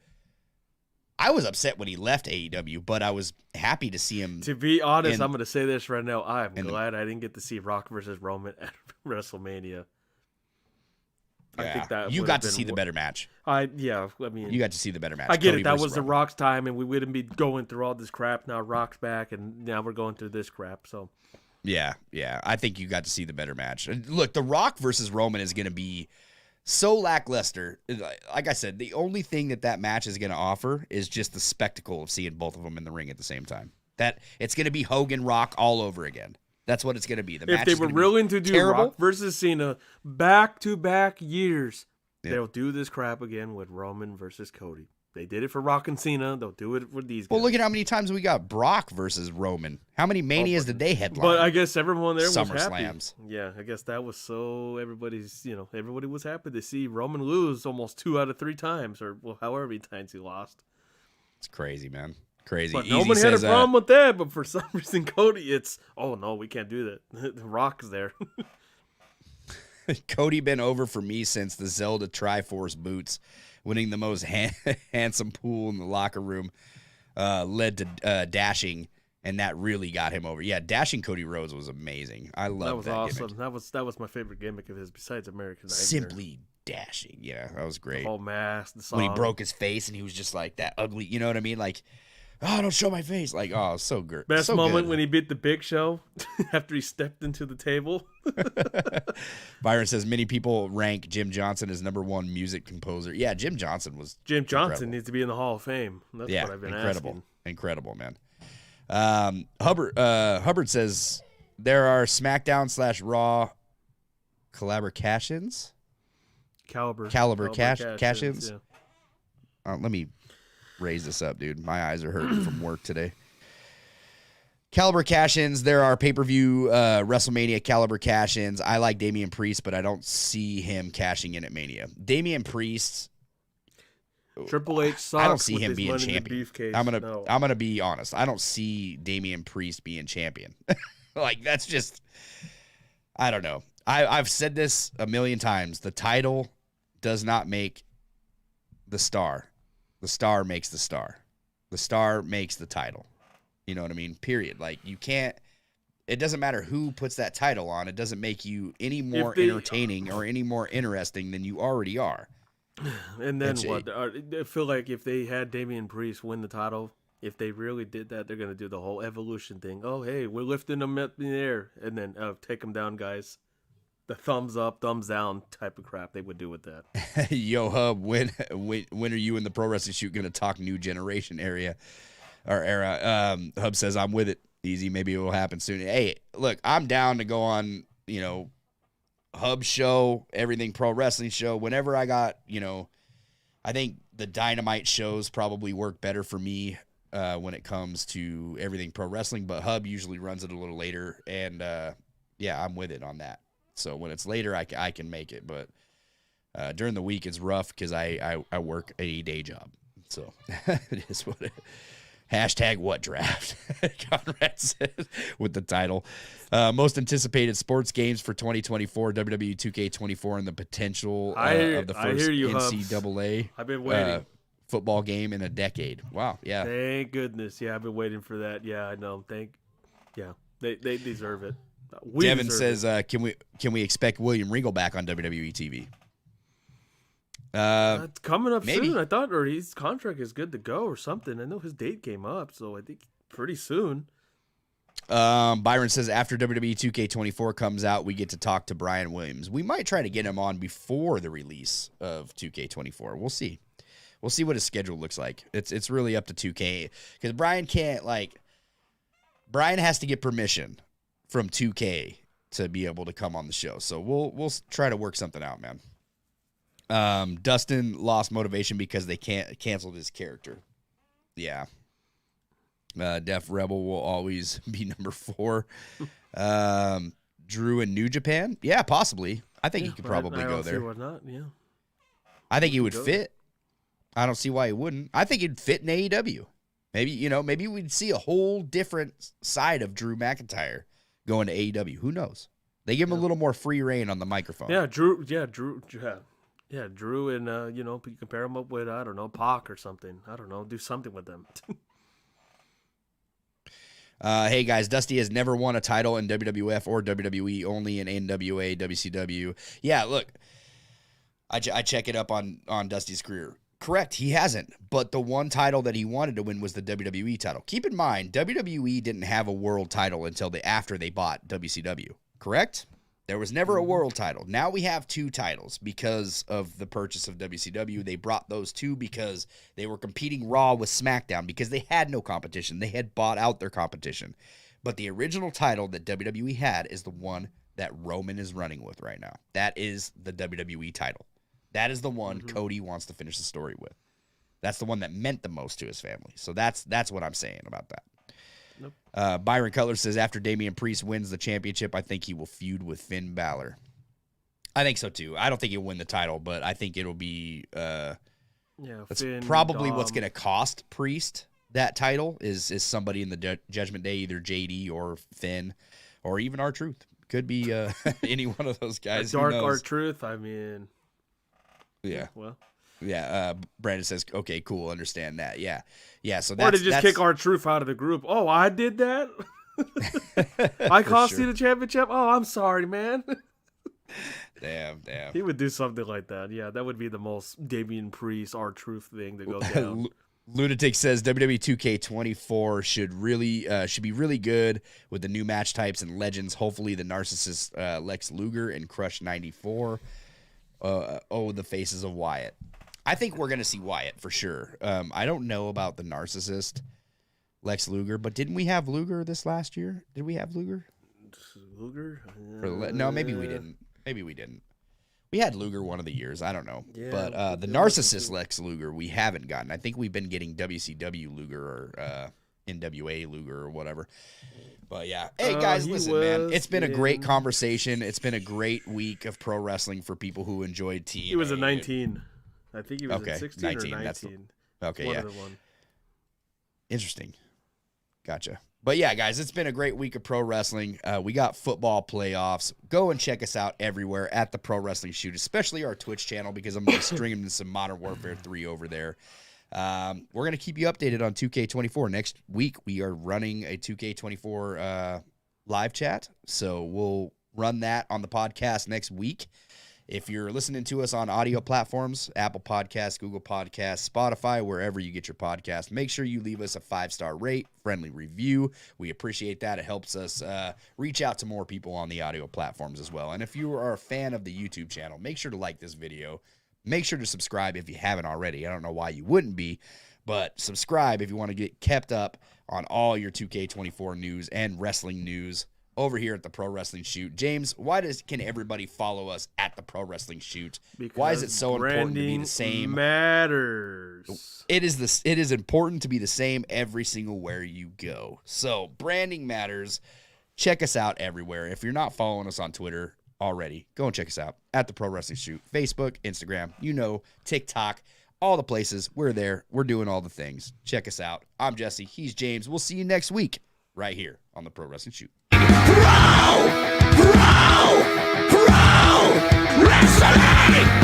I was upset when he left AEW, but I was happy to see him... To be honest, I'm going to say this right now. I'm glad I didn't get to see Rock versus Roman at WrestleMania. Yeah. I think that you got to see the better match. I mean, you got to see the better match. I get Cody it. That was the Rock's time, and we wouldn't be going through all this crap. Now Rock's back, and now we're going through this crap. So, yeah. I think you got to see the better match. Look, the Rock versus Roman is going to be so lackluster. Like I said, the only thing that match is going to offer is just the spectacle of seeing both of them in the ring at the same time. That it's going to be Hogan Rock all over again. That's what it's going to be. The match if they were willing to do terrible. Rock versus Cena back-to-back years, they'll do this crap again with Roman versus Cody. They did it for Rock and Cena. They'll do it for these guys. Well, look at how many times we got Brock versus Roman. How many Manias did they headline? But I guess everyone there was happy. SummerSlams. Yeah, I guess that was so everybody was happy to see Roman lose almost 2 out of 3 times, or however many times he lost. It's crazy, man. Crazy. But nobody had a problem with that, but for some reason, Cody, it's, oh no, we can't do that. The Rock's there. Cody been over for me since the Zelda Triforce boots, winning the most handsome pool in the locker room, led to dashing, and that really got him over. Yeah, dashing Cody Rhodes was amazing. I love that. That was awesome. Gimmick. That was my favorite gimmick of his, besides American Nightmare. Simply dashing. Yeah, that was great. The whole mask, the song. When he broke his face and he was just like that ugly, you know what I mean? Like, oh, don't show my face. Like, oh, so good. Best so moment good. when he beat the Big Show after he stepped into the table. Byron says many people rank Jim Johnson as #1 music composer. Yeah, Jim Johnson was Jim Johnson needs to be in the Hall of Fame. That's what I've been asking. Incredible, man. Hubbard says there are SmackDown/Raw collaborations. Caliber cash-ins. Yeah. Let me raise this up, dude. My eyes are hurting from work today. Caliber cash-ins. There are pay-per-view WrestleMania Caliber cash-ins. I like Damian Priest, but I don't see him cashing in at Mania. Damian Priest. Triple H sucks. I don't see him being champion. I'm gonna be honest. I don't see Damian Priest being champion. Like, that's just, I don't know. I've said this a million times. The title does not make the star. The star makes the star. The star makes the title. You know what I mean? Period. Like, you can't, it doesn't matter who puts that title on. It doesn't make you any more entertaining or any more interesting than you already are. And then what? I feel like if they had Damian Priest win the title, if they really did that, they're going to do the whole evolution thing. Oh, hey, we're lifting them up in the air. And then take them down, guys. The thumbs up, thumbs down type of crap they would do with that. Yo, Hub, when are you in the Pro Wrestling Shoot going to talk new generation era? Hub says, I'm with it. Easy. Maybe it will happen soon. Hey, look, I'm down to go on, Hub show, Everything Pro Wrestling show. Whenever I got, I think the Dynamite shows probably work better for me when it comes to Everything Pro Wrestling, but Hub usually runs it a little later, and I'm with it on that. So when it's later, I can make it, but during the week it's rough because I work a day job. So it is what it is. Hashtag what draft, Conrad said with the title. Most anticipated sports games for 2024, WWE 2K24, and the potential of the first NCAA I've been waiting. Football game in a decade. Wow, yeah. Thank goodness. Yeah, I've been waiting for that. Yeah, I know. They deserve it. Devin says, can we expect William Regal back on WWE TV? It's coming up maybe. soon, I thought, or his contract is good to go or something. I know his date came up, so I think pretty soon. Byron says, after WWE 2K24 comes out, we get to talk to Brian Williams. We might try to get him on before the release of 2K24. We'll see. We'll see what his schedule looks like. It's really up to 2K because Brian has to get permission from 2K to be able to come on the show. So we'll try to work something out, man. Dustin lost motivation because they canceled his character. Yeah. Def Rebel will always be number 4. Drew in New Japan? Yeah, possibly. I think he could probably go there. Why not? Yeah. I think he would fit. I don't see why he wouldn't. I think he'd fit in AEW. Maybe we'd see a whole different side of Drew McIntyre going to AEW. Who knows? They give him a little more free reign on the microphone. Yeah, Drew. Yeah, Drew and, you compare him up with, I don't know, Pac or something. I don't know, do something with them. Hey, guys, Dusty has never won a title in WWF or WWE, only in NWA, WCW. Yeah, look, I check it up on Dusty's career. Correct, he hasn't, but the one title that he wanted to win was the WWE title. Keep in mind, WWE didn't have a world title until after they bought WCW, correct? There was never a world title. Now we have 2 titles because of the purchase of WCW. They brought those 2 because they were competing Raw with SmackDown because they had no competition. They had bought out their competition. But the original title that WWE had is the one that Roman is running with right now. That is the WWE title. That is the one Cody wants to finish the story with. That's the one that meant the most to his family. So that's what I'm saying about that. Nope. Byron Cutler says, after Damian Priest wins the championship, I think he will feud with Finn Balor. I think so, too. I don't think he'll win the title, but I think it'll be that's Finn, probably what's going to cost Priest that title is somebody in the Judgment Day, either JD or Finn or even R-Truth. Could be any one of those guys. Dark R-Truth, I mean. Yeah. Well. Yeah, Brandon says, okay, cool, understand that. Yeah. So or to just kick R-Truth out of the group. Oh, I did that? I cost you the championship? Oh, I'm sorry, man. Damn. He would do something like that. Yeah, that would be the most Damian Priest R-Truth thing to go down. Lunatic says WWE 2K24 should be really good with the new match types and legends. Hopefully the narcissist Lex Luger and Crush 94. The faces of Wyatt. I think we're going to see Wyatt for sure. I don't know about the narcissist Lex Luger, but didn't we have Luger this last year? Did we have Luger? Luger? No, maybe we didn't. We had Luger one of the years. I don't know. Yeah, but the narcissist Lex Luger we haven't gotten. I think we've been getting WCW Luger or NWA Luger or whatever. But yeah. Hey, guys, listen, man. It's been a great conversation. It's been a great week of pro wrestling for people who enjoyed TNA. He was a 19. I think he was a 16 19. or 19. That's okay, one yeah. Of the one. Interesting. Gotcha. But yeah, guys, it's been a great week of pro wrestling. We got football playoffs. Go and check us out everywhere at the Pro Wrestling Shoot, especially our Twitch channel because I'm going to stream some Modern Warfare 3 over there. We're going to keep you updated on 2K24. Next week, we are running a 2K24 live chat, so we'll run that on the podcast next week. If you're listening to us on audio platforms, Apple Podcasts, Google Podcasts, Spotify, wherever you get your podcast, make sure you leave us a 5-star rate, friendly review. We appreciate that. It helps us reach out to more people on the audio platforms as well. And if you are a fan of the YouTube channel, make sure to like this video. Make sure to subscribe if you haven't already. I don't know why you wouldn't be, but subscribe if you want to get kept up on all your 2K24 news and wrestling news over here at the Pro Wrestling Shoot. James, why can everybody follow us at the Pro Wrestling Shoot? Because why is it so important to be the same? Matters. It is important to be the same every single where you go. So branding matters. Check us out everywhere. If you're not following us on Twitter already, go and check us out at the Pro Wrestling Shoot. Facebook, Instagram, TikTok, all the places. We're there. We're doing all the things. Check us out. I'm Jesse. He's James. We'll see you next week right here on the Pro Wrestling Shoot.